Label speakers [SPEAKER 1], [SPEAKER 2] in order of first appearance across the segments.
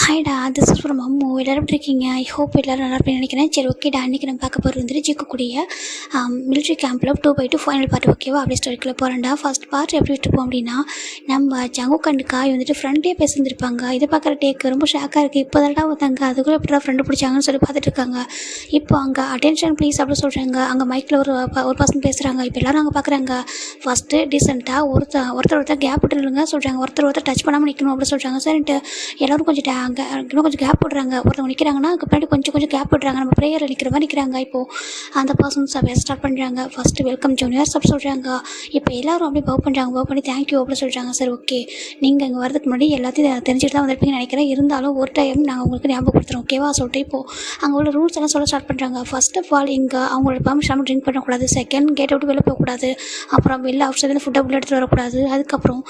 [SPEAKER 1] ஹாய்டா, this is from Ammu. எல்லோரும் எப்படி இருக்கீங்க? ஐ ஹோப் எல்லோரும் நல்லா இருப்பேன்னு நினைக்கிறேன். சரி, ஓகேடா. இன்றைக்கி நம்ம பார்க்க போகிறது வந்துட்டு ஜிக்கக்கூடிய மிலிட்ரி கேம்பில் 2/2 ஃபைனல் பார்ட். ஓகேவா? அப்படி ஸ்டோரிக்குள்ளே போகிறேன்டா. ஃபர்ஸ்ட் பார்ட் எப்படி விட்டுருப்போம் அப்படின்னா, நம்ம ஜங்குக் அண்ட் காய் வந்துட்டு ஃப்ரெண்டே பேசியிருந்திருப்பாங்க. இதை பார்க்குற டேக்கு ரொம்ப ஷாக்காக இருக்குது. இப்போ தான் வந்தாங்க, அதுக்குள்ளே எப்படிடா ஃப்ரெண்டு பிடிச்சாங்கன்னு சொல்லி பார்த்துட்டு இருக்காங்க. இப்போ அங்கே அட்டென்ஷன் ப்ளீஸ் அப்படின்னு சொல்கிறாங்க. அங்கே மைக்கில் ஒரு பர்சன் பேசுகிறாங்க. இப்போ எல்லோரும் அங்கே பார்க்குறாங்க. ஃபஸ்ட்டு டீசெண்டாக ஒருத்தர் கேப் விட்டுருங்க சொல்கிறாங்க. ஒருத்தர் டச் பண்ணாமல் நிற்கணும் அப்படின்னு சொல்கிறாங்க. சரின்ட்டு எல்லோரும் கொஞ்சம் அங்கே இன்னும் கொஞ்சம் கேப் விடுறாங்க. ஒருத்தவங்க நிற்கிறாங்கன்னா அதுக்கு பின்னாடி கொஞ்சம் கேப் விடுறாங்க. நம்ம ப்ரேயரில் நிற்கிற மாதிரி நிற்கிறாங்க. இப்போது அந்த பர்சன்ஸ் பேச ஸ்டார்ட் பண்ணுறாங்க. ஃபஸ்ட்டு வெல்கம் ஜூனியர்ஸ் அப்படி சொல்கிறாங்க. இப்போ எல்லோரும் அப்படியே பவ் பண்ணுறாங்க. பவ் பண்ணி தேங்க்யூ அப்படின்னு சொல்கிறாங்க. சரி, ஓகே, நீங்கள் இங்கே வரதுக்கு முன்னாடி எல்லாத்தையும் தெரிஞ்சுட்டு தான் வந்திருப்பீங்கன்னு நினைக்கிறேன். இருந்தாலும் ஒரு டைம் நாங்கள் உங்களுக்கு ஞாபகப்படுத்துகிறோம். ஓகேவா? சொல்லிட்டு இப்போது அங்கே உள்ள ரூல்ஸ் எல்லாம் சொல்ல ஸ்டார்ட் பண்ணுறாங்க. ஃபர்ஸ்ட் ஆஃப் ஆல், இங்கே அவங்களோட பர்மிஷன் ட்ரிங்க் பண்ணக்கூடாது. செகண்ட், கேட்டை விட்டு வெளில போகக்கூடாது. அப்புறம் வெளில அவுட் சைட்லேருந்து ஃபுட்டை உள்ள எடுத்துகிட்டு வரக்கூடாது. அதுக்கப்புறம்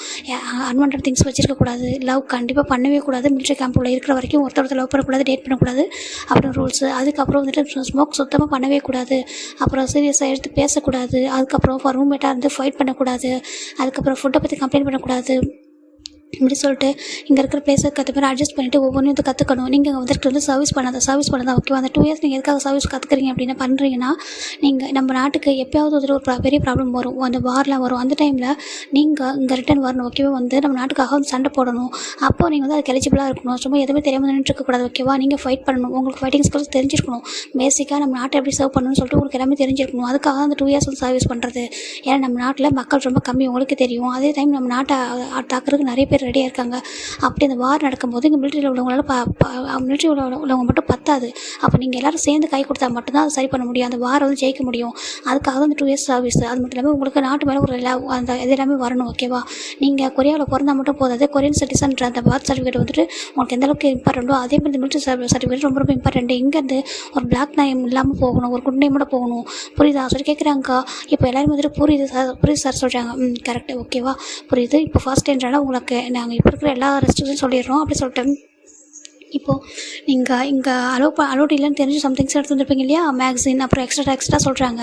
[SPEAKER 1] அன்வான்ட் திங்ஸ் வச்சிருக்கக்கூடாது. லவ் கண்டிப்பாக பண்ணவே கூடாது. மிலிட்ரி கேம்பில் இருக்கிற வரைக்கும் ஒருத்தர் லவ் பண்ணக்கூடாது, டேட் பண்ணக்கூடாது அப்படின்னு ரூல்ஸு. அதுக்கப்புறம் வந்துட்டு ஸ்மோக் சுத்தமாக பண்ணவே கூடாது. அப்புறம் சீரியஸாக எடுத்து பேசக்கூடாது. அதுக்கப்புறம் ரூம்மேட்டாக இருந்து ஃபைட் பண்ணக்கூடாது. அதுக்கப்புறம் ஃபுட்டை பற்றி கம்ப்ளைண்ட் பண்ணக்கூடாது. இப்படி சொல்லிட்டு இங்கே இருக்கிற பிளேஸை மாதிரி அட்ஜஸ்ட் பண்ணிவிட்டு ஒவ்வொன்றும் இது கற்றுக்கணும். நீங்கள் இங்கே வந்துட்டு சர்வீஸ் பண்ணாதான் ஓகேவா? அந்த 2 இயர்ஸ் நீங்கள் எதுக்காக சர்வீஸ் கற்றுக்குறீங்க அப்படின்னு பண்ணுறீங்கன்னா, நீங்கள் நம்ம நாட்டுக்கு எப்போயாவது ஒரு பெரிய ப்ராப்ளம் வரும், அந்த வார்லாம் வரும். அந்த டைமில் நீங்கள் இங்கே ரிட்டன் வரணும். ஓகேவா? வந்து நம்ம நாட்டுக்காக வந்து சண்டை போடணும். அப்போது நீங்கள் வந்து அதுக்கு எலிஜிபிளாக இருக்கணும். சும்மா எதுவுமே தெரியாமல் நின்றுருக்கக்கூடாது. ஓகேவா? நீங்கள் ஃபைட் பண்ணணும். உங்களுக்கு ஃபைட்டிங் ஸ்கில்ஸ் தெரிஞ்சிருக்கணும். பேசிக்காக நம்ம நாட்டை எப்படி சர்வ் பண்ணணும்னு சொல்லிட்டு உங்களுக்கு எல்லாமே தெரிஞ்சிருக்கணும். அதுக்காக அந்த 2 இயர்ஸ் வந்து சர்வீஸ் பண்ணுறது. ஏன்னா நம்ம நாட்டில் மக்கள் ரொம்ப கம்மி, உங்களுக்கு தெரியும். அதே டைம் நம்ம நாட்டை தாக்குறதுக்கு நிறைய பேர் ரெடியாக இருக்காங்க. அப்படி அந்த வார் நடக்கும்போது இங்கே மிலிட்ரியில் உள்ளவங்களால மிலிட்ரியில் உள்ளவங்க மட்டும் பத்தாது. அப்போ நீங்கள் எல்லோரும் சேர்ந்து கை கொடுத்தா மட்டும்தான் அதை சரி பண்ண முடியும். அந்த வாரை வந்து ஜெயிக்க முடியும். அதுக்காக அந்த 2 இயர்ஸ் சர்வீஸ். அது மட்டும் இல்லாமல் உங்களுக்கு நாட்டு மேலே ஒரு அந்த இது எல்லாமே வரணும். ஓகேவா? நீங்கள் கொரியாவில் பிறந்தால் மட்டும் போதாது. கொரியன் சிட்டிசன்ற அந்த பர்த் சர்டிஃபிகேட் வந்துட்டு உங்களுக்கு எந்த அளவுக்கு இம்பார்ட்டண்ட்டோ அதே மாதிரி மிலிட்ரி சர்டிஃபிகேட் ரொம்ப இம்பார்ட்டண்ட். இங்கேருந்து ஒரு பிளாக் நேம் இல்லாமல் போகணும், ஒரு குட் நேமோட போகணும். புரியுதா? சொல்லி கேட்குறாங்க. இப்போ எல்லோரும் வந்துட்டு புரியுது சார் சொல்கிறாங்க. கரெக்டு, ஓகேவா? புரியுது. இப்போ ஃபர்ஸ்ட் என்றாலும் உங்களுக்கு நாங்கள் இப்போ இருக்கிற எல்லா ரெஸ்ட்ரிக்ஷன் சொல்லிடுறோம் அப்படி சொல்லிட்டு இப்போது நீங்கள் இங்கே அலோட் இல்லைன்னு தெரிஞ்சு சம்திங்ஸ் எடுத்து வந்துருப்பீங்க இல்லையா? மேக்ஸின் அப்புறம் எக்ஸ்ட்ரா சொல்கிறாங்க.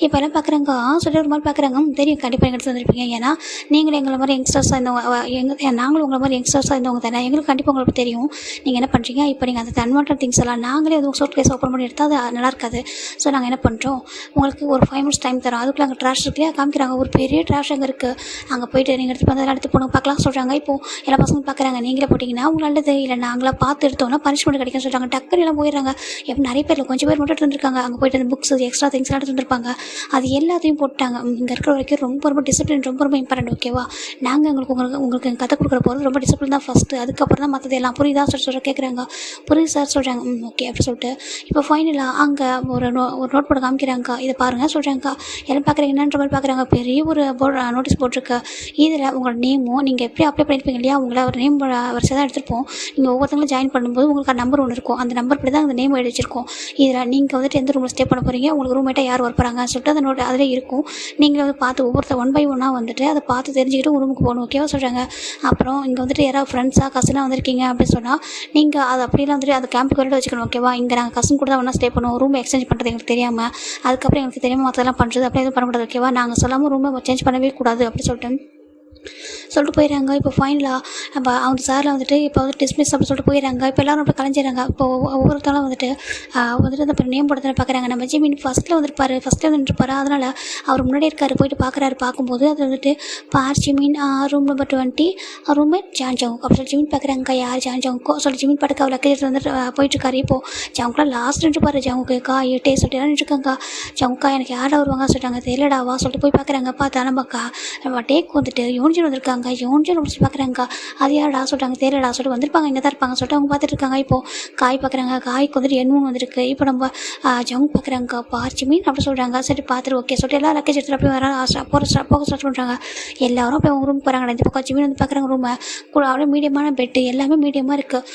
[SPEAKER 1] இப்போ எல்லாம் பார்க்குறாங்க. சொல்லி ஒரு மாதிரி பார்க்குறாங்க. தெரியும், கண்டிப்பாக எடுத்து வந்துருப்பீங்க. ஏன்னா நீங்களும் எங்களை மாதிரி யங்ஸ்டர்ஸாக இருந்தவங்க, நாங்களும் உங்களை மாதிரி யங்ஸ்டர்ஸாக இருந்தவங்க தானே. எங்களுக்கு கண்டிப்பாக உங்களுக்கு தெரியும் நீங்கள் என்ன பண்ணுறீங்க. இப்போ நீங்கள் அந்த அன்வான்ட் திங்ஸ் எல்லாம் நாங்களே வந்து சோட் கேஸ் ஓப்பன் பண்ணி எடுத்தால் அது நல்லா இருக்காது. ஸோ நாங்கள் என்ன பண்ணுறோம், உங்களுக்கு ஒரு 5 minutes டைம் தரோம். அதுக்குள்ள அங்கே ட்ராஷ் இருக்குல்லையா? காமிக்கிறாங்க. ஒரு பெரிய ட்ராஷ் அங்கே இருக்குது. அங்கே போய்ட்டு நீங்கள் எடுத்து வந்து எடுத்து போகணும் பார்க்கலாம் சொல்கிறாங்க. இப்போது எல்லா பசங்களும் பார்க்குறாங்க. நீங்களே போட்டிங்கன்னா உங்களுக்கு நல்லது. இல்லை நாங்களாம் பார்த்து எடுத்தோன்னா பனிஷ்மெண்ட் கிடைக்கும்னு சொல்கிறாங்க. டக்குனு எல்லாம் போயிடுறாங்க. எப்போ நிறைய பேர் கொஞ்சம் பேர் மட்டும் இருந்திருக்காங்க. அங்கே போய்ட்டு அந்த புக்ஸ் எக்ஸ்ட்ரா திங்ஸ் எல்லாம் எடுத்துருப்பாங்க. அது எல்லாத்தையும் போட்டாங்க. இங்கே இருக்கிற வரைக்கும் ரொம்ப டிசிப்ளின் ரொம்ப இம்பார்ட்டன்ட். ஓகேவா? நாங்கள் உங்களுக்கு கற்றுக் கொடுக்குற போகிறது ரொம்ப டிசிப்ளின் தான் ஃபஸ்ட்டு. அதுக்கப்புறம் தான் மற்றது எல்லாம். புரியுதா சொல்ல கேட்குறாங்க. புரியுது சார் சொல்கிறாங்க. ஓகே அப்படி சொல்லிட்டு இப்போ ஃபைனலாக அங்கே ஒரு நோட் போர்டு காமிக்கிறாங்க. இதை பாருங்கள் சொல்கிறாங்க. எல்லாம் பார்க்குறீங்க என்னன்ற மாதிரி பார்க்குறாங்க. பெரிய ஒரு நோட்டீஸ் போட்டிருக்கு. இதில் உங்களோட நேமும் நீங்கள் எப்படி அப்ளை பண்ணியிருப்பீங்க இல்லையா? உங்களை ஒரு நேம் வரிசை தான் எடுத்துருப்போம். நீங்கள் ஒவ்வொருத்தங்களும் ஜாயின் பண்ணும்போது உங்களுக்கு நம்பர் ஒன்று இருக்கும். அந்த நம்பர் படி தான் அந்த நேம் எழுதி வச்சிருக்கோம். இதில் நீங்கள் வந்துட்டு எந்த ரூமில் ஸ்டே பண்ண போகிறீங்க, உங்களுக்கு ரூம்மேட்டாக யார் வரப்போறாங்கன்னு சொல்லிட்டு அந்த நோட் அதில் இருக்கும். நீங்களே வந்து பார்த்து ஒவ்வொருத்தர் 1 by 1 வந்துட்டு அதை பார்த்து தெரிஞ்சுக்கிட்டு ரூமுக்கு போகணும். ஓகேவா சொல்கிறாங்க. அப்புறம் இங்கே வந்துட்டு யாராவது ஃப்ரெண்ட்ஸாக கசினாக வந்திருக்கீங்க அப்படின்னு சொன்னால் நீங்கள் அதை அப்படிலாம் வந்துட்டு அந்த கேம்புக்கு வரட்டு வச்சுக்கணும். ஓகேவா? இங்கே நாங்கள் கசின் கூட தான் ஒன்றா ஸ்டே பண்ணுவோம். ரூம் எக்ஸ்சேஞ்ச் பண்ணுறது எங்களுக்கு தெரியாமல், அதுக்கப்புறம் எங்களுக்கு தெரியாமல் மற்றதெல்லாம் பண்ணுறது அப்படி எதுவும் பண்ணக்கூடாது. ஓகேவா? நாங்கள் சொல்லாமல் ரூமை சேஞ்ச் பண்ணவே கூடாது அப்படி சொல்லிட்டு போயிடறாங்க. இப்போ ஃபைனலாக நம்ம அவங்க சாரில் வந்துட்டு இப்போ வந்து டிஸ்மிஸ் அப்படின்னு சொல்லிட்டு போயிடறாங்க. இப்போ எல்லோரும் இப்போ கலைஞ்சிடறாங்க. இப்போ ஒவ்வொருத்தரும் வந்துட்டு அந்த நேம் போடுறத பார்க்குறாங்க. நம்ம ஜிமின் ஃபஸ்ட்டில் வந்துருப்பார். அதனால் அவர் முன்னாடி இருக்கார். போயிட்டு பார்க்கும்போது அது வந்துட்டு பார் Jimin room number 20 roommate John ஜவுக் அப்படி சொல்லி ஜிமின் பார்க்குறாங்க. யார் ஜான் ஜவுக்கோ சொல்லி ஜிமின் படுக்க அவர் லக்கேஜ் வந்துட்டு போயிட்டுருக்காரு. இப்போது ஜவுக்குலாம் லாஸ்ட் நின்றுப்பார். ஜவுக்கா ஏட்டே சொல்லிட்டு எல்லாம் நின்றுருக்காங்க. ஜவுக்கா எனக்கு யாராவது வருவாங்க சொல்லிட்டாங்க. தெரியலடாவா சொல்லிட்டு போய் பார்க்குறாங்க. பார்த்தா நம்ம டேக் வந்துட்டு யோன்ஜன் வந்திருக்காங்க. யோன்ஜன் முடிச்சு பார்க்குறாங்க. அது யாரடா சொல்லிட்டாங்க. தெரியலடா சொல்லிட்டு வந்திருப்பாங்க. இங்கே தான் இருப்பாங்க சொல்லிட்டு அவங்க பார்த்துட்டு இருக்காங்க. இப்போது காய் பார்க்குறாங்க. காய்க்கு வந்துட்டு எண்ணூன் வந்திருக்கு. இப்போ நம்ம ஜவுங் பார்க்குறாங்க. பார்ச்சி மீன் அப்படி சொல்கிறாங்க. சரி பார்த்துட்டு ஓகே சொல்லிட்டு எல்லாம் லக்கேஜ் எடுத்துகிட்டு அப்படியே போக ஸ்டார்ட் பண்ணுறாங்க. எல்லாரும் அப்படியே அவங்க ரூம் போகிறாங்க. இந்த பக்கம் ஜிமின் வந்து பார்க்குறாங்க. ரூமை கூட அப்படியே மீடியமான பெட்டு எல்லாமே மீடியமாக இருக்குது.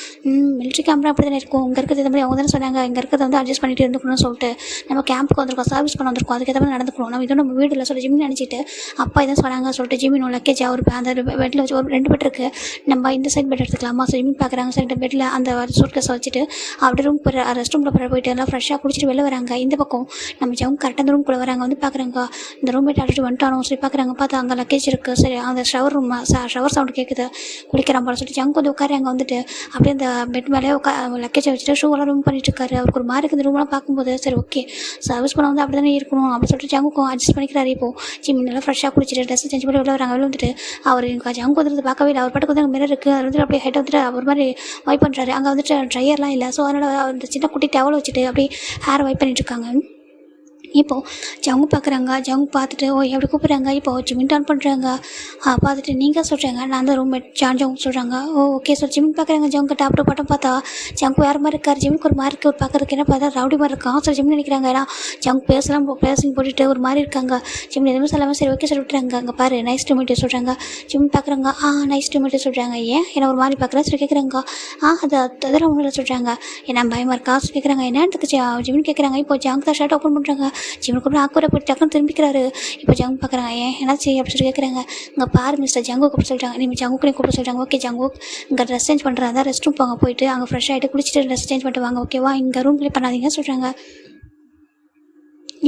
[SPEAKER 1] மிலிட்ரி கேம்ப்லாம் அப்படி தானே இருக்கும். இங்கே இருக்கிறது இந்த மாதிரி அவங்க தானே சொன்னாங்க. இங்கே இருக்கிறத வந்து அட்ஜஸ்ட் பண்ணிட்டு இருந்துக்கணும்னு சொல்லிட்டு நம்ம கேம்புக்கு வந்திருக்கோம், சர்வீஸ் பண்ண வந்திருக்கோம், அதுக்கேற்ற மாதிரி நடந்துக்கணும். நம்ம இதோ நம்ம வீடில் சொல்லி ஜிமின் நினச்சிட்டு அப்பா இதான் சொன்னாங்க சொல்லிட்டு ஜிமின் லக்கேஜ் அவர் அந்த பெட்டில் வச்சு ஒரு 2 பெட் இருக்குது, நம்ம இந்த சைட் பெட் எடுத்துக்கலாமா ஸோ ஜிமின் பார்க்குறாங்க. சரி பெட்டில் அந்த சூட் கேஸை வச்சுட்டு அப்படி ரூம் போகிற ரெஸ்ட் ரூமில் போயிட்டு எல்லாம் ஃப்ரெஷ்ஷாக குளிச்சுட்டு வெளில வராங்க. இந்த பக்கம் நம்ம ஜங் கரெக்டாக அந்த ரூம்குள்ளே வராங்க. வந்து பார்க்குறாங்க இந்த ரூம் மேட் அடிச்சுட்டு வந்துட்டானோ சரி பார்க்குறாங்க. பார்த்தா அங்கே லக்கேஜ் இருக்குது. சரி அந்த ஷவர் ரூம் ஷவர் சவுண்டு கேட்குது, குளிக்கிறான் போல சொல்லிட்டு ஜங்க் வந்து உட்காரு அங்கே வந்துட்டு அப்படியே அந்த பெட் மேலே லக்கேஜை வச்சுட்டு ஷூவெல்லாம் ரூம் பண்ணிட்டு இருக்காரு. அவருக்கு ஒரு மாதிரி இருக்குது இந்த ரூம்லாம் பார்க்கும்போது. சரி ஓகே சர்வீஸ் பண்ண வந்து அப்படி தானே இருக்கணும் அப்படின்னு சொல்லிட்டு ஜங்குக்கும் அட்ஜஸ்ட் பண்ணிக்கிறாரு. இப்போ ஜிம்மினெல்லாம் ஃப்ரெஷ்ஷாக குளிச்சுட்டு ட்ரெஸ் சேஞ்ச் பண்ணி வெளில வராங்க. வெளில வந்துட்டு அவர் ஜங்க் வந்துட்டு பார்க்கவே இல்லை. அவர் பாட்டுக்கு வந்து அங்கே மிரர் இருக்குது, அது வந்துட்டு அப்படியே ஹெட் வந்துட்டு ஒரு மாதிரி வைப் பண்ணுறாரு. அங்கே வந்துட்டு ட்ரையர்லாம் இல்லை. ஸோ அதனால் அந்த சின்ன குட்டி டவல் வச்சுட்டு அப்படியே ஹேர் வைப் பண்ணிட்டு இருக்காங்க. இப்போது ஜங்கு பார்க்குறாங்க. ஜங்கு பார்த்துட்டு எப்படி கூப்பிட்றாங்க. இப்போது ஜிமின் டர்ன் பண்ணுறாங்க. பார்த்துட்டு நீங்கள் சொல்கிறாங்க நான் தான் ரூம்மேட் ஜங் சொல்கிறாங்க. ஓகே சார் ஜிமின் பார்க்குறாங்க. ஜங்கு டாப்டோ பட்டம் பார்த்தா ஜங்கு வேறு மாதிரி இருக்கார். ஜிமினுக்கு ஒரு மாதிரி இருக்குது. ஒரு பார்க்குறதுக்கு என்ன பார்த்தா ரவுடி மாதிரி இருக்கான். சார் ஜிமின் நினைக்கிறாங்க. ஏன்னா ஜங்கு பேசிங் போட்டுட்டு ஒரு மாதிரி இருக்காங்க. ஜிமின் எதுவுமே சொல்லாமல் சரி ஓகே சார் விட்டுறாங்க. அங்கே பாரு நைஸ் டு மீட் சொல்கிறாங்க. ஜிமின் பார்க்குறாங்க. நைஸ் டு மீட் சொல்கிறாங்க. ஏன் ஏன்னா ஒரு மாதிரி பார்க்குறேன் சொல்லி கேட்குறாங்க. அதெல்லாம் ஒன்றும் சொல்கிறாங்க. ஏன்னா பயமாக இருக்கா சொல்லி கேட்குறாங்க. என்னத்துக்கு ஜிமின் கேட்குறாங்க. இப்போ ஜங்கு தான் ஷர்ட் ஓப்பன் பண்ணுறாங்க. ஜிம்முக்கு கூட ஆக்குற போய் டக்குன்னு திரும்பிக்கிறாரு. இப்போ ஜங்கு பார்க்குறாங்க. என்னாச்சு அப்படின்னு சொல்லி கேட்குறாங்க. இங்கே பாரு மிஸ்டர் ஜங்கு கூப்பிட சொல்லிட்டாங்க. நீங்கள் ஜங்குக்கு கூப்பிட சொல்லிட்டாங்க. ஓகே ஜங்கு இங்கே ட்ரெஸ் சேஞ்ச் பண்ணுறாங்க. ரெஸ்ட் ரூம் போங்க, போயிட்டு அங்கே ஃப்ரெஷ் ஆகிட்டு குளிச்சுட்டு ட்ரெஸ் சேஞ்ச் பண்ணிட்டு வாங்க ஓகேவா, இங்கே ரூம் க்ளீன் பண்ணாதீங்க சொல்கிறாங்க.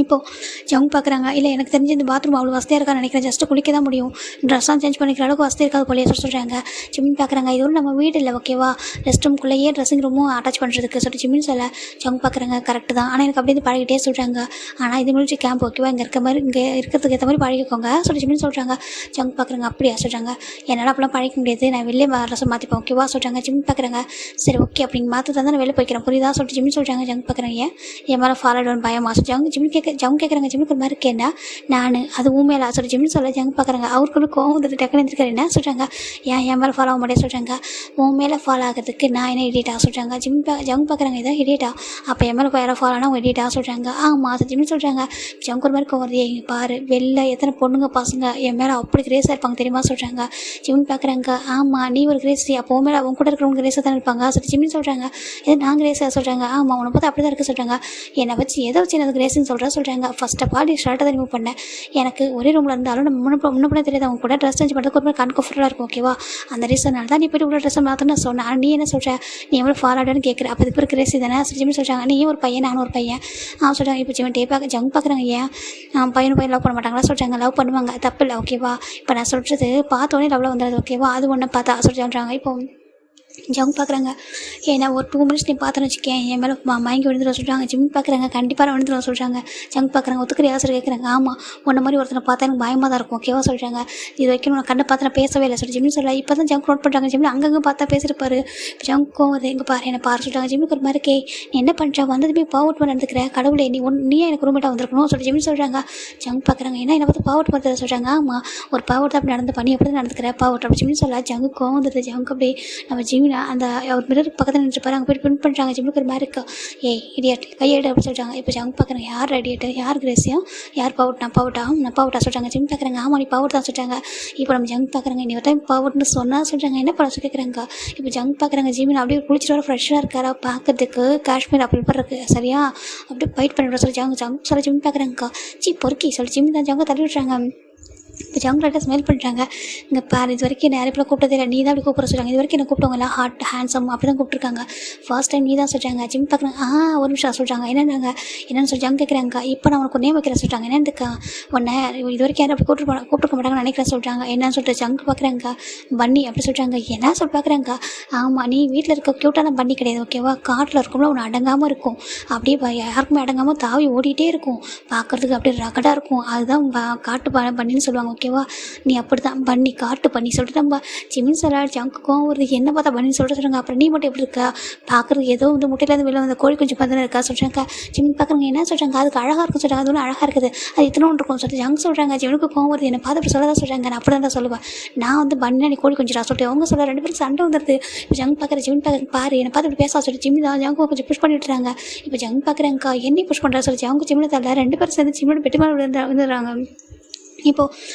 [SPEAKER 1] இப்போது ஜங்கு பார்க்குறாங்க. இல்லை எனக்கு தெரிஞ்ச இந்த பாத்ரூம் அவ்வளோ வசதியாக இருக்கான்னு நினைக்கிறேன். ஜஸ்ட்டு குளிக்க தான் முடியும், ட்ரெஸ்ஸாக சேஞ்ச் பண்ணிக்கிற அளவுக்கு வசதி இருக்காது போலியே சொல்கிறாங்க. ஜிமின் பார்க்குறாங்க. இது ஒரு நம்ம வீடு இல்லை ஓகேவா, ரெஸ்ட் ரூம்குள்ளேயே ட்ரெஸ்ஸிங் ரூமும் அட்டாச் பண்ணுறதுக்கு சொல்லிட்டு ஜிமின் சொல்ல ஜங்கு பார்க்குறாங்க. கரெக்டு தான், ஆனால் எனக்கு அப்படி வந்து பழகிட்டே சொல்கிறாங்க. ஆனால் இது மிலிட்ரி கேம்ப் ஓகேவா, இங்கே இருக்க மாதிரி இங்கே இருக்கிறதுக்கு ஏற்ற மாதிரி பழகிக்கோங்க சொல்லி ஜிமின் சொல்கிறாங்க. ஜங்கு பார்க்குறாங்க. அப்படியா சொல்கிறாங்க. என்னால் அப்பெல்லாம் பழகிக்க முடியாது, நான் வெளியே ட்ரெஸ்ஸை மாற்றிப்பேன் ஓகேவா சொல்கிறாங்க. ஜிமின் பார்க்குறாங்க. சரி ஓகே அப்படிங்க மாற்ற தான் நான் வெளியே போய்க்கிறேன் புரியுதா சொல்லிட்டு ஜிமின் சொல்கிறாங்க. ஜங்கு பார்க்குறாங்க. என் மேலே ஃபாலோட் பயமா ஜங்கு ஜிமின் கேட்குறாங்க. ஜிமின் ஒரு மாதிரி இருக்கேன்னா நான் அது உண்மையில சொல்லி ஜிமின் சொல்ல ஜங்கு பார்க்குறாங்க. அவருக்குள்ள கோவம் வந்துட்டு டக்குன்னு இருந்திருக்காரு. என்ன சொல்கிறாங்க. என் மேலே ஃபாலோ ஆக மாட்டே சொல்கிறாங்க. உன் மேலே ஃபாலோ ஆகிறதுக்கு நான் என்ன இடியட்டா சொல்கிறாங்க. ஜங்கு பார்க்குறாங்க. இதான் இடியட்டா அப்போ என் மேலே யாரோ ஃபாலோ ஆனால் இடியட்டா சொல்கிறாங்க. ஆமாம் ஜிமின் சொல்கிறாங்க. ஜங்கு ஒரு மாதிரி கோவம் வருது. இங்கே பாரு வெளில எத்தனை பொண்ணுங்க பசங்க என் மேலே அப்படி கிரேஸாக இருப்பாங்க தெரியுமா சொல்கிறாங்க. ஜிமின் பார்க்குறாங்க. ஆமாம் நீ ஒரு கிரேஸ் அப்போ உன் மேலே அவங்க கூட இருக்கிறவங்க கிரேஸாக தான் இருப்பாங்க சொல்லி ஜிமின் சொல்கிறாங்க. இது நான் கிரேஸாக சொல்கிறாங்க. ஆமாம் உன்னை பார்த்து அப்படி தான் இருக்குது சொல்கிறாங்க. என்னை வச்சு எதை வச்சு எனக்கு கிரேஸ்ன்னு சொல்கிறாங்க. ஃபஸ்ட் ஆஃப் ஆல் ஷர்ட்டை தான் ரிமூவ் பண்ணேன். எனக்கு ஒரே ரூமில் இருந்தாலும் நம்ம முன்ன தெரியாது அவங்க கூட ட்ரெஸ் சேஞ்ச் பண்ணுறதுக்கு ஒரு மாதிரி கம்ஃபர்டபுளாக இருக்கும் ஓகேவா, அந்த ரீசனால தான் நீ போய்ட்டு உள்ள ட்ரெஸ்ஸை மாற்றணும்னு சொன்னேன். நீ என்ன சொல்கிற, நீ எவ்வளோ ஃபார்வர்டுன்னு கேட்குற. அப்போ இதுக்கு இருக்கிற ரேசி தானே ஜிமின் சொல்கிறாங்க. நீ ஒரு பையன் நானும் ஒரு பையன் சொல்கிறாங்க. இப்போ ஜிமின் ஜங்கு பார்க்குறாங்க. ஏன் பையன் லவ் பண்ண மாட்டாங்களா சொல்கிறாங்க. லவ் பண்ணுவாங்க தப்பு இல்லை ஓகேவா. இப்போ நான் சொல்கிறது பார்த்தோன்னே லவ்வில் வந்துடுது ஓகேவா, அது ஒன்று பார்த்தா சொல்கிறாங்க. இப்போ ஜங்கு பார்க்குறாங்க. ஏன்னா ஒரு 2 மினிட்ஸ் நீ பார்த்தோன்னு வச்சுக்கேன் என் மேலே மயங்கி விழுந்துடும் சொல்கிறாங்க. ஜிமின் பார்க்குறாங்க. கண்டிப்பாக விழுந்துடும் சொல்கிறாங்க. ஜங்கு பார்க்குறாங்க. ஒத்துக்கிறியா சொல்லி கேட்குறாங்க. ஆமாம் உன்ன மாதிரி ஒருத்தனை பார்த்தா எனக்கு பயமாக தான் இருக்கும் ஓகேவா சொல்கிறாங்க. இது வரைக்கும் நான் கண்ணை பார்த்து நான் பேசவே இல்லை சொல்லி ஜிமின் சொல்ல. இப்போ தான் ஜங்கு நோட் பண்ணுறாங்க. ஜிமின் அங்கங்கே பார்த்தா பேசியிருப்பாரு. இப்போ ஜங்கும் அது எங்கே பாரு என்ன பாரு சொல்கிறாங்க. ஜிமினுக்கு ஒரு மாதிரி கே நீ என்ன பண்ணுற வந்ததுமே பாவட் பண்ண எடுத்துக்கிற கடவுளே நீயே எனக்கு ரூம்மேட்டாக வந்திருக்கணும் சொல்லி ஜிமின் சொல்கிறாங்க. ஜங்கு பார்க்குறாங்க. ஏன்னா என்னை பார்த்து பாவட் பண்ணுறது சொல்கிறாங்க. ஆமாம் ஒரு பாவட் தான் அப்படி நடந்து பண்ணி எப்படி தான் நடந்துக்கிற பாவட் அப்படி ஜிமின் சொல்ல. ஜங்கு கோவம் வந்துடுது. ஜங்கு அப்படி நம்ம ஜிமின் அந்த ஒரு மிரர் பக்கத்தில் நின்றுப்பாரு. அங்கே போய்ட்டு பிரிண்ட் பண்ணுறாங்க. ஜிம்முக்கு ஒரு மாதிரி இருக்கா. இடியட் கையெடு அப்படின்னு சொல்கிறாங்க. இப்போ ஜங்கு பார்க்குறாங்க. யார் இடியட்டு யார் கிரேசியம் யார் நான் பவுட்டா சொல்கிறாங்க. ஜிம் பார்க்குறாங்க. ஆமாம் நீ பவுட் தான் சொல்கிறாங்க. இப்போ நம்ம ஜங்கு பார்க்குறாங்க. நீ ஒரு டைம் பவுட்னு சொன்னால் சொல்கிறாங்க. என்ன பண்ண சொல்லி கேட்குறாங்க. இப்போ ஜங்கு பார்க்குறாங்க. ஜிமின் அப்படியே குளிச்சுட்டு வர ஃப்ரெஷ்ஷாக இருக்காரா பார்க்கறதுக்கு காஷ்மீர் அப்படி இருக்குது சரியா அப்படியே ஃபைட் பண்ணிவிட சொல்லி ஜங்கு சொல்லி ஜிம் பார்க்குறாங்கக்கா. பொறுக்கி சொல்லி ஜிம் தான் ஜங்கு தள்ளி விட்றாங்க. இப்போ ஜங்குலாட்ட ஸ்மெல் பண்ணுறாங்க. இங்கே பாரு இது வரைக்கும் என்ன யாரையும் கூப்பிட்டதே இல்லை, நீ தான் அப்படி கூப்பிட சொல்கிறாங்க. இது வரைக்கும் என்ன கூப்பிட்டவங்க எல்லாம் ஹார்ட் ஹேண்ட்ஸம் அப்படி தான் கூப்பிட்ருக்காங்க. ஃபர்ஸ்ட் டைம் நீ தான் சொல்கிறாங்க. ஜிம் பார்க்குறாங்க. ஒரு நிமிஷம் சொல்கிறாங்க. என்னென்னு சொல்லி ஜங்கு கேட்குறாங்க. இப்போ நான் உனக்கு நேம் வைக்கிறேன் சொல்கிறாங்க. என்னதுக்கா உன்னை இது வரைக்கும் யாரும் அப்படி கூப்பிட்டுருக்க மாட்டாங்கன்னு நினைக்கிறேன் சொல்கிறாங்க. என்னன்னு சொல்லிட்டு ஜங்கு பார்க்குறாங்க. பன்னி அப்படி சொல்கிறாங்க. என்ன சொல்லி பார்க்குறாங்க. ஆமாம் நீ வீட்டில் இருக்க க்யூட்டான பன்னி கிடையாது ஓகேவா, காட்டில் இருக்கும்ல ஒன்று அடங்காமல் இருக்கும். அப்படியே யாருக்குமே அடங்காமல் தாவி ஓடிட்டே இருக்கும். பார்க்குறதுக்கு அப்படியே ரகடாக இருக்கும். அதுதான் காட்டு பண்ணின்னு சொல்லுவாங்க ஓகேவா. நீ அப்படி தான் பண்ணி காட்டு பண்ணி சொல்லிட்டு நம்ம ஜிமின் சொல்ல. ஜங்குக்கும் ஒரு என்ன பார்த்தா பண்ணின்னு சொல்கிறாங்க. அப்புறம் நீ மட்டும் எப்படி இருக்கா பார்க்குறது ஏதோ வந்து முட்டையிலேருந்து வெளில வந்து கோழி கொஞ்சம் பார்த்தா இருக்கா சொல்கிறாங்க. ஜிமின் பார்க்குறாங்க. என்ன சொல்கிறாங்க. அதுக்கு அழகாக இருக்கும் சொல்கிறாங்க. அது ஒன்று அழகாக இருக்குது அது இத்தனோன்னு இருக்கும் சொல்லிட்டு ஜங்கு சொல்கிறாங்க. ஜிவனுக்கு கோவம் வருது. என்னை பார்த்து அப்படி சொல்லதான் சொல்கிறாங்க. நான் அப்படி தான் சொல்லுவேன். நான் வந்து பண்ணி நீ கோழி கொஞ்சம் சொல்லிட்டு அவங்க சொல்ல 2 பேருக்கு சண்டை வந்துடுது. இப்போ ஜங்கு பார்க்குற ஜிமின் பார்க்குற பாரு என்னை பார்த்து அப்படி பேச சொல்லிட்டு ஜிமின் தான் ஜங்கு கொஞ்சம் புஷ் பண்ணிட்டுறாங்க. இப்போ ஜங்கு பார்க்குறாங்கக்கா என்னை புஷ் பண்ணுறா சொல்லி ஜங்கு ஜிமினை தரல 2 பேரும் சேர்ந்து ஜிமினோட பெட்டு மேலே வந்துடுறாங்க. இப்போது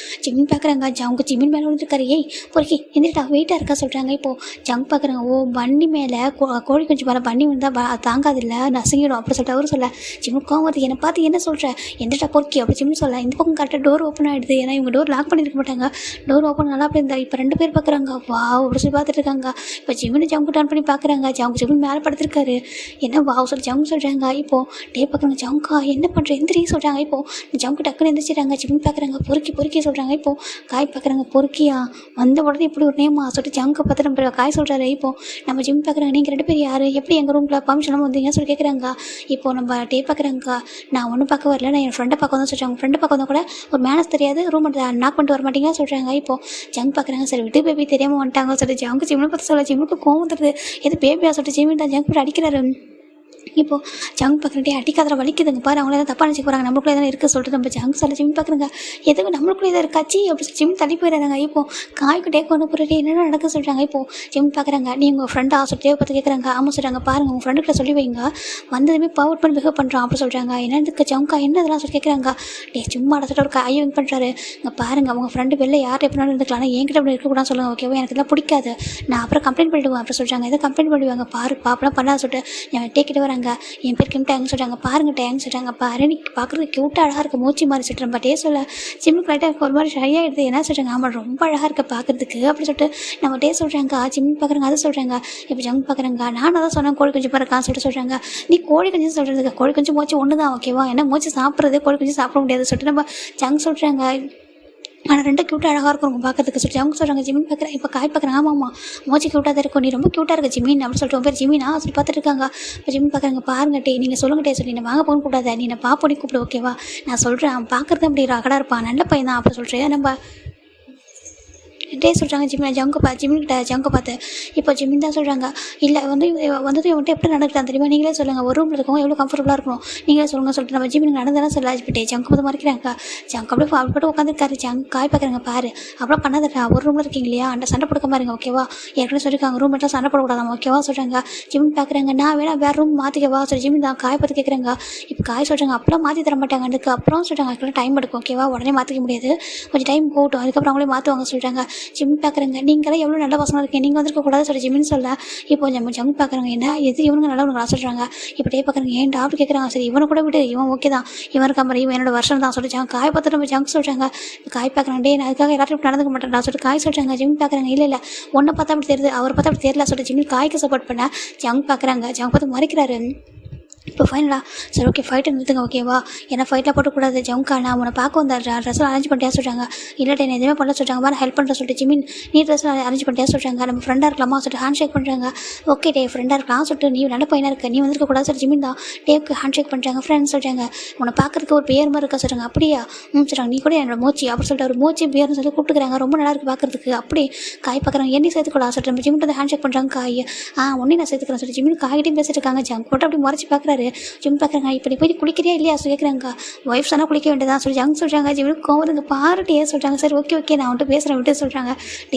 [SPEAKER 1] ஜிமின் பார்க்குறாங்க, ஜங்கு ஜிமின் மேலே விழுந்துருக்காரு. ஏய் பொறுக்கி எந்திரிட்டா, வெயிட்டாக இருக்கா சொல்கிறாங்க. இப்போது ஜங்க் பார்க்குறாங்க, ஓ பன்னி மேலே கோழி குஞ்சு மேலே பன்னி விழுந்தா தாங்காதில்ல, நசுங்கிடும் அப்படி சொல்லிட்டு அவரு சொல்ல. ஜிம்முக்கு கோவம் வருது, என்னை பார்த்து என்ன சொல்கிறேன், எந்திரிட்டா பொறுக்கி அப்படி ஜிம்னு சொல்ல. இந்த பக்கம் கரெக்டாக டோர் ஓப்பன் ஆகிடுது. ஏன்னா இவங்க டோர் லாக் பண்ணியிருக்க மாட்டாங்க. டோர் ஓப்பன் நல்லா அப்படி இருந்தா. இப்போ 2 பேர் பார்க்குறாங்க, வா அப்படி சொல்லி பார்த்துட்டு இருக்காங்க. இப்போ ஜிம்னு ஜங்கு டர்ன் பண்ணி பார்க்குறாங்க. ஜிமின் மேலே படுத்திருக்காரு. என்ன வா சொல்லி ஜங்கு சொல்கிறாங்க. இப்போது டே பார்க்குறாங்க, ஜங்கா என்ன பண்ணுற எந்திரி சொல்கிறாங்க. இப்போது ஜங்கு டக்குன்னு எந்திரிச்சிட்டாங்க. ஜிமின் பார்க்குறாங்க, பொறுக்கி சொல்கிறாங்க. இப்போது காய் பார்க்குறாங்க, பொறுக்கியா வந்த உடனே இப்படி ஒரு நேமா சொல்லிட்டு ஜங்க பார்த்து நம்ம காய் சொல்கிறாரு. இப்போது நம்ம ஜிம் பார்க்குறாங்க, நீங்கள் 2 பேர் யார், எப்படி எங்கள் ரூமில் பர்மிஷன் வந்தீங்கன்னு சொல்லி கேட்குறாங்க. இப்போது நம்ம டே பார்க்குறாங்க, நான் ஒன்றும் பார்க்க வரல, நான் என் ஃப்ரெண்டை பார்க்க வந்து சொல்கிறாங்க. ஃப்ரெண்டை பார்க்க வந்தால் கூட ஒரு மேனஸ் தெரியாது, ரூம் நாக் பண்ணிட்டு வர மாட்டீங்கன்னு சொல்கிறாங்க. இப்போது ஜங் பார்க்குறாங்க, சரி விட்டு பேபி தெரியாமல் வந்துட்டாங்க சொல்லிட்டு ஜங்கு ஜிம்மை பார்த்து சொல்ல. ஜிம்முக்கு கோவம் வந்துடுது, எது பேபியா சொல்லிட்டு ஜிமின் தான் ஜங்க் போட்டு அடிக்கிறாரு. இப்போது ஜங் பார்க்குறே அடிக்காத வலிக்குதுங்க பாரு, அவங்கள எதாவது தப்பாக நினச்சி போகிறாங்க, நம்மளுக்குள்ளே எதாவது இருக்குது சொல்லிட்டு நம்ம ஜங் சொல்ல. ஜிம் பார்க்குறாங்க, எதுக்கு நம்மளுக்குள்ளே எதாவது இருக்காச்சு அப்படி சொல்லி ஜிம் தள்ளி போயிடுறாங்க. இப்போது காய்க்கு டேக் ஒன்று போட்டு என்னென்ன நடக்க சொல்கிறாங்க. இப்போது ஜிம் பார்க்குறாங்க, நீ உங்கள் ஃப்ரெண்டாக சொல்லிட்டு பார்த்து கேட்குறாங்க. ஆமாம் சொல்கிறாங்க, பாருங்கள் உங்கள் ஃப்ரெண்டுக்கிட்ட சொல்லி வைங்க, வந்ததுமே பவர் பண்ணி பிஹேவ் பண்ணுறான் அப்படி சொல்கிறாங்க. என்னதுக்கு ஜங்கா என்ன இதெல்லாம் சொல்லி கேட்குறாங்க. சும்மா அடைச்சிட்டு ஒரு கையை வின் பண்ணுறாரு. இங்கே பாருங்கள் உங்கள் ஃப்ரெண்டு வெளில யார் எப்படினாலும் இருந்துக்கலாம், ஆனால் என்கிட்ட அப்படி இருக்கக்கூடாது சொல்லுங்கள், ஓகேவா, எனக்கு இதெல்லாம் பிடிக்காது, நான் அப்புறம் கம்ப்ளைண்ட் பண்ணிவிடுவேன் அப்படி சொல்கிறாங்க. எதை கம்ப்ளைண்ட் பண்ணுவாங்க பாரு பாப்பெல்லாம் பண்ணாத சொல்லிட்டு என் டேக்கிட்டு வராங்க. என் பேர் டேங்க் சொல்கிறாங்க. பாருங்கள் டேங்க் சொல்கிறாங்க, பாரு நீ பார்க்குறதுக்கு க்யூட்டாக அழகாக இருக்குது, மூச்சி மாதிரி சொல்கிறேன். பட் சொல்ல ஜிம்முக்கு லைட்டாக ஒரு மாதிரி ஷை ஆகிடுது. என்ன சொல்கிறாங்க, ஆமாம் ரொம்ப அழகாக இருக்க பார்க்குறதுக்கு அப்படி சொல்லிட்டு நம்ம சொல்கிறாங்க. ஜிம் பார்க்குறாங்க, அதை சொல்கிறாங்க. இப்போ ஜங் பார்க்குறாங்க, நான் தான் சொன்னேன் கோழி குஞ்சு பறக்கான்னு சொல்லிட்டு சொல்கிறாங்க. நீ கோழி குஞ்சு சொல்கிறதுக்கு கோழி குஞ்சு மூச்சு ஒன்று தான், ஓகேவா, என்ன மூச்சு சாப்பிட்றது கோழி குஞ்சு சாப்பிட முடியாது சொல்லிட்டு நம்ம ஜங் சொல்கிறாங்க. ஆனால் 2 க்யூட்டாக அழகாக இருக்கும் பார்க்கறதுக்கு சொல்லிட்டு அவங்க சொல்கிறாங்க. ஜிமின் பார்க்குறேன், இப்போ காய் பார்க்குறாங்க. ஆமாம்மா மூச்சு க்யூட்டாக தான் இருக்கும், நீ ரொம்ப க்யூட்டாக இருக்க ஜிமின் அப்படின்னு சொல்லிட்டு உன் பேர் ஜிமினா சொல்லி பார்த்துட்டு இருக்காங்க. இப்போ ஜிமின் பார்க்குறாங்க, பாருங்க டே நீங்கள் சொல்லுங்க டே சொல்லி, நான் வாங்க போகணும் கூடாது, நீ நான் பாப்போனி கூப்பிடு, ஓகேவா, நான் சொல்கிறேன் அவன் பார்க்குறது அப்படி ரகடாக இருப்பான், நல்ல பையன் தான் அப்படி சொல்கிறேன். நம்ம டே சொல்கிறாங்க ஜிமின்கிட்ட ஜங்கை பார்த்து. இப்போ ஜிமின் தான் சொல்கிறாங்க, இல்லை வந்தது இவன்ட்டு எப்படி நடக்கலாம் தெரியுமா, நீங்களே சொல்லுங்கள், ஒரு ரூமில் இருக்கவங்க எவ்வளோ கம்ஃபர்டபுளாக இருக்கணும், நீங்களே சொல்லுங்கள் சொல்லிட்டு நம்ம ஜிமின் நடந்தாலும் சொல்ல. இப்போ ஜங்கு பார்த்து மறைக்கிறாங்க. ஜங்கு அப்படியே அப்படி உட்காந்துருக்காரு. காய் பார்க்குறாங்க, பாரு அப்புறம் பண்ணாதடா, ஒரு ரூமில் இருக்கீங்க இல்லையா, அந்த சண்டை போடுக்க பாருங்க, ஓகேவா, ஏற்கனவே சொல்லியிருக்காங்க ரூம் மட்டும் சண்டை போடக்கூடாது, ஓகேவா சொல்கிறாங்க. ஜிமின் பார்க்குறாங்க, நான் வேணா வேறு ரூம் மாற்றிக்கவா சொல்லி ஜிமின் தான் காய் பார்த்து கேட்குறாங்க. இப்போ காய் சொல்கிறாங்க, அப்பெல்லாம் மாற்றி தர மாட்டாங்க, அதுக்கு அப்புறம் சொல்கிறாங்க அதுக்குள்ள டைம் எடுக்கும், ஓகேவா, உடனே மாற்றிக்க முடியாது, கொஞ்சம் டைம் போகட்டும், அதுக்கப்புறம் அவங்களே மாற்றுவாங்க சொல்கிறாங்க. ஜிமின் பார்க்குறாங்க, நீங்களாம் எவ்வளோ நல்ல பசங்க இருக்கீங்க, நீங்கள் வந்துருக்கக்கூடாது சொல்லி ஜிமின் சொல்ல. இப்போ ஜங் பார்க்குறாங்க, என்ன எது இவனுங்க நல்லவங்க சொல்கிறாங்க. இப்போ டே பார்க்குறாங்க, ஏன் டாக்டர் கேட்குறாங்க, சரி இவனை கூட விடு, இவன் ஓகே தான், இவன் இருக்க மாதிரி இவன் என்னோட வருஷம் தான் சொல்லி காய் பார்த்துட்டு நம்ம ஜங்க் சொல்கிறாங்க. இப்போ காய் பார்க்குறாங்க, டே நான் அதுக்காக எல்லாரும் நடந்துக்க மாட்டேன் சொல்லிட்டு காய் சொல்கிறாங்க. ஜிமின் பார்க்குறாங்க, இல்லை ஒன்றை பார்த்தா அப்படி தெரியுது, அவரை பார்த்தா அப்படி தெரியல சொல்லிட்டு ஜிமின் காய்க்கு சப்போர்ட் பண்ண. ஜங் பார்க்குறாங்க, ஜங் பார்த்து மறைக்கிறாரு. இப்போ ஃபைனலாக சரி ஓகே ஃபைட்டை நிறுத்துங்க, ஓகேவா, ஏன்னா ஃபைட்டில் போட்டக்கூடாது. ஜங்கா நான் உன்னை பார்க்க வந்த ட்ரெஸ்ஸில் அரேஞ்ச் பண்ணிட்டே சொல்கிறாங்க. இல்லாட்டி என்ன எதுவுமே பண்ண சொல்கிறாங்க, மாதிரி ஹெல்ப் பண்ணுற சொல்லிட்டு ஜிமின் நீ ட்ரெஸ்ஸில் அரேஞ்ச் பண்ணிட்டே சொல்கிறாங்க. நம்ம ஃப்ரெண்டாக இருக்கலாமா சொல்லிட்டு ஹேண்ட் ஷேக் பண்ணுறாங்க. ஓகே டே ஃப்ரெண்டாக இருக்கலாம் சொல்லிட்டு, நீ நல்ல பையனாக இருக்க, நீ வந்துருக்கக்கூடாது சொல்லிட்டு ஜிமின் தான் டேவுக்கு ஹேண்ட் ஷேக் பண்ணுறாங்க. ஃப்ரெண்ட்ஸ் சொல்கிறாங்க, உன்னை பார்க்குறதுக்கு ஒரு பேர் மாதிரி இருக்கா சொல்கிறாங்க. அப்படியா சொல்கிறாங்க, நீ கூட என்னோட மூச்சி அப்படி சொல்லிட்டு ஒரு மூச்சி பேர்னு சொல்லி கூப்பிட்டுக்கிறாங்க. ரொம்ப நல்லா இருக்குது பார்க்குறதுக்கு. அப்படி காய் பார்க்குறாங்க, என்னை சேர்த்துக்கூடாது சொல்லிட்டு நம்ம ஜிமின் வந்து ஹேண்ட் ஷேக் பண்ணுறாங்க. காய் ஒன்றே நான் சேர்த்துக்கிறேன் சொல்லிட்டு ஜிமின் காய்கிட்டையும் பேசிட்டு இருக்காங்க. ஜங்க் போட்டு அப்படி முறைச்சி பார்க்குறாரு. ஜிம் பார்க்குறாங்க, இப்படி போய் குளிக்கிறியா இல்லையா சொல்லி கேட்குறாங்க. ஒய்ஃப் சொன்னால் குளிக்க வேண்டியதான் சொல்லி ஜங்க் சொல்கிறாங்க. ஜிம்முக்கு கோவருங்க பாருட்டே சொல்கிறாங்க. சரி ஓகே நான் வந்துட்டு பேசுகிறேன் விட்டு சொல்கிறாங்க.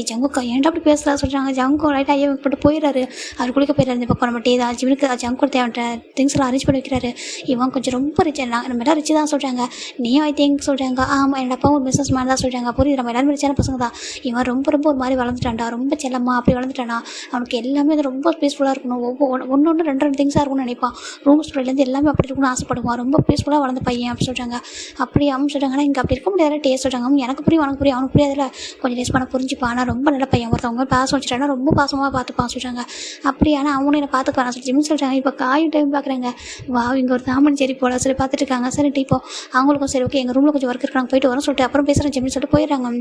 [SPEAKER 1] ஜங்குக்கா ஏன்டா அப்படி பேசுகிறா சொல்கிறாங்க. ஜங்கும் லைட்டாக ஐயா போட்டு போயிடுறாரு. அவர் குளிக்க போயிடுறாரு. இந்த பக்கம் நம்ம டே தான் ஜிம்முக்கு ஜங்கு தேவையான திங்ஸ் எல்லாம் அரேஞ்ச் பண்ணி வைக்கிறாரு. இவன் கொஞ்சம் ரொம்ப ரிச், நம்ம எல்லாம் ரிச்சு தான் சொல்கிறாங்க. நீயும் ஐ திங்க் சொல்கிறாங்க. ஆமாம் என்னோட அப்பாவும் ஒரு பிஸ்னஸ் மேன் தான் சொல்கிறாங்க. புரியுது, நம்ம எல்லாருமே ரிச்சான பசங்க தான். இவன் ரொம்ப ஒரு மாதிரி வளர்ந்துட்டான்டா, ரொம்ப செல்லம்மா அப்படி வளர்ந்துட்டானா. அவனுக்கு எல்லாமே வந்து ரொம்ப பீஸ்ஃபுல்லாக இருக்கணும், ஒன்று ரெண்டு திங்ஸாக இருக்கும்னு நினைப்பான். ரூம் ஸ்டோர்லேருந்து எல்லாமே அப்படி இருக்கணும்னு ஆசைப்படுவான். ரொம்ப பீஸ்ஃபுல்லாக வளர்ந்த பையன் அப்படி சொல்கிறாங்க. அப்படி அவன் சொல்கிறாங்க, ஆனால் இங்கே அப்படி இருக்க முடியாத டேஸ்ட் சொல்கிறாங்க. எனக்கு புரியும் உனக்கு புரியும், அவனுக்கு புரியாதுல, கொஞ்சம் டேஸ்ட் பண்ண புரிஞ்சுப்பான். ஆனால் ரொம்ப நல்ல பையன், ஒருத்தவங்க பாசம் வச்சுட்டானா ரொம்ப பாசமாக பார்த்துப்பான் சொல்கிறாங்க. அப்படி ஆனால் அவனும் என்னை பார்த்துக்குவான் சொல்லி ஜிம் சொல்கிறாங்க. இப்போ காயும் டைம் பார்க்குறாங்க. வா இங்கே ஒரு தாமன் சரி போல சொல்லி பார்த்துட்டு இருக்காங்க. சரிட்டு இப்போ அவங்களுக்கும் சரி ஓகே எங்கள் ரூமில் கொஞ்சம் ஒர்க் இருக்காங்க, போயிட்டு வரோம் சொல்லிட்டு அப்புறம் பேசுகிறேன் ஜிம்னு சொல்லிட்டு போயிடுறாங்க.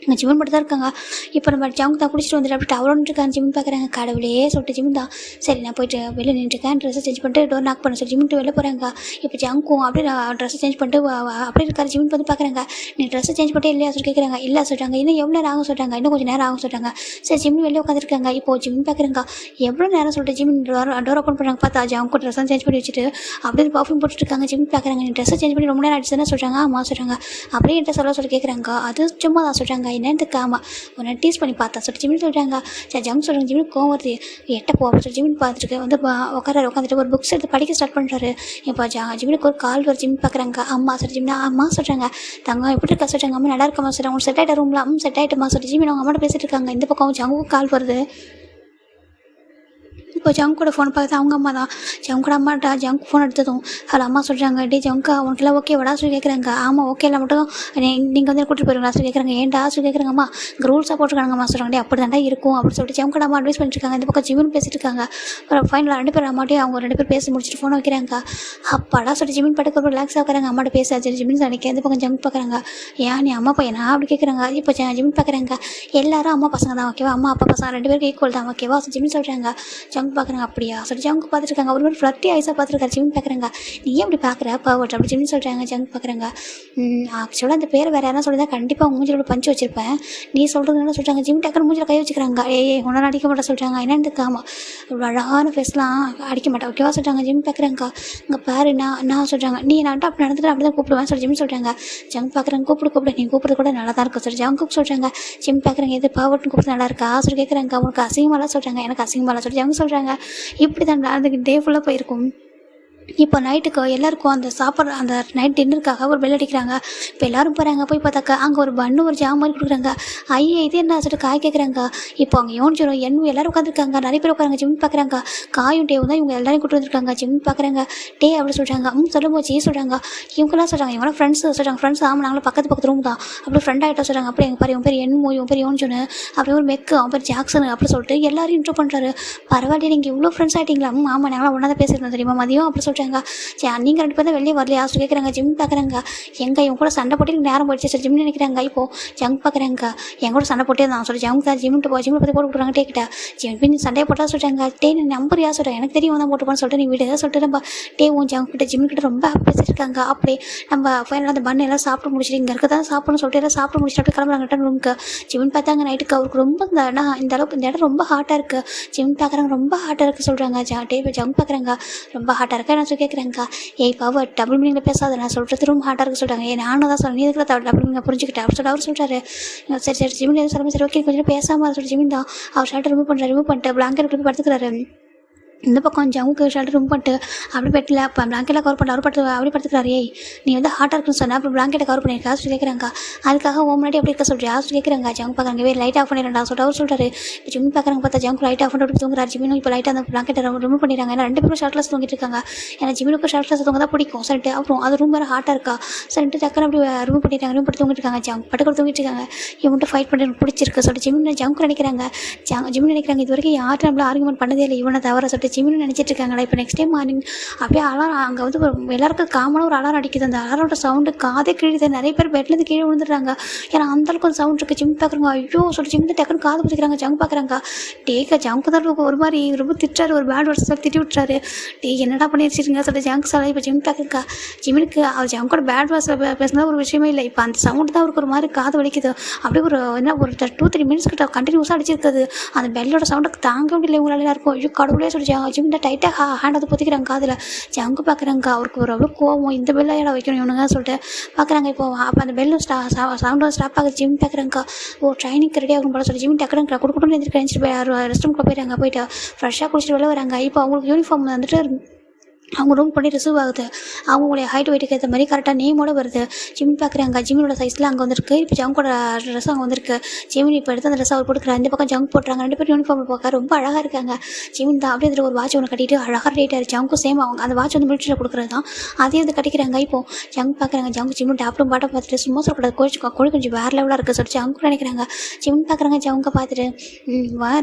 [SPEAKER 1] இங்கே ஜிம்மன் மட்டும் தான் இருக்காங்க. இப்போ நம்ம ஜங்க் தான் குடிச்சிட்டு வந்துட்டு அப்படி டவரோன்னு இருக்காங்க. ஜிம் பார்க்குறாங்க. கடவுளே சொல்லிட்டு ஜிம் தான் சரி நான் போயிட்டு வெளியே நின்றுருக்கேன், ட்ரெஸ்ஸை சேஞ்ச் பண்ணிட்டு டோர் நாக் பண்ண சொல்லி ஜிம்ட்டு வெளில போகிறாங்க. இப்போ ஜங்கும் அப்படி நான் ட்ரெஸ்ஸை சேஞ்ச் பண்ணிட்டு அப்படி இருக்காரு. ஜிம் வந்து பார்க்குறாங்க. நீ ட்ரெஸ்ஸை சேஞ்ச் பண்ணிட்டு இல்லையா சொல்லி கேட்குறாங்க. இல்லை சொல்கிறாங்க. இன்னும் எவ்வளோ நேரம் ஆகும் சொல்கிறாங்க. இன்னும் கொஞ்சம் நேரம் ஆகும் சொல்கிறாங்க. சரி ஜிம் வெளியே உட்காந்துருக்காங்க. இப்போ ஜிம் பார்க்குறாங்க. எவ்வளோ நேரம் சொல்லிட்டு ஜிம் டோர் ஓப்பன் பண்ணுறாங்க. பார்த்தா ஜங்கும் ட்ரெஸ்ஸை சேஞ்ச் பண்ணி வச்சுட்டு அப்படியே பர்ஃப்யூம் போட்டுருக்காங்க. ஜிம் பார்க்குறாங்க. நீ ட்ரெஸ்ஸை சேஞ்ச் பண்ணி ரொம்ப நேரம் ஆயிடுச்சுன்னு சொல்கிறாங்க. ஆமாம் சொல்கிறாங்க. அப்படியே என்கிட்ட சொல்ல சொல்லி கேட்குறாங்க. அது சும்மா தான் சொல்கிறாங்க. என்னத்துக்கு ஆமாம் உன்னை டீஸ் பண்ணி பார்த்தா சொல்லிட்டு ஜிமின் சொல்கிறாங்க. சரி ஜங்க் சொல்கிறாங்க. ஜிமின் கோவம் வருது. எட்ட போ அப்படின்னு சொல்லி ஜிமின் பார்த்துட்டு வந்து உட்காந்துட்டு ஒரு புக்ஸ் எடுத்து படிக்க ஸ்டார்ட் பண்ணுறாரு. இப்போ ஜிமினுக்கு ஒரு கால் வர ஜிமின் பார்க்குறாங்க. அம்மா சொல்லி ஜிமினா அம்மா சொல்கிறாங்க. தங்கம் எப்படி இருக்கா சொல்கிறாங்க. அம்மா நல்லா இருக்கம்மா சொல்கிறாங்க. உங்களுக்கு செட் ஆகிட்ட ரூமில் செட் ஆகிட்டுமா சொல்லி ஜிமின் அவங்க அம்மாட்ட பேசிட்டு இருக்காங்க. இந்த பக்கம் ஜங்குக்கு கால் வருது. இப்போ ஜங்கோட ஃபோன் பார்க்குறது அவங்க அம்மா தான். ஜங்கோட அம்மாட்டா ஜங்க் ஃபோன் எடுத்ததும் அதில் அம்மா சொல்கிறாங்க, டே ஜங்கா உனக்குலாம் ஓகே வடா சொல்லி கேட்குறாங்க. ஆமாம் ஓகே இல்லை மட்டும் நீங்கள் வந்து கூட்டிட்டு போயிருங்களா சொல்லி கேட்குறாங்க. ஏன்டா சொல்லி கேட்குறாங்க. அம்மா இங்கே ரூல்ஸாக போட்டுருக்காங்கம்மா சொல்கிறாங்க. டே அப்படி தாண்டா இருக்கும் அப்படின்னு சொல்லிட்டு ஜங்கோட அம்மா அட்வைஸ் பண்ணிட்டுருக்காங்க. இந்த பக்கம் ஜிமின் பேசிட்டு இருக்காங்க. அப்புறம் ஃபைனலாக 2 பேர் அம்மாட்டையும் அவங்க 2 பேர் பேசி முடிச்சுட்டு ஃபோனை வைக்கிறாங்க. அப்பாடா சொல்லிட்டு ஜிமின் படுக்க ரிலாக்ஸ் ஆகிறாங்க. அம்மாட்ட பேசாச்சு ஜிமின் நினைக்க. இந்த பக்கம் ஜங்க் பார்க்குறாங்க. ஏன் நீ அம்மா பையனா அப்படி கேட்குறாங்க. இப்போ ஜிமின் பார்க்குறாங்க. எல்லாரும் அம்மா பசங்க தான் ஓகேவா, அம்மா அப்பா பசங்க 2 பேருக்கு ஈக்குவல் தான் ஓகேவா ஜிமின் சொல்கிறாங்க. ஜங்க் பார்க்குறாங்க. அப்படியா சொல்லி ஜங்க் பார்த்துருக்காங்க. ஒரு மாதிரி ஃப்ளட்டி ஐஸாக பார்த்துருக்காரு. ஜிமின் பார்க்குறாங்க. நீ ஏன் அப்படி பார்க்குற பவர்ட் அப்படி ஜிமின் சொல்கிறாங்க. ஜங்க் பார்க்குறாங்க. ஆக்சுவலாக அந்த பேர் வேறு யாரும் சொல்லி தான் கண்டிப்பாக அவங்க மூஞ்சில் பஞ்சு வச்சிருப்பேன். நீ சொல்கிறதுனால சொல்கிறாங்க. ஜிமின் டக்குனு மூஞ்சில் கை வச்சுக்கிறாங்க. உன்னை அடிக்க மாட்டேன் சொல்கிறாங்க. என்னன்னு காமா ஒரு அழகான ஃபேஸ்லாம் அடிக்க மாட்டேன் ஓகேவா சொல்கிறாங்க. ஜிமின் பார்க்குறாங்க. இங்கே பாரு நான் சொல்கிறாங்க. நீ நான் அப்படி நடந்துட்டு அப்படி தான் கூப்பிடுவேன் சொல்லி ஜிமின் சொல்கிறாங்க. ஜங்க் பார்க்குறாங்க. கூப்பிடு நீ கூப்பிடுறது கூட நல்லா தான் இருக்கும் சொல்லி ஜங்கு சொல்கிறாங்க. ஜிமின் பார்க்குறாங்க. எது பவர்ட்னு கூப்பிட்டு நல்லா இருக்கா சொல்லி கேட்குறாங்க. உனக்கு அசிங்கமாலாம் சொல்கிறாங்க. எனக்கு அசிங்கமாலாம் சொல்லி ஜங்கு சொல்கிறாங்க. இப்படி தான் அதுக்கு டே ஃபுல்லாக போயிருக்கும். இப்போ நைட்டுக்கு எல்லாருக்கும் அந்த சாப்பிட்ற அந்த நைட் டின்னருக்காக ஒரு பெல் அடிக்கிறாங்க. இப்போ எல்லோரும் போகிறாங்க. போய் பார்த்தாக்கா அங்கே ஒரு பண்ணு ஒரு ஜாம் மாதிரி கொடுக்குறாங்க. ஐயே இது என்ன சொல்லிட்டு காய் கேட்குறாங்க. இப்போ அங்கே யோனிச்சிடும் எண்ணு எல்லோரும் உட்காந்துருக்காங்க. நிறைய பேர் உட்காராங்க. ஜிமின் பார்க்குறாங்க. காயும் டேவும் தான் இவங்க எல்லாரையும் கூட்டு வந்திருக்காங்க. ஜிமின் பார்க்குறாங்க. டே அப்படி சொல்கிறாங்க. சொல்லும் போச்சு சொல்கிறாங்க. இவங்கெல்லாம் சொல்கிறாங்க இவங்க ஃப்ரெண்ட்ஸ் சொல்கிறாங்க. ஃப்ரெண்ட்ஸ் ஆமாம் நாங்களும் பக்கத்து ரூம் தான் அப்படி ஃப்ரெண்ட் ஆகிட்டா சொல்கிறாங்க. அப்படி எங்கள் பாரு இவன் பேர் எண்ணு இவன் பேர் யோனிச்சோன்னு அப்படி ஒரு மெக்கு அவன் பேர் ஜாக்சன் அப்படி சொல்லிட்டு எல்லாரும் இன்ட்ரோ பண்ணுறாரு. பரவாயில்ல நீங்கள் இவ்வளோ ஃப்ரெண்ட்ஸ் ஆகிட்டீங்களா. ஆமாம் நாங்களாம் ஒன்றா தான் பேசியிருந்தோம் தெரியுமா மதியம் அப்படி சொல்கிறாங்க. சரி நீங்கள் 2 பேர் தான் வெளியே வரலையா சொல்லி கேட்குறாங்க. ஜிம் பார்க்குறாங்க. எங்கே இவங்க கூட சண்டை போட்டு நேரம் போயிடுச்சு சார் ஜிம்னு நினைக்கிறாங்க. இப்போது ஜங்க் பார்க்குறாங்க. என் கூட சண்டை போட்டே தான் சொல்லி ஜங்க் தான் ஜிம்ட்டு ஜிம்மை பற்றி போட்டு கொடுக்குறாங்க. டேக்கிட்ட ஜிம் சண்டையை போட்டால் சொல்கிறாங்க. டே நீ நம்பரியா சொல்கிறேன் எனக்கு தெரியும் தான் போட்டுப்பான்னு சொல்லிட்டு நீ விடு சொல்லிட்டு நம்ம டே உன் ஜங்க் கிட்ட ஜிம் கிட்ட ரொம்ப பேசிட்டு இருக்காங்க. அப்படி நம்ம ஃபைனலாக அந்த பண்ணு எல்லாம் சாப்பிட்டு முடிச்சுட்டு இங்கே இருக்க தான் சாப்பிடணும்னு சொல்லிட்டு எல்லாம் சாப்பிட்டு முடிச்சுட்டு அப்படி கிளம்புறாங்க ரூமுக்கு. ஜிம் பார்த்தாங்க நைட்டுக்கு அவருக்கு ரொம்ப இந்த அளவுக்கு இந்த இடம் ரொம்ப ஹாட்டாக இருக்குது. ஜிம் பார்க்குறாங்க ரொம்ப ஹாட்டாக இருக்குது சொல்கிறாங்க. டே ஜங்க் பார்க்குறாங்க ரொம்ப ஹாட்டாக இருக்கா என்ன சொல்லி கேட்குறாங்க. ஏய் பவர் டபுள் மீனிங்கில் பேசாத நான் சொல்கிறது ரொம்ப ஹார்டாக இருக்கு சொல்கிறாங்க. நானும் தான் சொல்கிறேன் நீ இதுக்குள்ள டபுள் மீனிங் புரிஞ்சுக்கிட்டேன் அப்படி சொல்லிட்டு அவர் சொல்கிறாரு. சரி ஜிமின் எதுவும் சொல்லுங்கள். சரி ஓகே கொஞ்சம் பேசாமல் சொல்லிட்டு ஜிமின் தான் அவர் ஷர்ட்டை ரிமூவ் பண்ணிட்டு பிளாங்கெட் போய் படுத்துக்கிறாரு. இந்த பக்கம் ஜங்குக்கு ஷர்ட் ரூம் பண்ணிட்டு அப்படி பெட்டில் இப்போ பிளாங்கெட்டில் கவர் பண்ண அப்படி படுத்துக்கிறாரு. ஏய் நீ வந்து ஹாட்டாக இருக்குன்னு சொன்னால் அப்புறம் பிளாங்கெட்டை கவர் பண்ணியிருக்கா சொல்லி கேட்குறாங்க. அதுக்காக முன்னாடி அப்படி இருக்க சொல்கிறா சொல்லி கேட்குறாங்க. ஜங்கு பார்க்குறாங்க. லைட் ஆஃப் பண்ணிடுறா சொல்லிட்டு அவர் சொல்கிறாரு. இப்போ ஜிம் பார்க்குறாங்க. பார்த்தா ஜங்கு லைட் ஆஃப் பண்ணிட்டு தூங்குறாரு. ஜிமினும் இப்போ லைட்டாக அந்த பிளாங்கெட்டை ரிமூவ் பண்ணிடுறாங்க. ஏன்னா 2 பேரும் ஷர்ட்லெஸ் தூங்கிட்டு இருக்காங்க. ஏன்னா ஜிமினுக்கு ஷர்ட்லெஸ் தூங்க தான் பிடிக்கும் சொல்லிட்டு அப்புறம் அது ரூம் வேறு ஹாட்டாக இருக்கா சொல்லிட்டு டக்குன்னு அப்படி ரிமூவ் பண்ணிட்டாங்க. ரிமூவ் பண்ணி தூங்கிட்டு இருக்காங்க. ஜங்கு பட்டுக்கு தூங்கிட்டு இருக்காங்க. இவன்ட்டு ஃபைட் பண்ணி பிடிச்சிருக்கு சொல்லிட்டு ஜிமின் நினைக்கிறாங்க. ஜிமின் நினைக்கிறாங்க இது வரைக்கும் யார்ட்டு நம்மள ஆர்குமெண்ட் பண்ணதே இல்லை இவனை தவிர சொல்லிட்டு ஜிமின் நினச்சிட்டு இருக்காங்க. இப்போ நெக்ஸ்ட் டே மார்னிங் அப்படியே அலாரம் அங்கே வந்து எல்லாருக்கும் காமனாக ஒரு அலாரம் அடிக்குது. அந்த அலாரோட சவுண்டு காதே கிழிது. நிறைய பேர் பெட்லேருந்து கீழே விழுந்துடுறாங்க. ஏன்னா அந்தளவுக்கு ஒரு சவுண்ட் இருக்குது. ஜிம் பார்க்குறாங்க. ஐயோ சொல்லி ஜிம் டக்குன்னு காது பிடிக்கிறாங்க. ஜங்க் பார்க்குறாங்க. ஜங்கு தான் ஒரு மாதிரி ரொம்ப திட்டுறாரு. ஒரு பேட் வேர்ட்ஸ் திட்டி விட்டுறாரு. என்னடா பண்ணி வச்சிருங்க சொல்லி ஜங்க் சாலை இப்போ ஜிம் பார்க்குறா. ஜிமினுக்கு அவர் ஜங்கோட பேட் வேர்ட்ஸில் பேசினா ஒரு விஷயமே இல்லை. இப்போ அந்த சவுண்டு தான் அவருக்கு ஒரு மாதிரி காது வலிக்குது. அப்படியே ஒரு 2-3 மினிட்ஸ் கிட்ட கண்டினியூஸாக அடிச்சிருக்குது. அந்த பெல்லோட சவுண்டுக்கு தாங்க முடியல இவங்களால இருக்கும். ஐயோ கடவுளே சொல்லி ஜிம் டைட்டாக ஹேண்ட் வந்து பொத்திக்கிறாங்க காதில். ஜங்கு பார்க்குறாங்க. அவருக்கு ஒரு அவ்வளோ கோவம். இந்த பெல்லை இடம் வைக்கணும் இவனுங்க சொல்லிட்டு பார்க்குறாங்க. இப்போ அப்போ அந்த பெல்லும் சவுண்டு ஸ்டாப் ஆகுது. ஜிம் பார்க்குறாங்க. ட்ரைனிங்க்கு ரெடி ஆகும் போல சொல்லி ஜிம் டக்குனு கொடுக்கணும் எழுந்திரிச்சு ரெஸ்ட் ரூம்க்கு போயிட்டாங்க. போயிட்டு ஃப்ரெஷ்ஷாக குளிச்சுட்டு வெளில வராங்க. இப்போ அவங்களுக்கு யூனிஃபார்ம் வந்துட்டு அவங்க ரூம் பண்ணி ரிசீவ் ஆகுது. அவங்களுடைய ஹைட் வெயிட்டுக்கு ஏற்ற மாதிரி கரெக்டாக நேமோட வருது. ஜிம் பார்க்குறாங்க. ஜிமினோட சைஸில் அங்கே வந்துருக்கு. இப்போ ஜங்கோட ட்ரெஸ் அங்கே வந்துருக்கு. ஜிமின் இப்போ எடுத்து அந்த ட்ரெஸ் அவர் போட்டுக்கிறார். இந்த பக்கம் ஜங்க் போட்டுறாங்க. 2 பேரும் யூனிஃபார்ம் பார்க்க ரொம்ப அழகாக இருக்காங்க. ஜிமின் தான் அப்படியே ஒரு வாட்ச் ஒன்று கட்டிட்டு அழகாக ரெடி ஆகிட்டார். ஜங்கும் சேம் அவங்க அந்த வாட்ச் வந்து மிலிட்டரியில் கொடுக்குறது தான் அதையும் வந்து கட்டிக்கிறாங்க. இப்போ ஜங்க் பார்க்குறாங்க. ஜங்கு ஜிமின் டாப்டும் பாட்டம் பார்த்துட்டு சும்மா சொல்லக்கூடாது கோழி கொஞ்சம் வேறு லெவலாக இருக்குது சொல்லிட்டு ஜங்கு நினைக்கிறாங்க. ஜிமின் பார்க்குறாங்க. ஜங்கை பார்த்துட்டு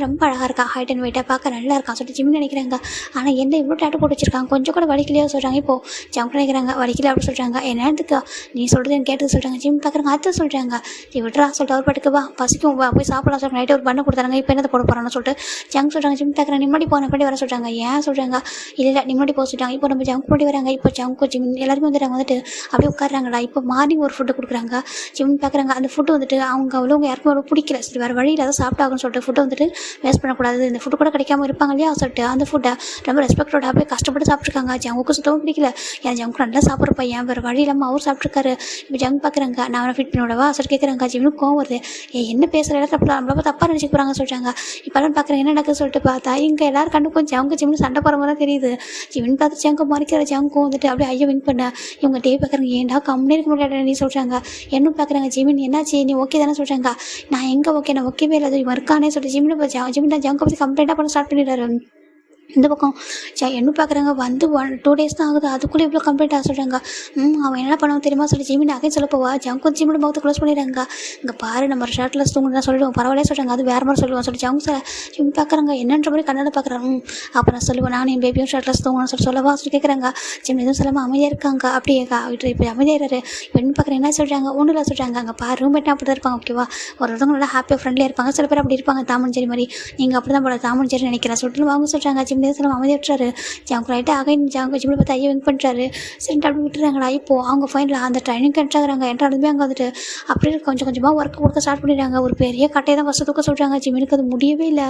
[SPEAKER 1] ரொம்ப அழகாக இருக்கா. ஹைட் அண்ட் வெயிட்டாக பார்க்க நல்லா இருக்கான் சொல்லிட்டு ஜிமின் நினைக்கிறாங்க. ஆனால் என்ன இவ்வளோ டேட்டு போட்டு வச்சிருக்காங்க கொஞ்சம் கூட வலிக்கலையோ சொல்கிறாங்க. இப்போ ஜங்க் நினைக்கிறாங்க. வலிக்கல அப்படி சொல்கிறாங்க. என்னத்துக்கு நீ சொல்கிறது எனக்கு கேட்டு சொல்கிறாங்க. ஜிம் பார்க்குறாங்க. அத்தை சொல்கிறாங்க. நீ விட்றா சொல்லிட்டு அவர் பாட்டுக்கு வா பசிக்கும் வா போய் சாப்பிடலாம் சொல்கிறாங்க. நைட்டு ஒரு பண்ண கொடுத்தாங்க. இப்போ என்னத்தை போட போகிறான்னு சொல்லிட்டு ஜங்க் சொல்கிறாங்க. ஜிம் பார்க்குறாங்க. நிம்மடி போன பண்ணி வர சொல்கிறாங்க. ஏன் சொல்கிறாங்க. இல்லை நிம்மடி போக சொல்கிறாங்க. இப்போ நம்ம ஜங்க் பண்ணி வராங்க. இப்போ ஜங்கு ஜிம் எல்லாருமே வந்துட்டு அப்படியே உட்காடுறாங்களா. இப்போ மார்னிங் ஒரு ஃபுட்டு கொடுக்குறாங்க. ஜிம் பார்க்குறாங்க. அந்த ஃபுட்டு வந்துட்டு அவங்க அவ்வளோ யாருக்கும் அவ்வளோ பிடிக்கல. சரி வேறு வழியில் அதை சாப்பிட்டாங்கன்னு சொல்லிட்டு ஃபுட்டு வந்துட்டு வேஸ்ட் பண்ணக்கூடாது. இந்த ஃபுட்டு கூட கிடைக்காம இருப்பாங்க இல்லையா சொல்லிட்டு அந்த ஃபுட்டை ரொம்ப ரெஸ்பெக்டோட அப்படியே கஷ்டப்பட்டு சாப்பிட்ருக்காங்க. ஜங்குக்கு சுத்தமாக பிடிக்கல. என் ஜங்கு நல்லா சாப்பிட்ற பையன், வேறு வழி இல்லாமல் அவர் சாப்பிட்ருக்காரு. இப்போ ஜங்கு பார்க்குறாங்க, நான் அவனை ஃபிட் பண்ணி விடவா சொல்லி கேட்குறாங்க. ஜிமினுக்கு கோவம் வருது. என்ன பேசுகிற இடத்துல அப்படி நம்மள தப்பாக நினச்சிக்க போகிறாங்க சொல்கிறாங்க. இப்போலாம் பார்க்குறேன் என்ன நடக்குது சொல்லிட்டு பார்த்தா இங்கே எல்லாரும் கண்ணுக்கும் ஜங்கு ஜிம்னு சண்டை போகிற மாதிரி தான் தெரியுது. ஜிமின் பார்த்து ஜங்கு மறைக்கிற ஜங்கும் வந்துட்டு அப்படியே ஐயோ வின் பண்ண இவங்க டே பார்க்குறாங்க. ஏன்டா கம்முனே இருக்க முடியாது நீ சொல்கிறாங்க. என்ன பார்க்குறாங்க. ஜிமின் என்னாச்சு நீ ஓகே தானே சொல்கிறாங்க. நான் எங்கே ஓகே நான் ஓகேவே இல்லை இவன் இருக்கானே சொல்லிட்டு ஜிமின் ஜங்கு பற்றி கம்ப்ளைண்ட்டாக பண்ண ஸ்டார்ட் பண்ணிடுறாரு. இந்த பக்கம் என்ன பார்க்குறாங்க. வந்து 2 days தான் ஆகுது, அதுக்குள்ளே இவ்வளோ கம்ப்ளைண்ட் ஆக சொல்கிறாங்க. அவன் என்ன பண்ணுவான் தெரியுமா சொல்லி ஜிமின் அகைன் சொல்ல போவா. ஜங்கு ஜிமின் முகத்தை க்ளோஸ் பண்ணிடுறாங்க. இங்கே பாரு நம்ம ஷர்ட்லெஸ் தூங்குன்னு சொல்லிடுவோம் பரவாயில்ல சொல்கிறாங்க. அது வேறு மாதிரி சொல்லுவான் சொல்லி ஜங்கு சார் ஜிமின் பார்க்குறாங்க. என்னன்ற மாதிரி கண்ணாடி பார்க்குறாங்க. அப்போ நான் சொல்லுவேன் நான் என் பேபியும் ஷர்ட்லெஸ் தூங்கணும்னு சொல்லவா சொல்லி கேட்குறாங்க. ஜிமின் எதுவும் சொல்லாமல் அமைதியாக இருக்காங்க. அப்படியே இப்போ அமைதியாகிறாரு. என்ன பார்க்குறேன் என்ன சொல்கிறாங்க. ஒன்றும் இல்லை சொல்கிறாங்க. அங்கே பாரு ரூம்மேட்னா அப்படி தான் இருப்பாங்க ஓகேவா. ஒருத்தவங்க நல்லா ஹாப்பியாக ஃப்ரெண்ட்லியாக இருப்பாங்க. சில பேர் அப்படி இருப்பாங்க தாமன் ஜெரி மாதிரி. நீங்கள் அப்படி தான் போல தாமன் ஜெரி நினைக்கிறேன் சொல்லிட்டு வாங்க சொல்கிறாங்க. ஜிமின் எதுவும் சொல்லாமல் அமைதியாக விட்டுறாரு. ஜங்கு ரைட்டாக அகைன் ஜங்கு ஜிமில் பார்த்து ஐயோ வின் பண்ணுறாரு. சரி அப்படி விட்டுறாங்கடா. இப்போது அவங்க ஃபைனல் அந்த ட்ரைனிங் என்ட்ராகிறாங்க. என்ட்ரானதுமே அங்கே வந்துட்டு அப்படியே கொஞ்சம் கொஞ்சமாக ஒர்க் கொடுக்க ஸ்டார்ட் பண்ணிடுறாங்க. ஒரு பெரிய கட்டையை தான் ஃபஸ்ட்டு தூக்க சொல்கிறாங்க. ஜிமினுக்கு அது முடியவே இல்லை.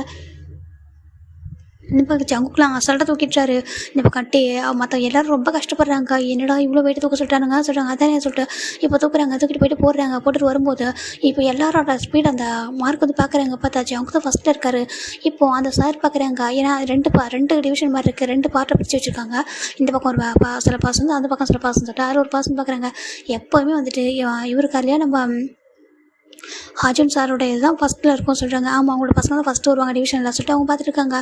[SPEAKER 1] இந்த பக்கம் ஜங்குக்குலாம் அசால்ட்டாக தூக்கிட்டாரு. இந்த பக்கம் கட்டையை மற்ற எல்லோரும் ரொம்ப கஷ்டப்படுறாங்க. என்னடா இவ்வளோ வெயிட்டு தூக்க சொல்லிட்டானுங்க சொல்கிறாங்க. அதானே சொல்லிட்டு இப்போ தூக்குறாங்க. தூக்கிட்டு போயிட்டு போடுறாங்க. போட்டுட்டு வரும்போது இப்போ எல்லாரோட ஸ்பீட் அந்த மார்க் வந்து பார்க்குறாங்க. பார்த்தா ஜங்கு தான் ஃபஸ்ட்டில் இருக்காரு. இப்போது அந்த சார் பார்க்குறாங்க. ஏன்னா ரெண்டு டிவிஷன் மாதிரி இருக்குது. 2 பார்ட்டை பிடிச்சி வச்சுருக்காங்க. இந்த பக்கம் ஒரு சில பாஸ் வந்து அந்த பக்கம் சில பாஸ் சொல்லிட்டு ஒரு பாஸ்ன்னு பார்க்குறாங்க. எப்போவுமே வந்துட்டு இவருக்கா இல்லையா நம்ம ஹாஜன் சாரோட இதுதான் ஃபஸ்ட்டில் இருக்கும் சொல்கிறாங்க. ஆமாம் அவங்களோட பசங்க தான் ஃபஸ்ட்டு வருவாங்க டிவிஷனில் சொல்லிட்டு அவங்க பார்த்துருக்காங்க.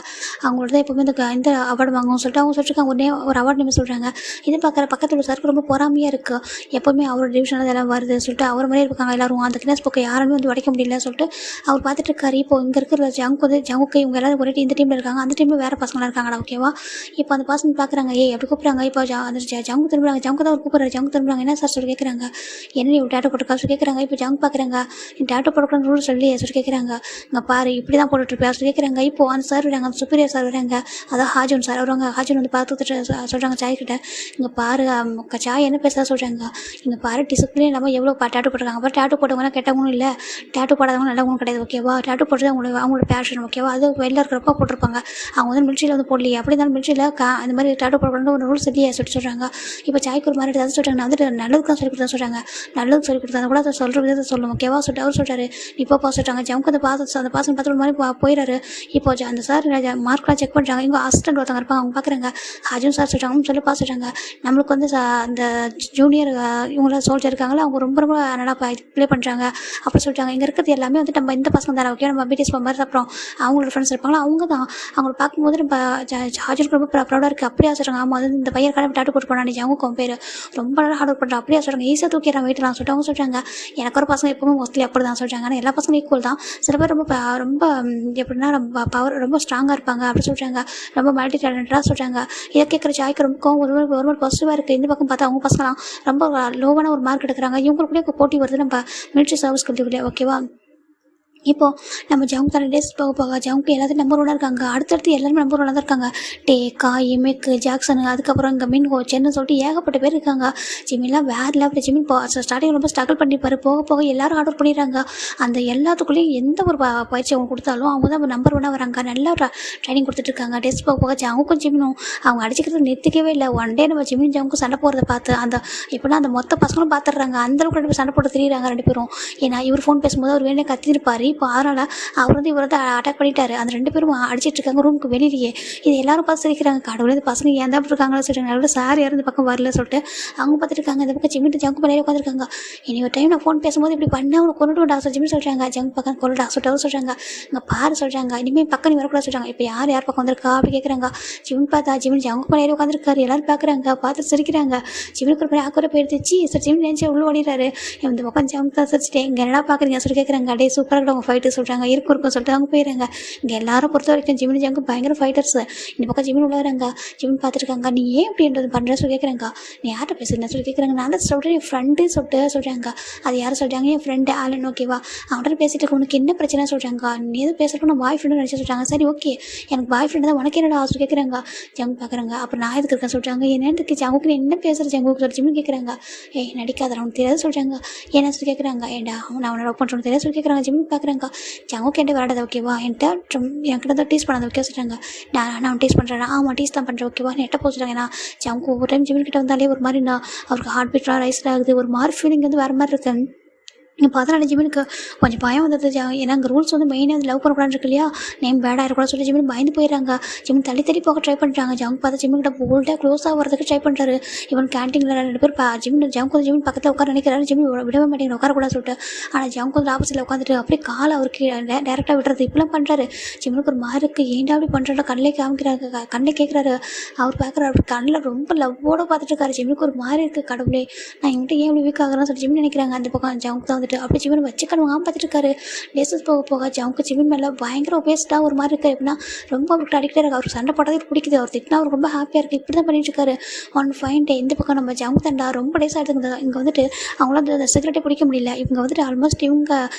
[SPEAKER 1] அவங்களோட தான் எப்போவுமே இந்த அவார்டு வாங்குவோம் சொல்லிட்டு அவங்க சொல்லியிருக்காங்க. ஒரு அவார்டு நேம் சொல்கிறாங்க. இது பார்க்குற பக்கத்தில் உள்ள சாருக்கு ரொம்ப பொறாமையாக இருக்குது. எப்போவுமே அவரோட டிவிஷனில் எல்லாம் வருது சொல்லிட்டு அவர் மாதிரியே இருக்காங்க எல்லோரும். அந்த கிளாஸ் பக்கம் யாருமே வந்து உடைக்க முடியல சொல்லிட்டு அவர் பார்த்துட்டு இருக்காரு. இப்போ இங்கே இருக்கிற ஜங்குக்கு இவங்க எல்லாரும் ஒரே இந்த டீமில் இருக்காங்க. அந்த டீமில் வேறு பசங்களாம் இருக்காங்களா ஓகேவா. இப்போ அந்த பசங்க பார்க்குறாங்க. எப்படி கூப்பிட்றாங்க. இப்போ அந்த ஜங்கு திரும்புறாங்க. ஜங்கு தான் ஒரு கூப்பிட்றாரு. ஜங்கு திரும்புறாங்க. என்ன சார் சொல்லி கேட்குறாங்க. என்ன இவங்க டேட்டா போட்டுருக்கா சொல்லி கேட்குறாங்க. இப்போ ஜங்கு பார்க்குறாங்க. டேட்டா போடக்கூடாது ரூல் சொல்லி சொல்லி கேட்குறாங்க. இங்கே பாரு இப்படி தான் போட்டுட்ருப்பியா சொல்லி கேட்குறாங்க. இப்போது அந்த சார் வராங்க. அந்த சுப்பீரியர் சார் வராங்க. அதான் ஹாஜன் சார் வருவாங்க. ஹாஜன் வந்து பார்த்து சொல்கிறாங்க சாய் கிட்ட. இங்கே பாரு சாய் என்ன பேசுகிறா சொல்கிறாங்க. இங்கே பாரு டிசிப்ளின் இல்லாமல் எவ்வளோ டேட்டு போட்டிருக்காங்க. அப்புறம் டேட்டு போட்டவங்கன்னா கெட்டவங்களும் இல்லை, டேட்டு போடாதவங்க நல்லவங்களும் கிடையாது ஓகேவா. டேட்டு போட்டது அவங்களோட பேஷன் ஓகேவா. அது வெளில இருக்கிறப்ப போட்டிருப்பாங்க. அவங்க வந்து மிலிட்ரியில் வந்து போடலையே. அப்படி இருந்தாலும் மிலிட்ரியில் அந்த மாதிரி டேட்டு போடக்கூடாது ஒரு ரூல்ஸ் இல்லையே சொல்லி சொல்கிறாங்க. இப்போ சாய்க்கு ஒரு மாதிரி ஏதாவது சொல்கிறாங்க. நான் வந்துட்டு நல்லதுக்கு தான் சொல்லி கொடுத்தா சொல்கிறாங்க. நல்லதுக்கு சொல்லி கொடுத்தா கூட அதை சொல்கிற விதத்தை சொல்லும் ஓகேவா சொல்லிட்டு அவர் சொல்கிறாரு. இப்போ சொல்லிட்டாங்க ஜம்க்கு அந்த பசங்க பார்த்து ஒரு மாதிரி போயிடாரு. இப்போ அந்த சார் மார்க்லாம் செக் பண்ணுறாங்க. இவங்க அசிஸ்டன்ட் ஒருத்தவங்க இருப்பாங்க. அவங்க பார்க்குறாங்க. ஹஜன் சார் சொல்கிறாங்க சொல்லி சொல்கிறாங்க. நம்மளுக்கு வந்து அந்த ஜூனியர் இவங்கள சோல்ஜர் இருக்காங்களா அவங்க ரொம்ப ரொம்ப நல்லா ப்ளே பண்ணுறாங்க அப்படி சொல்லிட்டாங்க. இங்கே இருக்கிறது எல்லாமே வந்து நம்ம இந்த பசங்க தானே ஓகே. நம்ம பிடிஎஸ் மாதிரி அப்புறம் அவங்களோட ஃப்ரெண்ட்ஸ் இருப்பாங்களா அவங்க தான். அவங்களை பார்க்கும்போது நம்ம ஹஜனுக்கு ரொம்ப ப்ரௌடாக இருக்குது அப்படியே சொல்கிறாங்க. ஆமாம் அது இந்த பையன் கடை டாட்டு போட்டு போனானே அவங்க பேர் ரொம்ப நல்லா ஹார்ட் ஒர்க் பண்ணுறான் அப்படியே சொல்கிறாங்க. ஈஸியாக தூக்கிடுறான் வெயிட்லாம் சொல்லிட்டு அவங்க சொல்கிறாங்க. எனக்கு ஒரு பசங்க எப்பவுமே மோஸ்ட்லி அப்படி தான் சொல்கிறாங்க. ஆனால் எல்லா பசங்களும் ஈக்குவல் தான். சில பேர் ரொம்ப எப்படின்னா ரொம்ப பவர் ரொம்ப ஸ்ட்ராங்காக இருப்பாங்க அப்படி சொல்கிறாங்க. ரொம்ப மல்டி டேலண்டடாக சொல்கிறாங்க. இதை கேட்குற சாய்க்கு ரொம்ப ஒரு பாசிட்டிவாக இருக்குது. இந்த பக்கம் பார்த்தா அவங்க பசங்களாம் ரொம்ப லோவான ஒரு மார்க் எடுக்கிறாங்க. இவங்களுக்குள்ளே இப்போ போட்டி வருது நம்ம மிலிட்ரி சர்வீஸ் கல்விக்குள்ளே ஓகேவா. இப்போது நம்ம ஜவுங் 3 days போக ஜவுங்க்கு எல்லாத்தையும் நம்பர் 1 இருக்காங்க. அடுத்தடுத்து எல்லாருமே நம்பர் 1 தான் இருக்காங்க. டேக்கா எமெக்கு ஜாக்சனு அதுக்கப்புறம் இங்கே மின்ஹோ சென்னு சொல்லிட்டு ஏகப்பட்ட பேர் இருக்காங்க. ஜிம்மிலாம் வேறு லெவலில் ஜிம்மின் ஸ்டார்டிங் ரொம்ப ஸ்ட்ரகிள் பண்ணிப்பாரு. போக போக எல்லோரும் ஆர்டர் பண்ணிடுறாங்க. அந்த எல்லாத்துக்குள்ளேயும் எந்த ஒரு பயிற்சி அவங்க கொடுத்தாலும் அவங்க தான் நம்பர் 1 வராங்க. நல்லா ட்ரைனிங் கொடுத்துட்ருக்காங்க. டெஸ்ட் போக போக ஜவுங்கும் ஜிம்மினும் அவங்க அடிச்சிக்கிறது நிறுத்திக்கவே இல்லை. ஒன் டே நம்ம ஜிம்மின் ஜவுங்கும் சண்டை போகிறத பார்த்து அந்த இப்போனா அந்த மொத்த பசங்களும் பார்த்துடுறாங்க. அந்தளவுக்கு 2 பேர் சண்டை போட்டு தெரியுறாங்க 2 பேரும். ஏன்னா இவர் ஃபோன் பேசும்போது அவர் வேணே கத்திருப்பார். இப்போ அதனால் அவர் வந்து இவரை தான் அட்டாக் பண்ணிட்டாரு. அந்த 2 பேரும் அடிச்சிட்டு இருக்காங்க ரூமுக்கு வெளியிலேயே. இது எல்லாரும் பார்த்து சிரிக்கிறாங்க. கடவுளே இந்த பசங்க ஏன் தான் இருக்காங்களோ சொல்லிட்டு நல்ல சார் யாரும் இந்த பக்கம் வரல சொல்லிட்டு அவங்க பார்த்துட்டு இருக்காங்க. இந்த பக்கம் ஜிம்மிட்டு ஜங்கு பண்ணி உட்காந்துருக்காங்க. இனி ஒரு டைம் நான் ஃபோன் பேசும்போது இப்படி பண்ண அவங்க கொண்டுட்டு டாக்டர் ஜிம்மி சொல்கிறாங்க. ஜங்கு பக்கம் கொண்டு டாக்டர் அவர் சொல்கிறாங்க. இங்கே பாரு சொல்கிறாங்க. இனிமேல் பக்கம் நீ வரக்கூடாது சொல்கிறாங்க. இப்போ யார் பக்கம் வந்திருக்கா அப்படி கேட்குறாங்க. ஜிம்மி பார்த்தா ஜிம்மி ஜங்கு பண்ணி உட்காந்துருக்காரு. எல்லாரும் பார்க்குறாங்க பார்த்து சிரிக்கிறாங்க. ஜிம்மிக்கு ஒரு மாதிரி ஆக்குற போயிடுச்சு. சார் ஜிம்மி நினச்சி உள்ள ஓடிறாரு. இந்த பக்கம் ஜங்கு தான் சிரிச்சிட்டேன். இங்கே என்னடா பார்க்குறீங்க சொல்லி கேட்குறாங்க. டே சூப்பராக இருக்கட்டும் உங்கள் ஃபைட்டு சொல்கிறாங்க. இருக்கும் சொல்லிட்டு அவங்க போயிடுறாங்க. இங்கே எல்லாரும் பொறுத்த வரைக்கும் ஜிமின் ஜங்கு பயங்கர ஃபைட்டர்ஸ். இந்த பக்கம் ஜிமின் உள்ளவராங்க. ஜிமின் பார்த்துருக்காங்க. நீ ஏன் அப்படின்றது பண்ணுற சொல்லி கேட்குறாங்க. நீ யார்கிட்ட பேசுகிறேன்னு சொல்லி கேட்குறாங்க. நான் தான் சொல்கிறேன் என் ஃப்ரெண்டு சொல்லிட்டு சொல்கிறாங்க. அது யாரும் சொல்கிறாங்க என் ஃப்ரெண்டு ஆலன் ஓகேவா. அவன்கிட்ட பேசிட்டு இருக்க உனக்கு என்ன பிரச்சனை சொல்கிறாங்க. நீ எதுவும் பேசுகிறப்ப நான் பாய் ஃப்ரெண்டு நினச்சி சொல்கிறாங்க. சரி ஓகே எனக்கு பாய் ஃப்ரெண்டு தான் உனக்கு என்னடா சொல்லி கேட்குறாங்க. ஜங்கு பார்க்குறாங்க. அப்புறம் நான் எதுக்கு இருக்கேன் சொல்கிறாங்க. என்னத்துக்கு ஜங்குக்கு என்ன பேசுகிற ஜங்குக்கு சொல்லி ஜிமின் கேட்குறாங்க. நடிக்காத அவனுக்கு தெரியாது சொல்கிறாங்க. என்ன சொல்லி கேட்குறாங்க. ஏண்டா அவனை லவ் பண்ணுறவனு தெரியாது சொல்லி கேட்குறாங்க. ஜிமின் பார்க்குறாங்க. கேட்குறாங்க. ஜங்குக்கு என்கிட்ட விளையாடாத ஓகேவா, என்கிட்ட தான் டீஸ் பண்ணாத ஓகே சொல்கிறாங்க. நான் டீஸ் பண்ணுறேன், ஆமாம் டீஸ் தான் பண்ணுறேன் ஓகேவா, என்கிட்ட போச்சுட்டாங்க. ஏன்னா ஜங்கு ஒவ்வொரு டைம் ஜிமின் கிட்ட வந்தாலே ஒரு மாதிரி அவருக்கு ஹார்ட் பீட்லாம் ரைஸ் ஆகுது, ஒரு மாதிரி ஃபீலிங் வந்து வேறு மாதிரி இருக்குது. இப்போ அதனால் ஜிமினுக்கு கொஞ்சம் பயம் வந்தது. ஏன்னா அங்கே ரூல்ஸ் வந்து மெயினாக வந்து லவ் பண்ணக்கூடாது இருக்கு இல்லையா, நேம் பேடாக இருக்கக்கூடாது சொல்லி ஜிமின் பயந்து போயிடுறாங்க. ஜிமின் தள்ளி போக ட்ரை பண்ணுறாங்க. ஜங்க் பார்த்து ஜிமின் கிட்ட போல்டாக க்ளோஸ் ஆகிறதுக்கு ட்ரை பண்ணுறாரு. இவன் கேன்டீனில் 2 பேர் ஜிமின் பக்கத்தில் உட்கார நினைக்கிறாரு. ஜிமின் விடவே மாட்டேங்கிற உட்காரக்கூடாது சொல்லிட்டு. ஆனால் ஜங்க் வந்து ஆப்போசிட்டில் உட்காந்துட்டு அப்படியே காலை அவருக்கு டேரெக்டாக விடுறது இப்பெல்லாம் பண்ணுறாரு. ஜிமினுக்கு ஒரு மாதிரி இருக்குது, ஏன்டா அப்படி பண்ணுறாரு, கண்ணிலே காமிக்கிறாங்க, கண்ணை கேட்குறாரு. அவர் பார்க்குறாரு, அவர் கண்ணில் ரொம்ப லவ்வோடு பார்த்துட்டு இருக்காரு. ஜிமினுக்கு ஒரு மாதிரி இருக்குது, கடவுளே நான் என்கிட்ட ஏன் இப்படி வீக் ஆகுறேன்னு சொல்லி ஜிமின் நினைக்கிறாங்க. அந்த பக்கம் ஜங்க் தான் வந்துட்டு அப்படி ஜிமின் வச்சுக்கணும் பார்த்துட்டு இருக்காரு. டேஸஸ் போக ஜங்கு ஜிமின் மேலே பயங்கர ஒபேஸ்டாக ஒரு மாதிரி இருக்காரு. எப்படின்னா ரொம்ப அவருக்கு அடிக்டாக இருக்குது. அவருக்கு சண்டை போட்டதே பிடிக்குது, அவர் திட்டினா அவருக்கு ரொம்ப ஹாப்பியாக இருக்குது. இப்படி தான் பண்ணிட்டு இருக்காரு. ஒன் ஃபைன் டே இந்த பக்கம் நம்ம ஜங்கு தண்டா ரொம்ப டேஸ் ஆகிடுது. இங்கே வந்துட்டு அவங்களாம் அந்த சிகரெட்டே பிடிக்க முடியல. இவங்க வந்துட்டு ஆல்மோஸ்ட் இவங்க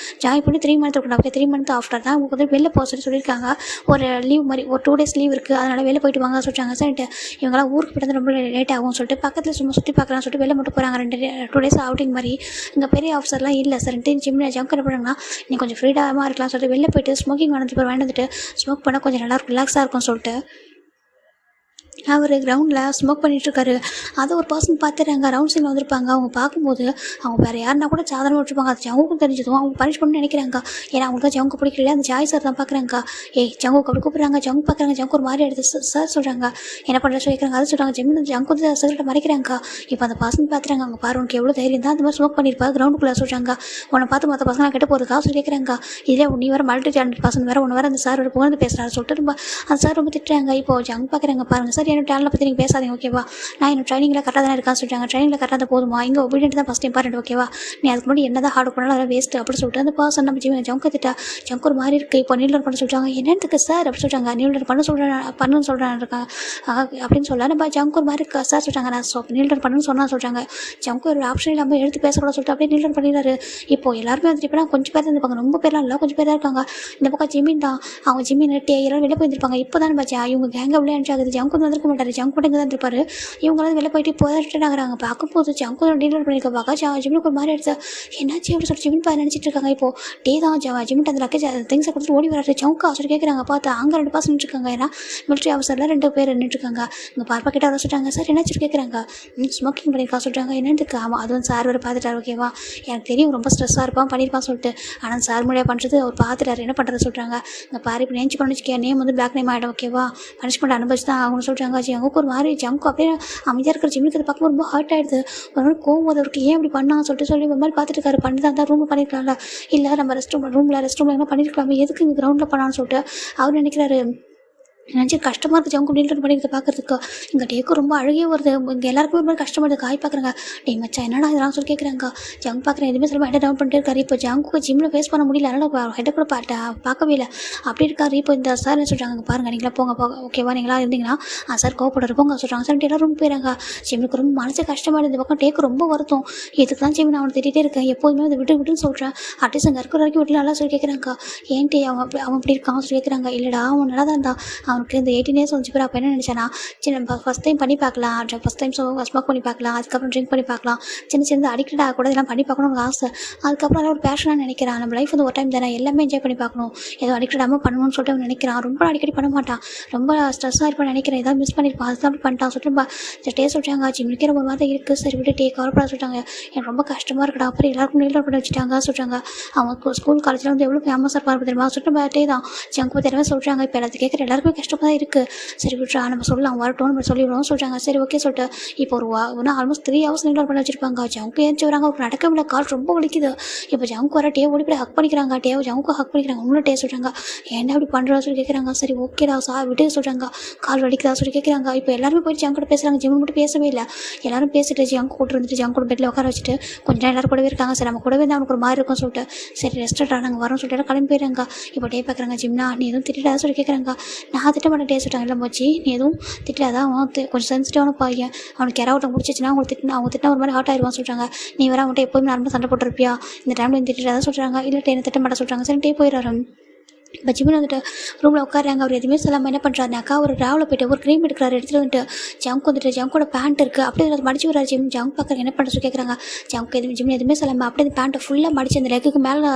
[SPEAKER 1] ஜாயின் பண்ணி 3 மந்த் இருக்கணும். அப்படியே 3 மந்த் ஆஃப்டர் தான் அவங்க வந்து வெளில போக சொல்லியிருக்காங்க. ஒரு லீவ் மாதிரி ஒரு 2 டேஸ் லீவ் இருக்குது, அதனால் வெளில போயிட்டு வாங்க சொல்லிட்டாங்க. சரிட்டு இவங்களாம் ஊருக்கு போய்ட்டு ரொம்ப லேட் ஆகும் சொல்லிட்டு பக்கத்தில் சும்மா சுற்றி பார்க்கலாம்னு சொல்லிட்டு வெளில மட்டும் போகிறாங்க. 2 டேஸ் அவுட்டிங் மாதிரி. இங்கே பெரிய ஆஃபீஸர்லாம் இல்லை சரின்ட்டு ஜிம்மில் ஜங்க் என்ன பண்ணுறாங்கன்னா, நீ கொஞ்சம் ஃப்ரீடாக இருக்கலாம் சொல்லிட்டு வெளில போயிட்டு ஸ்மோக்கிங் வாங்கிட்டு வந்துட்டு ஸ்மோக் பண்ணால் கொஞ்சம் நல்லாயிருக்கும், ரிலாக்ஸாக இருக்கும் சொல்லிட்டு அவர் கிரவுண்டில் ஸ்மோக் பண்ணிகிட்ருக்காரு. அதை ஒரு பர்சன் பார்த்துறாங்க. ரவுண்ட் சைடில் வந்திருப்பாங்க. அவங்க பார்க்கும்போது அவங்க வேறு யாருன்னா கூட சாதாரணமாக விட்டுருப்பாங்க. அது ஜங்குக்கு தெரிஞ்சதும் அவங்க பனிஷ் பண்ணி நினைக்கிறாங்க. ஏன்னா அவங்களுக்கு தான் ஜங்கு பிடிக்கல. அந்த ஜாய் சார் தான் பார்க்குறாங்க. ஜங்குக்கு அப்படி கூப்பிட்றாங்க. ஜங்கு பார்க்குறாங்க. ஜங்கு ஒரு மாதிரி எடுத்து சார் சொல்கிறாங்க, என்ன பண்ணுற சொல்லி கேட்குறாங்க. அது சொல்கிறாங்க ஜிம்மில் ஜங்கு வந்து சிகரெட்டை மறைக்கிறாங்க. இப்போ அந்த பர்சன் பார்த்துறாங்க. அவங்க பாரு உனக்கு எவ்வளோ தைரியம் தான் அந்த மாதிரி ஸ்மோக் பண்ணியிருப்பா கிரவுண்டுக்குள்ளே சொல்கிறாங்க. உன்னை பார்த்து மற்ற பசங்க கெட்ட போகிறதுக்காக சொல்லி கேட்குறாங்க. இதே நீ வேறு மல்டி டேலண்ட் பர்சன் வேறு ஒன்று வேறு அந்த சார் புகழ்ந்து பேசுகிறாரு சொல்லிட்டு ரொம்ப அந்த சார் ரொம்ப திட்டுறாங்க. இப்போ ஜங்கு பார்க்குறாங்க. பாருங்கள் சார் என்னோட டேலண்ட்டை பற்றி நீங்கள் பேசாதீங்க ஓகேவா, நான் என்னோட ட்ரைனிங்கில் கரெக்டாக தானே இருக்கான்னு சொல்லிட்டாங்க. ட்ரைனிங்கில் கரெக்டாக தான் போதுமா, இங்கே ஒபீடியன்ட் தான் ஃபஸ்ட் இம்பார்ட்டன்ட் ஓகேவா, நீ அதுக்கு முன்னாடி என்ன தான் ஹார்ட் பண்ணாலும் அதெல்லாம் வேஸ்ட்டு அப்படி சொல்லிட்டு அந்த பர்சன் நம்ம ஜங்கு திட்டா. ஜங்கு ஒரு மாதிரி இருக்குது. இப்போ நீலர் பண்ண சொல்லிட்டாங்க. என்னத்துக்கு சார் அப்படி சொல்லிட்டாங்க. நீலர் பண்ணுன்னு சொல்கிறாங்க இருக்காங்க அப்படின்னு சொல்ல நம்ம ஜங்கு ஒரு மாதிரி சார் சொல்லிட்டாங்க. நான் நீலர் பண்ணுன்னு சொன்னால் சொல்கிறாங்க. ஜங்கு ஒரு ஆப்ஷன் இல்லாமல் எடுத்து பேசக்கூடாது சொல்லிட்டு அப்படியே நீலர் பண்ணிடுறாரு. இப்போ எல்லாருமே வந்துட்டு இப்போ கொஞ்சம் பேர் தான் இருப்பாங்க, ரொம்ப பேர்லாம் இல்லை, கொஞ்சம் பேர் தான் இருக்காங்க. இந்த பக்கம் ஜிமின் தான். அவங்க ஜிமின் எல்லாரும் வெளியே போயிருப்பாங்க. இப்போ தான் பச்சா இவங்க கேங்க விளையாண்டு ஆகுது. ஜங்கு வந்திருக்க மாட்டார். ஜங்கு மட்டும் தான் இருப்பார். இவங்களாம் வெளில போயிட்டு போயிட்டு ஆகிறாங்க. பார்க்கும்போது ஜங்கு டீலர் பண்ணியிருக்க பார்க்க ஜிமினுக்கு ஒரு மாதிரி எடுத்து என்னாச்சு அப்படி சொல்லி ஜிமின் பாரு நினச்சிட்டு இருக்காங்க. இப்போ டே தான் ஜிமின் அந்த லக்கேஜ் திங்ஸை கொடுத்துட்டு ஓடி வராரு. ஜங்கு சொல்லி கேட்குறாங்க. பார்த்து அங்கே 2 பர்சன் நின்றுருக்காங்க. ஏன்னா மிலிட்ரி ஆஃபீஸரில் 2 பேர் நின்றுருக்காங்க. இங்கே பார்ப்பா கிட்ட வர சொல்லிட்டாங்க. சார் என்னாச்சு கேட்குறாங்க. ஸ்மோக்கிங் பண்ணியிருக்கா சொல்கிறாங்க. என்னதுக்கு. ஆமாம் அது வந்து சார் வேறு பார்த்துட்டாரு ஓகேவா, எனக்கு தெரியும் ரொம்ப ஸ்ட்ரெஸ்ஸாக இருப்பான் பண்ணியிருப்பான் சொல்லிட்டு. ஆனால் சார் முடியாது பண்ணுறது அவர் பார்த்துட்டாரு. என்ன பண்ணுறது சொல்கிறாங்க. இந்த பாரு இப்போ நினச்சி பண்ணிச்சுக்கே நேம் வந்து பிளாக் நேம் ஆகிடும் ஓகேவா, பனிஷ்மெண்ட் அனுபவிச்சு தான் ஆகணும்னு சொல்கிறாங்க. ஜங்குக்கு ஒரு மாதிரி ஜங்கு அப்படியே அமைதியாக இருக்கிற ஜிம்முக்கு அதை பார்க்கும்போது ரொம்ப ஹர்ட் ஆகிடுது. ஒரு மாதிரி கோவம் அவருக்கு ஏன் அப்படி பண்ணான்னு சொல்லி ஒரு மாதிரி பார்த்துட்டு இருக்காரு. பண்ணி தான் ரூமில் பண்ணியிருக்கலாம்ல, இல்லை நம்ம ரெஸ்ட் ரூமில் என்ன பண்ணியிருக்கலாமே, எதுக்கு இங்கே கிரவுண்டில் பண்ணான்னு சொல்லிட்டு அவர் நினைக்கிறாரு. நினச்சி கஷ்டமாக இருக்குது ஜங்கு நீல்டன் பண்ணிக்கிறத பார்க்குறதுக்கு. இங்கே டேக்கு ரொம்ப அழகே வருது. இங்கே எல்லாருக்குமே ஒரு மாதிரி கஷ்டமாக இருக்குது. காய் பார்க்குறாங்க. டே மச்சா என்னடா இதெல்லாம் சொல்லி கேட்குறாங்க. ஜங்கு பார்க்குறேன் எதுவுமே சொல்ல ஹெட்டை டவுன் பண்ணிட்டு இருக்காரு. இப்போ ஜங்குக்கு ஜிம்மில் ஃபேஸ் பண்ண முடியல, அதனால் ஹெட்டை கூட பார்க்கவே இல்லை அப்படி இருக்காரு. இப்போ இந்த சார் என்ன சொல்கிறாங்க, பாருங்கள் நீங்களா போங்க ஓகேவா, நீங்களா இருந்தீங்கன்னா சார் கோவப்படுற போங்க சொல்கிறாங்க. சார் எல்லாம் ரூம் போயிறாங்க. ஜிம்முக்கு ரொம்ப மனசு கஷ்டமாக இருக்குது. இந்த பக்கம் டேக்கு ரொம்ப வருத்தம். இதுக்கு தான் ஜிம் நான் அவனை திட்டிகிட்டே இருக்கேன், எப்போதுமே அதை விட்டுன்னு சொல்கிறேன். அட்லீஸ்ட் அங்கே இருக்கிற வரைக்கும் விட்டு நல்லா சொல்லி கேட்குறாங்க. ஏன்ட்டு அவன் அப்படி இருக்கான் சொல்லி கேட்குறாங்க. இல்லைடா அவன் நல்லா தான் இருந்தான், அவனுக்கு இந்த 18 இயர்ஸ் வந்துச்சு பேர். அப்போ என்ன நினச்சேன்னா சின்ன ஃபஸ்ட் டைம் பண்ணி பார்க்கலாம், ஃபஸ்ட் டைம் ஸ்மோக் பண்ணி பார்க்கலாம், அதுக்கப்புறம் ட்ரிங்க் பண்ணி பார்க்கலாம், சின்ன அடிக்டடாக கூட இதெல்லாம் பண்ணி பார்க்கணும்னு ஆசை. அதுக்கப்புறம் ஒரு பேஷனாக நினைக்கிறான். நம்ம லைஃப் வந்து ஒரு டைம் தானே, எல்லாமே என்ஜாய் பண்ணி பார்க்கணும், ஏதோ அடிக்டடாமல் பண்ணணும்னு சொல்லிட்டு அவன் நினைக்கிறான். ரொம்ப அடிக்கடி பண்ண மாட்டான், ரொம்ப ஸ்ட்ரெஸ்ஸாக இருப்பான்னு நினைக்கிறேன். ஏதாவது மிஸ் பண்ணியிருப்பான், அதுதான் அப்படி பண்ணிட்டான் சொல்லிட்டு டே சொல்லிட்டாங்க. ஜிம்மிக்கிற ஒரு மாதிரி இருக்குது, சரி விட்டு டே கவலைப்பட சொல்லிட்டாங்க. எனக்கு ரொம்ப கஷ்டமாக இருக்குடா. அப்புறம் எல்லாருக்கும் நீல்டர் பண்ணி வச்சுட்டாங்க சொல்கிறாங்க. அவங்க ஸ்கூல் காலேஜில் வந்து எவ்வளோ ஃபேமஸாக இருப்பாங்க தெரியுமா சொல்லிட்டு டே தான் ஜங்கு தெரியாமல் சொல்கிறாங்க. இப்போ எல்லாத்தையும் கேட்குற எல்லாருக்குமே கஷ்டமாக தான் இருக்குது. சரி விட்றா நம்ம சொல்லலாம் வரட்டும் நம்ம சொல்லிவிடுவோம் சொல்கிறாங்க. சரி ஓகே சொல்லிட்டு இப்போ ஒரு ஆல்மோஸ்ட் 3 ஹவர்ஸ் நீல்டர் பண்ணி வச்சுருப்பாங்க. ஜங்கு ஏஞ்சி வராங்க. ஒரு நடக்க முடியல, கால் ரொம்ப வலிக்குது. இப்போ ஜங்கு வர டே ஓடி போய் ஹக் பண்ணிக்கிறாங்க. ஜங்கு ஹக் பண்ணிக்கிறாங்க. உங்களும் டே சொல்கிறாங்க. என்ன அப்படி பண்ணுறா சொல்லி கேட்குறாங்க. சரி ஓகேடா விட்டு சொல்கிறாங்க. கால் வலிக்குதா சொல்லி கேட்குறாங்க. இப்போ எல்லாருமே போய் ஜங்கு கூட பேசுகிறாங்க. ஜிம்மு மட்டும் பேசவே இல்லை. எல்லாரும் பேசிட்டு ஜங்கு கூட்டு வந்துட்டு ஜங்கு கூட பெட்டில் உட்கார வச்சுட்டு கொஞ்ச நேரம் எல்லாரும் கூடவே இருக்காங்க. சரி நம்ம கூடவே தான் அவனுக்கு ஒரு மாதிரி இருக்கும் சொல்லிட்டு சரி ரெஸ்டாரண்ட் நாங்கள் வரோம் சொல்லிட்டு கிளம்பி போயிடுறாங்க. இப்போ டே பார்க்குறாங்க. ஜிம்னா நீ எதுவும் திட்டா சொல்லி கேட்குறாங்க. நான் திட்ட மாட்டேன் டே சொல்லிட்டாங்க. இல்லை போச்சு நீ எதுவும் திட்டாதான், அவன் கொஞ்சம் சென்சிட்டிவான பையன், அவனுக்கு யாராவது முடிச்சிச்சுன்னா அவங்க திட்டினா ஒரு மாதிரி ஹார்ட் ஆயிடுவான்னு சொல்கிறாங்க. நீ வேறு அவன்கிட்ட எப்போதுமே நார்மலாக சண்டை போட்டுருப்பியா, இந்த டைமில் திட்டாதான் சொல்கிறாங்க. இல்லை டே திட்ட மாட்டேன் சொல்கிறாங்க. சரி டே போயிடுறாரு. இப்போ ஜிமின் வந்துட்டு ரூமில் உட்காராங்க. அவர் எதுவுமே சொல்லாமல் என்ன பண்ணுறாருனாக்கா ஒரு ராவில் போய்ட்டு ஒரு க்ரீம் எடுக்கிறாரு. எடுத்துகிட்டு வந்துட்டு ஜங்க் வந்துட்டு ஜங்கோட பேண்ட் இருக்குது அப்படியே அதை மடிச்சு விடுறாரு. ஜங்க் பார்க்குறாங்க என்ன பண்ணுறது கேட்குறாங்க. ஜங்க் ஜிமின் எதுவுமே சொல்லாமல் அப்படியே அந்த பேண்ட்டை ஃபுல்லாக மடிச்சு அந்த லெக்குக்கு மேலே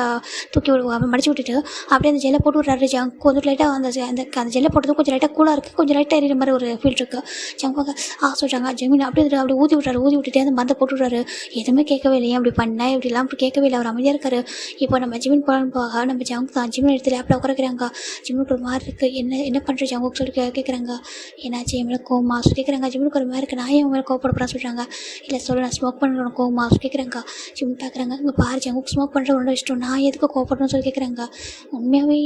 [SPEAKER 1] தூக்கி மடிச்சு விட்டுட்டு அப்படியே அந்த ஜெல்லை போட்டு விட்றாரு. ஜங்க் வந்துட்டு லைட்டாக அந்த ஜெல்லை போட்டதும் கொஞ்சம் லைட்டாக கூலாக இருக்குது, கொஞ்சம் லைட்டாக எறிகிற மாதிரி ஒரு ஃபீல் இருக்குது. ஜங்க் பார்க்க சொல்கிறாங்க. ஜிமின் அப்படியே ஊதி விட்றாரு. ஊதி விட்டுட்டே அந்த மருந்தை போட்டு விட்றாரு. எதுவுமே கேட்கவே இல்லையே அப்படி பண்ணேன் இப்படிலாம் அப்படி கேட்கவே இல்லை. அவர் அமைதியாக இருக்காரு. இப்போ நம்ம ஜிமின் போகலான்னு போக நம்ம ஜங்க் தான் ஜிமின் எடுத்து லேப்பில் உட்காருக்கிறாங்க. ஜிம்முக்கு ஒரு மாதிரி இருக்குது. என்ன பண்ணுற ஜங்குக்கு சொல்லி கேட்குறாங்க. என்னாச்சு என் மேலே கோவமா சொல்லி கேட்குறாங்க. ஜிம்முக்கு ஒரு மாதிரி இருக்குது. நான் என் மேலே கோவப்படப்படான்னு சொல்கிறாங்க. இல்லை சொல்ல நான் ஸ்மோக் பண்ணுறேன் கோவமா சொல்லி கேட்குறாங்க. ஜிம் பார்க்குறாங்க. இங்கே பாரு ஜங்குக்கு ஸ்மோக் பண்ணுற ஒன்று இஷ்டம் நான் எதுக்கு கோவப்படணும்னு சொல்லி கேட்குறாங்க. உண்மையாகவே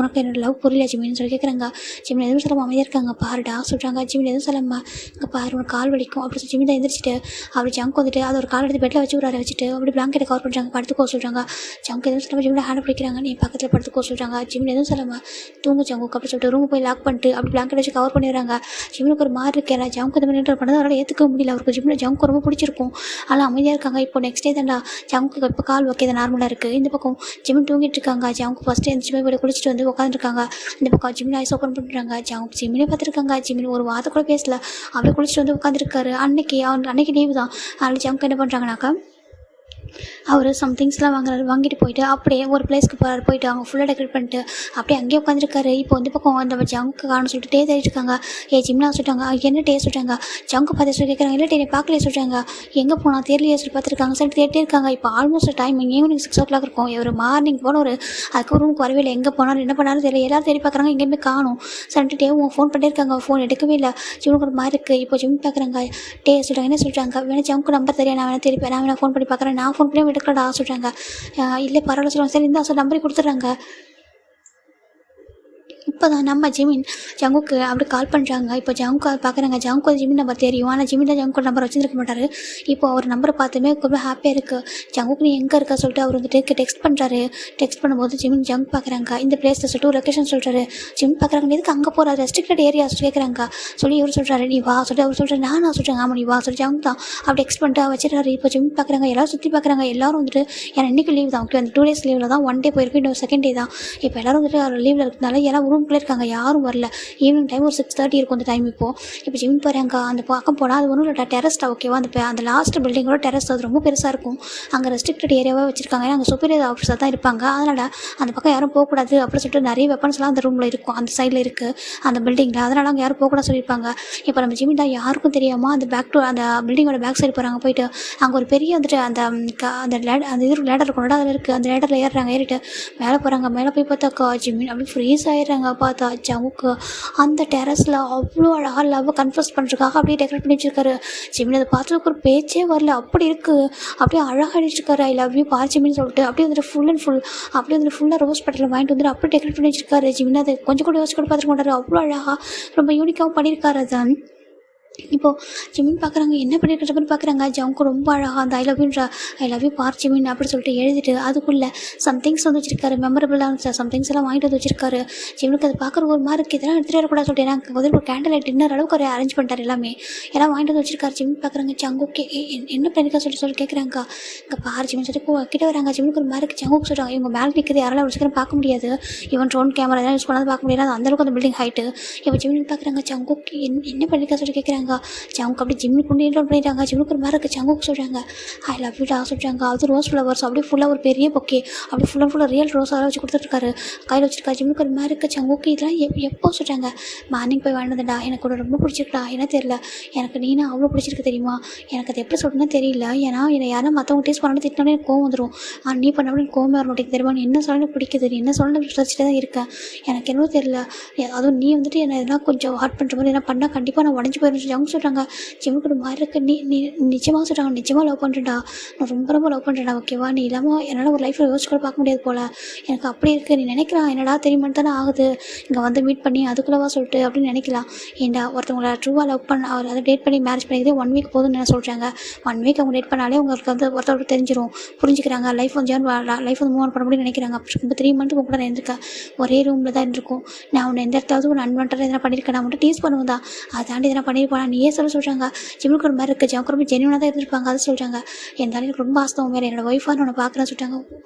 [SPEAKER 1] உனக்கு என்னோட லவ் புரியல ஜிமின்னு சொல்லி கேட்குறாங்க. ஜிம்மின் எதுவும் சொல்லாமல் அமைதியாக இருக்காங்க. பாருடா சொல்கிறாங்க. ஜிம்மின் எதுவும் சொல்லாமல் இங்கே பாரு உனக்கு கால் வலிக்கும் அப்படி சொல்லி ஜிம்மின் எந்திரிச்சிட்டு அப்படி ஜங்க் வந்துட்டு அது ஒரு கால் எடுத்து பெட்டில் வச்சு விட்றாரு. வச்சுட்டு அப்படி பிளாங்கெட்டை கவர் பண்ணுறாங்க. படுத்துக்கோ சொல்கிறாங்க. ஜங்க் எதுவும் சொல்லாமல் ஜிம்மில் ஹேண்ட் பிடிக்கிறாங்க. நீ பக்கத்தில் படுத்துக்கோ சொல்கிறாங்க. ஜிம்மின் எதுவும் சொல்லாமல் தூங்கு ஜங்குக்கு அப்படி சொல்லிட்டு ரூம் போய் லாக் பண்ணிட்டு அப்படி பிளாங்கெட் வச்சு கவர் பண்ணிடுறாங்க. ஜிம்முக்கு ஒரு மாதிரி இருக்கேன். ஜங்க் இந்த மாதிரி பண்ணது அவரால் ஏற்றுக்க முடியல. அவருக்கு ஜிம்மில் ஜங்க் ரொம்ப பிடிச்சிருக்கும். ஆனால் அமைதியாக இருக்காங்க. இப்போ நெக்ஸ்ட் டே தான்டா ஜங்குக்கு இப்போ கால் ஓகே தான் நார்மலாக இருக்குது. இந்த பக்கம் ஜிம்மின் தூங்கிட்டு இருக்காங்க. ஜங்க் ஃபஸ்ட்டு எந்த போய் குளிச்சுட்டு வந்து உட்காந்துருக்காங்க. இந்த பக்கம் ஜிம்மின் ஐஸ் ஓப்பன் பண்ணுறாங்க. ஜங்க் ஜிம்மினே பார்த்துருக்காங்க. ஜிம்மின் ஒரு வார்த்தை கூட பேசல. அப்படியே குளிச்சுட்டு வந்து உட்காந்துருக்காரு. அன்னைக்கு லீவு தான். அதனால் ஜங்க் என்ன பண்ணுறாங்கனாக்கா அவர் சம்திங்ஸ்லாம் வாங்கிட்டு போயிட்டு அப்படியே ஒரு பிளேஸ்க்கு போகிறாரு. போயிட்டு அவங்க ஃபுல்லாக டெக்கரேட் பண்ணிட்டு அப்படியே அங்கேயே உட்காந்துருக்காரு. இப்போ வந்து பக்கம் அந்த ஜங்க்கு காணும் சொல்லிட்டு டே தேடிட்டு இருக்காங்க. ஜிம்லாம் சொல்லிட்டாங்க. என்ன டே சொல்லிட்டாங்க. ஜங்கு பார்த்து சொல்லி கேட்குறாங்க. இல்லை டே பார்க்கலையே சொல்கிறாங்க. எங்கே போனால் தெரியலையே சொல்லி பார்த்துருக்காங்க. சரி தேடிட்டே இருக்காங்க. இப்போ ஆல்மோஸ்ட் டைம் ஈவினிங் 6 o'clock இருக்கும். ஒரு மார்னிங் போன அதுக்கு ரூமுக்கு வரவே இல்லை. எங்கே போனாலும் என்ன பண்ணாலும் தெரியல. எல்லாரும் தேடி பார்க்குறாங்க. எங்கேயுமே காணும். சரிட்டு டேவும் ஃபோன் பண்ணியிருக்காங்க. ஃபோன் எடுக்கவே இல்லை. ஜிம்முக்கு ஒரு மாதிரி இருக்குது. இப்போ ஜிம் பார்க்குறாங்க. டே சொல்கிறாங்க. என்ன சொல்கிறாங்க. வேணா ஜங்கு நம்பர் தெரியாது. நான் வேணா ஃபோன் பண்ணி பார்க்குறேன். நான் ஃபோன் பண்ணி எடுக்கலடா சொல்கிறாங்க. இல்லை பரவாயில்ல சொல்லுவாங்க. சரி இந்த நம்பரை கொடுத்துட்றாங்க. இப்போ தான் நம்ம ஜிமின் ஜங்குக்கு அப்படி கால் பண்ணுறாங்க. இப்போ ஜங்கு பார்க்குறாங்க. ஜங்கு ஜிமின் நம்பர் தெரியும். ஆனால் ஜிமின் தான் ஜங்கு நம்பர் வச்சுருக்க மாட்டார். இப்போ அவர் நம்பரை பார்த்துமே ரொம்ப ஹாப்பியாக இருக்குது. ஜங்குக்கு நீ எங்கே இருக்கா சொல்லிட்டு அவர் வந்துட்டு டெக்ஸ்ட் பண்ணுறாரு. டெக்ஸ்ட் பண்ணும்போது ஜிமின் ஜங்கு பார்க்குறாங்க. இந்த பிளேஸில் சொல்லிட்டு லொக்கேஷன் சொல்கிறாரு. ஜிமின் பார்க்குறாங்க. எதுக்கு அங்கே போகிறாரு ரெஸ்ட்ரிக்டட் ஏரியா கேட்குறாங்க. சொல்லி இவர் சொல்கிறாரு நீ வா சொல்லிட்டு அவர் சொல்கிறார். நான் சொல்கிறேன் ஆமாம் நீ வா சொல்லி ஜங்கு தான் அப்படி டெக்ஸ்ட் பண்ணிட்டு வச்சுருக்காரு. இப்போ ஜிமின் பார்க்குறாங்க. எல்லோரும் சுற்றி பார்க்குறாங்க. எல்லோரும் வந்துட்டு ஏன்னா இன்றைக்கி லீவ் தான். ஓகே அந்த 2 days லீவில் தான் 1 day போயிருக்கு. இன்னும் 2nd day தான். இப்போ எல்லோரும் வந்துட்டு அவர் லீவில் இருக்கிறதுனால எல்லாம் ரூம்குள்ளே இருக்காங்க. யாரும் வரல. ஈவினிங் டைம் ஒரு 6:30 இருக்கும் அந்த டைம். இப்போ ஜிம் போகிறாங்க. அந்த பக்கம் போனால் அது ஒன்றும் இல்லை டெரஸ்டா ஓகேவா. அந்த லாஸ்ட் பில்டிங்கோட டெரஸ் அது ரொம்ப பெருசாக இருக்கும். அங்கே ரெஸ்ட்ரிக்டட் ஏரியாவாக வச்சுருக்காங்க. அங்கே சூப்பரியர் ஆஃபீஸர் தான் இருப்பாங்க. அதனால் அந்த பக்கம் யாரும் போகக்கூடாது அப்படின்னு சொல்லிட்டு நிறைய வெப்பன்ஸ்லாம் அந்த ரூமில் இருக்கும். அந்த சைடில் இருக்குது அந்த பில்டிங்கில். அதனால் அங்கே யாரும் போகக்கூடாது சொல்லியிருப்பாங்க. இப்போ நம்ம ஜிம் தான் யாருக்கும் தெரியாமல் அந்த அந்த பில்டிங்கோட பேக் சைடு போகிறாங்க. போயிட்டு அங்கே ஒரு பெரிய வந்துட்டு அந்த இது லேடர் இருக்கணும். அதில் இருக்குது. அந்த லேடரில் ஏறுறாங்க. ஏறிட்டு மேலே போகிறாங்க. மேலே போய் பார்த்தாக்கா ஜிமின் அப்படி ஃப்ரீஸ் ஆகிடுறாங்க. பார்த்தா ஜங்குக்கு அந்த டெரஸில் அவ்வளோ அழகாக லவ் கன்ஃபர்ஸ் பண்ணுறதுக்காக அப்படியே டெக்கரேட் பண்ணி வச்சுருக்காரு. ஜிமின் அதை பார்த்துக்கு ஒரு பேச்சே வரல. அப்படி இருக்குது. அப்படியே அழகாக அடிச்சிருக்காரு. ஐ லவ் யூ பார் ஜிமின்னு சொல்லிட்டு அப்படியே வந்துட்டு ஃபுல் அண்ட் ஃபுல் அப்படியே வந்துட்டு ஃபுல்லாக ரோஸ் பட்டில் வாங்கிட்டு வந்துட்டு அப்படியே டெக்கரேட் பண்ணி வச்சிருக்காரு. ஜிமின் அதை கொஞ்சம் கூட யோசிச்சு கூட பார்த்துக்க மாட்டாரு. அவ்வளோ அழகாக ரொம்ப யூனிக்காகவும் பண்ணியிருக்காரு. அதை இப்போது ஜிமின் பார்க்குறாங்க. என்ன பண்ணியிருக்கிற மாதிரி பார்க்குறாங்க. ஜங்கு ரொம்ப அழகாக அந்த I love you for Jimin அப்படி சொல்லிட்டு எழுதிட்டு அதுக்குள்ளே சம்திங்ஸ் வந்து வச்சிருக்காரு. மெமரபிளாக சம்திங்ஸ் எல்லாம் வாங்கிட்டு வந்து வச்சிருக்காரு. ஜிமினுக்கு அதை பார்க்குற ஒரு மாதிரி இருக்குது. இதெல்லாம் எடுத்துகிட்டு வரக்கூடாது சொல்லிட்டு எனக்கு முதல்ல ஒரு கேண்டில் லைட் டின்னர் அளவுக்கு ஒரு அரேஞ்ச் பண்ணிட்டார். எல்லாம் வாங்கிட்டு வந்து வச்சிருக்காரு. ஜிமின் பார்க்குறாங்க. ஜங்குக்கு என்ன பண்ணியிருக்கா சொல்லி கேட்குறாங்க. இங்கே பார் ஜிமின் சொல்லிட்டு கிட்ட வராங்க. ஜிமினுக்கு ஒரு மாதிரி இருக்குது. ஜங்குக்கு சொல்கிறாங்க இவங்க மேலே நிற்கிறது யாராலும் ஒரு சீக்கிரம் பார்க்க முடியாது. ஈவன் ட்ரோன் கேமரா எல்லாம் யூஸ் பண்ணாலும் பார்க்க முடியாது. அந்தளவுக்கு அந்த பில்டிங் ஹைட்டு. இப்போ ஜிமின் பார்க்குறாங்க. ஜங்குக்கு என்ன பண்ணியிருக்கா சொல்லி கேட்குறாங்க. ஜங்குக்கு அப்படி ஜிம்மில் கொண்டு இன்ட்ரோல் பண்ணிட்டாங்க. ஜிம்முக்கு ஒரு மாதிரி இருக்குது. ஜங்குக்கு சொல்கிறாங்க ஐ லவ் யூ டா சொல்கிறாங்க. அது ரோஸ் ஃப்ளவர்ஸ் அப்படியே ஃபுல்லாக ஒரு பெரிய பொக்கே அப்படி ஃபுல்லாக ரியல் ரோஸ் அதெல்லாம் வச்சு கொடுத்துருக்காரு. கையில் வச்சிருக்கா. ஜிம்முக்கு ஒரு மாதிரி இருக்குது. ஜங்குக்கு இதெல்லாம் எப்போ சொல்கிறாங்க. மார்னிங் போய் வாங்கினதுடா எனக்கு கூட ரொம்ப பிடிச்சிருக்கா. என்ன தெரியல எனக்கு நீனா அவ்வளோ பிடிச்சிருக்கு தெரியுமா. எனக்கு அது எப்படி சொல்கிறேன்னு தெரியல. ஏன்னா என்னை யாரும் மற்றவங்க டேஸ்ட் பண்ணாலும் திட்டினாலும் எனக்கு கோவம் வந்துடும். நீ பண்ண அப்படின்னு கோவம் வர மாட்டேங்குது தெரியுமா. நீ என்ன சொல்ல பிடிக்குது. நீ என்ன சொல்ல விசாரிச்சுட்டு தான் இருக்கேன். எனக்கு என்னவோ தெரியல. அதுவும் நீ வந்துட்டு என்ன எதனா கொஞ்சம் ஹார்ட் பண்ணுற மாதிரி என்ன பண்ணால் கண்டிப்பாக நான் உடஞ்சி போயிடும். ஜங்கு சொல்கிறாங்க. ஜிம்முக்கு ஒரு மாதிரி இருக்குது. நீ நிஜமாக சொல்கிறாங்க. நிஜமாக லவ் பண்ணுறேன்டா. நான் ரொம்ப லவ் பண்ணுறேன்டா. ஓகேவா நீ இல்லாமல் என்னால் ஒரு லைஃப்பில் யோசிச்சு கூட பார்க்க முடியாது போல். எனக்கு அப்படி இருக்குது. நீ நினைக்கலாம் என்னடா தெரியுமான்னு தானே ஆகுது. இங்கே வந்து மீட் பண்ணி அதுக்குள்ளவா சொல்லிட்டு அப்படின்னு நினைக்கலாம். ஏண்டா ஒருத்தவங்களை ட்ரூவாக லவ் பண்ண அவர் அதை டேட் பண்ணி மேரேஜ் பண்ணிக்கிறதே 1 week போதும்னு என்ன சொல்கிறாங்க. 1 week அவங்க டேட் பண்ணாலே உங்களுக்கு வந்து ஒருத்தவருக்கு தெரிஞ்சிடும். புரிஞ்சுக்கிறாங்க. லைஃப் வந்து மூவ் ஆன் பண்ண முடியும்னு நினைக்கிறாங்க. இப்போ 3 months கூட நான் இருந்திருக்கேன். ஒரே ரூமில் தான் இருந்திருக்கும். நான் உன்னை எந்த இடத்தாவது ஒரு அன்வான்டாக எதனா பண்ணியிருக்கேன். நான் மட்டும் டீஸ் பண்ணுவேன் தான். அதை தாண்டி எதனா பண்ணியிருப்பேன். ஓகேவா, நீயே சொல்கிறாங்க. ஜிம்முக்கு ஒரு மாதிரி இருக்குது, ஜவுக்கு ரொம்ப ஜென்யூனாக தான் இருந்திருப்பாங்க, அதை சொல்கிறாங்க. இருந்தாலும் எனக்கு ரொம்ப ஆசை உன் மேலே, என்னோட ஒய்ஃபான்னு உன்னை பார்க்குறேன்னு சொல்லிட்டாங்க.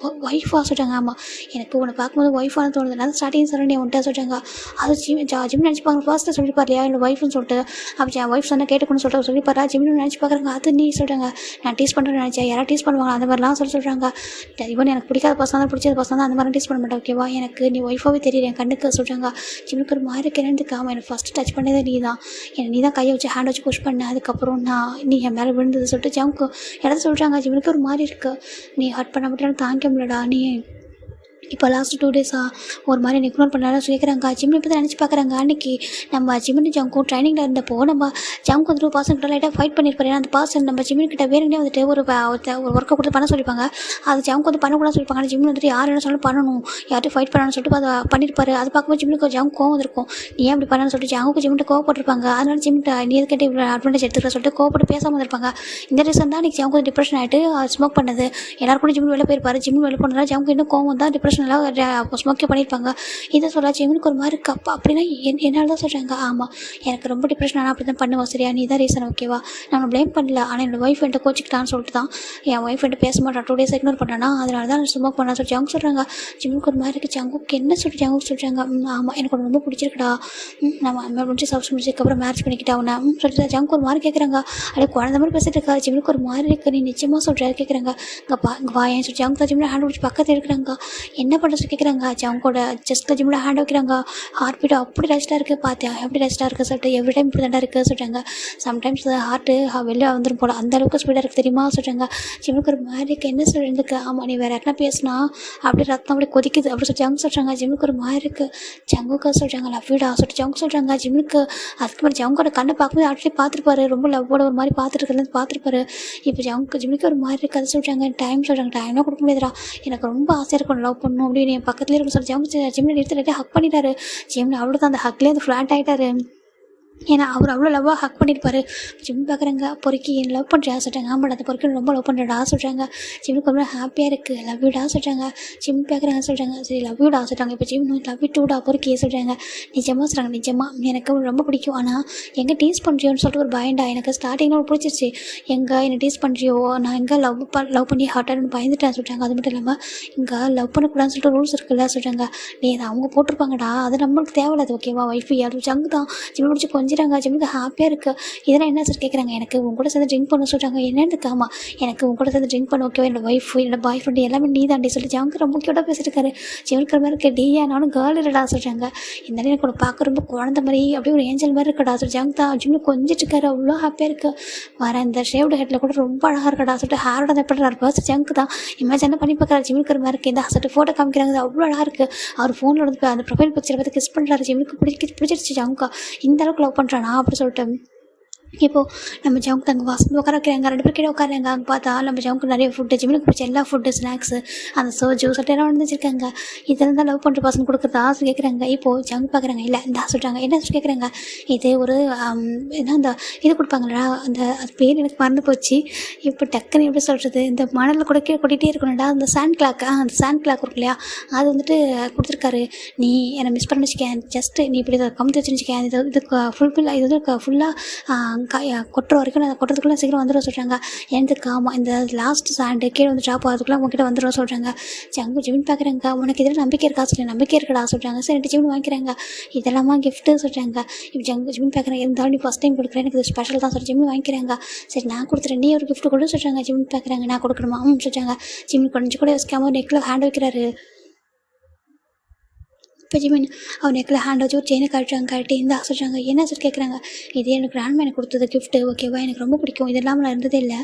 [SPEAKER 1] ஒய்ஃபாக சொல்லிட்டாங்க. ஆமாம், எனக்கு உன்னை பார்க்கும்போது ஒய்ஃபானு தோணுது. நான் ஸ்டார்டிங் சொல்கிறேன் உன்ட்ட சொல்லிட்டாங்க. அது ஜிம் நினச்சிப்பாங்க, ஃபர்ஸ்ட்டு சொல்லிப்பார் இல்லையா என்னோட ஒய்ஃப்னு சொல்லிட்டு. அப்படி என் ஒய்ஃப் சொன்னால் கேட்டுக்கணும்னு சொல்லிட்டு சொல்லிப்பாரா, ஜிம்னு நினச்சி பார்க்குறாங்க. அது நீ சொல்கிறாங்க, நான் டீஸ் பண்ணுறேன்னு நினச்சேன், யாராவது டீஸ் பண்ணுவாங்க அந்த மாதிரிலாம் சொல்கிறாங்க. இவன் எனக்கு பிடிக்காத பசங்க தான், பிடிச்சது பசங்க தான், அந்த மாதிரி டீஸ் பண்ண மாட்டேன் ஓகேவா, எனக்கு நீ ஒய்ஃபாகவே தெரியல என் கண்ணுக்கு சொல்கிறாங்க. ஜிம்முக்கு ஒரு மாதிரி என்னன்னு காம, எனக்கு ஃபஸ்ட்டு டச் பண்ணதே நீ தான், நீ தான் கையை வச்சு ஹேண்ட் வச்சு புஷ் பண்ண, அதுக்கப்புறம் நீ என் மேலே விழுந்தது சொல்லிட்டு ஜவுக்கு இடத்த சொல்கிறாங்க. ஜிம்முக்கு ஒரு மாதிரி இருக்குது, நீ ஹர்ட் பண்ண மட்டும் எனக்கு தாங்கிக்க முடியலடா, நீ இப்போ லாஸ்ட் 2 டேஸாக ஒரு மாதிரி இக்னோர் பண்ணாலும் கேட்குறாங்க. ஜிம்மில் இப்போ தான் நினச்சி பார்க்குறாங்க, அன்றைக்கி நம்ம ஜிம்மின் ஜவுக்கும் ட்ரைனிங்கில் இருந்தப்போ நம்ம ஜவுக்கு வந்துட்டு பர்சன் கிட்ட லைட்டாக ஃபைட் பண்ணியிருப்பாரு. ஏன்னா அந்த பர்சன் நம்ம ஜிம்மின்கிட்ட வேறுனே வந்துட்டு ஒரு ஒர்க்கை கொடுத்து பண்ண சொல்லிப்பாங்க, அது ஜவுக்கு வந்து பண்ணக்கூடாது சொல்லிப்பாங்க. ஆனால் ஜிம்மில் வந்துட்டு யார் என்ன சொன்னாலும் பண்ணணும், யார்ட்டும் ஃபைட் பண்ணணும்னு சொல்லிட்டு அதை பண்ணியிருப்பாரு. அது பார்க்கும்போது ஜிம்முக்கு ஜவுக்கு கோவம் இருக்கும், நீ ஏன் அப்படி பண்ணணும்னு சொல்லிட்டு ஜவுக்கு ஜிம்மிட்ட கோவப்பட்டிருப்பாங்க. அதனால ஜிம்மிட்ட நீ எதுக்கிட்ட இவ்வளோ அட்வான்டேஜ் எடுத்துக்கிற சொல்லிட்டு கோவப்பட்டு பேசாமல் இருப்பாங்க. இந்த ரீசன் தான் இன்றைக்கி ஜவுக்கு டிப்ரெஷன் ஆகிட்டு ஸ்மோக் பண்ணது. எல்லாரும் கூட ஜிம்மில் வெளில போயிருப்பாரு, ஜிம்மில் வெளில போனதால் ஜவுக்கு இன்னும் கோவம் தான், டிப்ரெஷனெல்லாம் ஸ்மோக்கே பண்ணியிருப்பாங்க. இதை சொல்ல ஜிம்முக்கு ஒரு மாதிரி கப்பா அப்படின்னா என்னால் தான் சொல்கிறாங்க. ஆமாம், எனக்கு ரொம்ப டிப்ரெஷன் ஆனால் அப்படி தான் பண்ணுவோம், சரியா, நீ தான் ரீசன் ஓகேவா, நான் ப்ளேம் பண்ணல. ஆனால் என்னோடய ஒய்ஃப் என்கிட்ட கோச்சிக்கிட்டான்னு சொல்லிட்டு தான் என் ஒய்ஃப் என்கிட்ட பேச மாட்டான், 2 டேஸ் இக்னோர் பண்ணானா, அதனால தான் நான் ஸ்மோக் பண்ண சொல்லி ஜவுக்கு சொல்கிறாங்க. ஜிம்முக்கு ஒரு மாதிரி இருக்குது. ஜவுக்கு என்ன சொல்லிட்டு ஜவுக்கு சொல்கிறாங்க, ஆமாம் எனக்கு ரொம்ப பிடிச்சிருக்குடா, நம்ம முடிச்சு சப்ஸ் முடிச்சதுக்கப்புறம் மேரேஜ் பண்ணிக்கிட்டா உன்னை சொல்லிட்டு ஜவுக்கு ஒரு மாதிரி கேட்குறாங்க. அப்படியே குழந்த மாதிரி பேசிட்டு இருக்கா. ஜிம்முக்கு ஒரு மாதிரி இருக்குது, நீ நிச்சயமாக சொல்கிறாரு கேட்குறாங்க. இங்கே வா ஏன் சொல்லி ஜவுக்கு தான் ஜிம்மில் ஹேண்ட் பிடிச்சி பக்கத்தில் இருக்கிறாங்க. என்ன பண்ணுறது கேட்குறாங்க. ஜவுக்கோட ஜஸ்ட்டில் ஜிம்மில் ஹேண்ட் வைக்கிறாங்க. ஹார்ட் பீட் அப்படி ரெஸ்ட்டாக இருக்குது, பார்த்தேன் எப்படி ரெஸ்ட்டாக இருக்குது சொல்லிட்டு எவ்ரி டைம் இப்படி தான் இருக்குது சொல்கிறாங்க. சம்டைம்ஸ் ஹார்ட்டு வெளில வந்துடும் போல், அந்தளவுக்கு ஸ்பீடாக இருக்குது தெரியுமா சொல்கிறாங்க. ஜிம்முக்கு ஒரு மாதிரி என்ன சொல்லிருக்கு. ஆமாம், நீ வேறு யாருனா பேசினா அப்படி ரத்தம் அப்படி கொதிக்குது அப்படி சொல்லி ஜங்கு சொல்கிறாங்க. ஜிம்முக்கு ஒரு மாதிரி இருக்குது. ஜங்குக்கு சொல்கிறாங்க லவ் யூடா சொல்லிட்டு ஜங்கு சொல்கிறாங்க. ஜிம்முக்கு அதுக்கு மேலே ஜங்கோட கண்ணை பார்க்கும்போது ஆக்சுவலி பார்த்துருப்பாரு, ரொம்ப லவ்வோட ஒரு மாதிரி பார்த்துருக்குறது பார்த்துருப்பாரு. இப்போ ஜிம்முக்கு ஒரு மாதிரி இருக்குது. அது சொல்கிறாங்க. டைம்லாம் கொடுக்க முடியாதுடா, எனக்கு ரொம்ப ஆசையாக இருக்கும் லவ் பண்ணணும் அப்படின்னு என் பக்கத்துலேயே இருக்கும் சொல்லி ஜிம்மில் எடுத்து ஹக் பண்ணிட்டாரு. ஜிம்மில் அவ்வளோ தான் அந்த ஹக்லேயே அந்த ஃப்ளாட் ஆகிட்டாரு. ஏன்னா அவர் அவ்வளோ லவ்வாக ஹக் பண்ணியிருப்பாரு. ஜிம் பார்க்குறாங்க. பொறுக்கி என் லவ் பண்ணுறியா சொல்கிறாங்க. ஆமாடா அந்த பொறுக்கி ரொம்ப லவ் பண்ணுறடா சொல்கிறாங்க. ஜிம்முக்கு ரொம்ப ஹாப்பியாக இருக்குது, லவ் யூடா சொல்கிறாங்க. ஜிம் பார்க்குறாங்க சொல்கிறாங்க. சரி லவ் யூடா சொல்கிறாங்க. இப்போ ஜிம் லவ் யூ டூடா பொறுக்கி சொல்கிறாங்க. நிஜமாக சொல்கிறாங்க. நிஜமாக எனக்கு ரொம்ப பிடிக்கும், ஆனால் எங்கே டீஸ் பண்ணுறியோன்னு சொல்லிட்டு ஒரு பயண்டா, எனக்கு ஸ்டார்டிங்கில் ஒரு பிடிச்சிருச்சு. எங்கே என்னை டீஸ் பண்ணுறியோ, நான் எங்கே லவ் பண்ணி ஹார்ட்டாக பயந்துட்டேன் சொல்கிறாங்க. அது மட்டும் இல்லாமல் இங்கே லவ் பண்ணக்கூடாதுன்னு சொல்லிட்டு ரூல்ஸ் இருக்குல்ல சொல்கிறாங்க. நீ அதை அவங்க போட்டிருப்பாங்கடா, அது நம்மளுக்கு தேவையில்லாது ஓகேவா. ஒய்ஃபு யாரும் ஜங்கு தான் ஜிம் பிடிச்சி கொஞ்சிறாங்க. ஜிம்முக்கு ஹாப்பியாக இருக்குது. இதெல்லாம் என்ன சார் கேட்குறாங்க. எனக்கு உங்க கூட சேர்ந்து ட்ரிங்க் பண்ண சொல்கிறாங்க. என்னென்னு ஆமாம், எனக்கு உங்க கூட சேர்ந்து ட்ரிங்க் பண்ண ஓகேவா, என்னோட ஒய்ஃப் என்னோட பாய் ஃப்ரெண்டு எல்லாமே நீ தாண்டி சொல்லி ஜவுக்கு ரொம்ப க்யூட்டாக பேசியிருக்காரு. ஜிம்முக்கு மாதிரி இருக்க டியா நானும் கேர்ள் இல்லடா சொல்கிறாங்க. இருந்தாலும் எனக்கு உனக்கு பார்க்க ரொம்ப குழந்த மாதிரி அப்படியே ஒரு ஏஞ்சல் மாதிரி இருக்கடா சொல்லி ஜவுக்கு தான் ஜிம்மில் கொஞ்சிட்டு இருக்காரு. அவ்வளோ ஹாப்பியாக இருக்குது. வர இந்த ஷேவ்டு ஹெட்டில் கூட ரொம்ப அழகாக இருக்கடா சொல்லிட்டு ஹேரோட தான் எப்படி பர்ஸ் ஜவுக்கு தான் இமேஜின் பண்ணி பார்க்குறாரு. ஜிம்முக்கு மாதிரி இருக்குது. இந்த சொல்லிட்டு ஃபோட்டோ காமிக்கிறாங்க. அவ்வளோ அழகாக இருக்குது. அவர் ஃபோனில் வந்து அந்த ப்ரொஃபைல் பிக்சரை பார்த்து கிஸ் பண்ணுறாரு. ஜிம்முக்கு பிடிச்சிருச்சு ஜவுக்கா, இந்த அளவுக்கு லவ் பண்ணுறானா அப்படி சொல்லிட்டு. இப்போது நம்ம ஜவுக்கு அங்கே வசந்து உட்கார வைக்கிறாங்க. 2 பேர் கீழே உட்காருங்க. அங்கே பார்த்தா நம்ம ஜவுக்கு நிறைய ஃபுட்டு, ஜிம்முக்கு பிடிச்ச எல்லா ஃபுட்டு, ஸ்நாக்ஸு, அந்த சோஜு சொல்லிட்டு எல்லாம் வந்து வச்சுருக்காங்க. இதெல்லாம் தான் லவ் பண்ணுற பசங்க கொடுக்குறதா சொல்லி கேட்குறாங்க. இப்போது ஜங்க் பார்க்குறாங்க. இல்லை இந்த சொல்கிறாங்க. என்ன சொல்லி கேட்குறாங்க. இது ஒரு என்ன அந்த இது கொடுப்பாங்களா, அந்த அது பேர் எனக்கு மறந்து போச்சு. இப்போ டக்குன்னு எப்படி சொல்கிறது, இந்த மணலில் கூட கீழே கொட்டிகிட்டே இருக்கணும்டா, அந்த சாண்ட் கிளாக், அந்த சாண்ட் கிளாக் இருக்கு இல்லையா, அது வந்துட்டு கொடுத்துருக்காரு. நீ என்னை மிஸ் பண்ண வச்சுக்கேன், ஜஸ்ட்டு நீ இப்படி இதை கமுத்தி வச்சுருக்கேன், இதுக்கு ஃபுல்ஃபில் இது வந்து ஃபுல்லாக கொட்டுற வரைக்கும் அதை கொட்டுறதுக்குள்ளே சீக்கிரம் வந்துடும் சொல்கிறாங்க. எனக்கு ஆமாம், இந்த லாஸ்ட் சாண்டு கீழே வந்து ட்ராப் ஆகிறதுக்குள்ளே உங்ககிட்ட வந்துடும் சொல்கிறாங்க. ஜங்கு ஜிமின் பார்க்குறாங்க. உனக்கு இதில் நம்பிக்கை இருக்கா சொல்லி. நம்பிக்கை இருக்கடா சொல்கிறாங்க. சரி 2 ஜிமின் வாங்கிக்கிறாங்க. இதெல்லாமா கிஃப்ட்டு சொல்கிறாங்க. இப்போ ஜங்கு ஜிமின் பார்க்குறேன். இருந்தாலும் நீ ஃபஸ்ட் டைம் கொடுக்குறேன், எனக்கு இது ஸ்பெஷல் தான் சொல்லி ஜிமின் வாங்கிக்கிறாங்க. சரி நான் கொடுத்துறேன், நீ ஒரு கிஃப்ட் கொடு சொல்கிறாங்க. ஜிமின் பார்க்குறாங்க. நான் கொடுக்கணுமா சொல்கிறாங்க. ஜிமின் கொஞ்சம் கூட யோசிக்காமல் நெக்கில் ஹேண்ட் வைக்கிறாரு. இப்போ ஜிமின் அவர் நெக்கில் ஹேண்ட் வச்சு ஒரு செயினை கழட்டி இருந்தால் சொல்கிறாங்க. என்ன சார் கேட்குறாங்க. இது எனக்கு கிராண்ட்மா எனக்கு கொடுத்தது கிஃப்ட்டு ஓகேவா, எனக்கு ரொம்ப பிடிக்கும். இது இல்லாமல் நான் இருந்ததே இல்லை,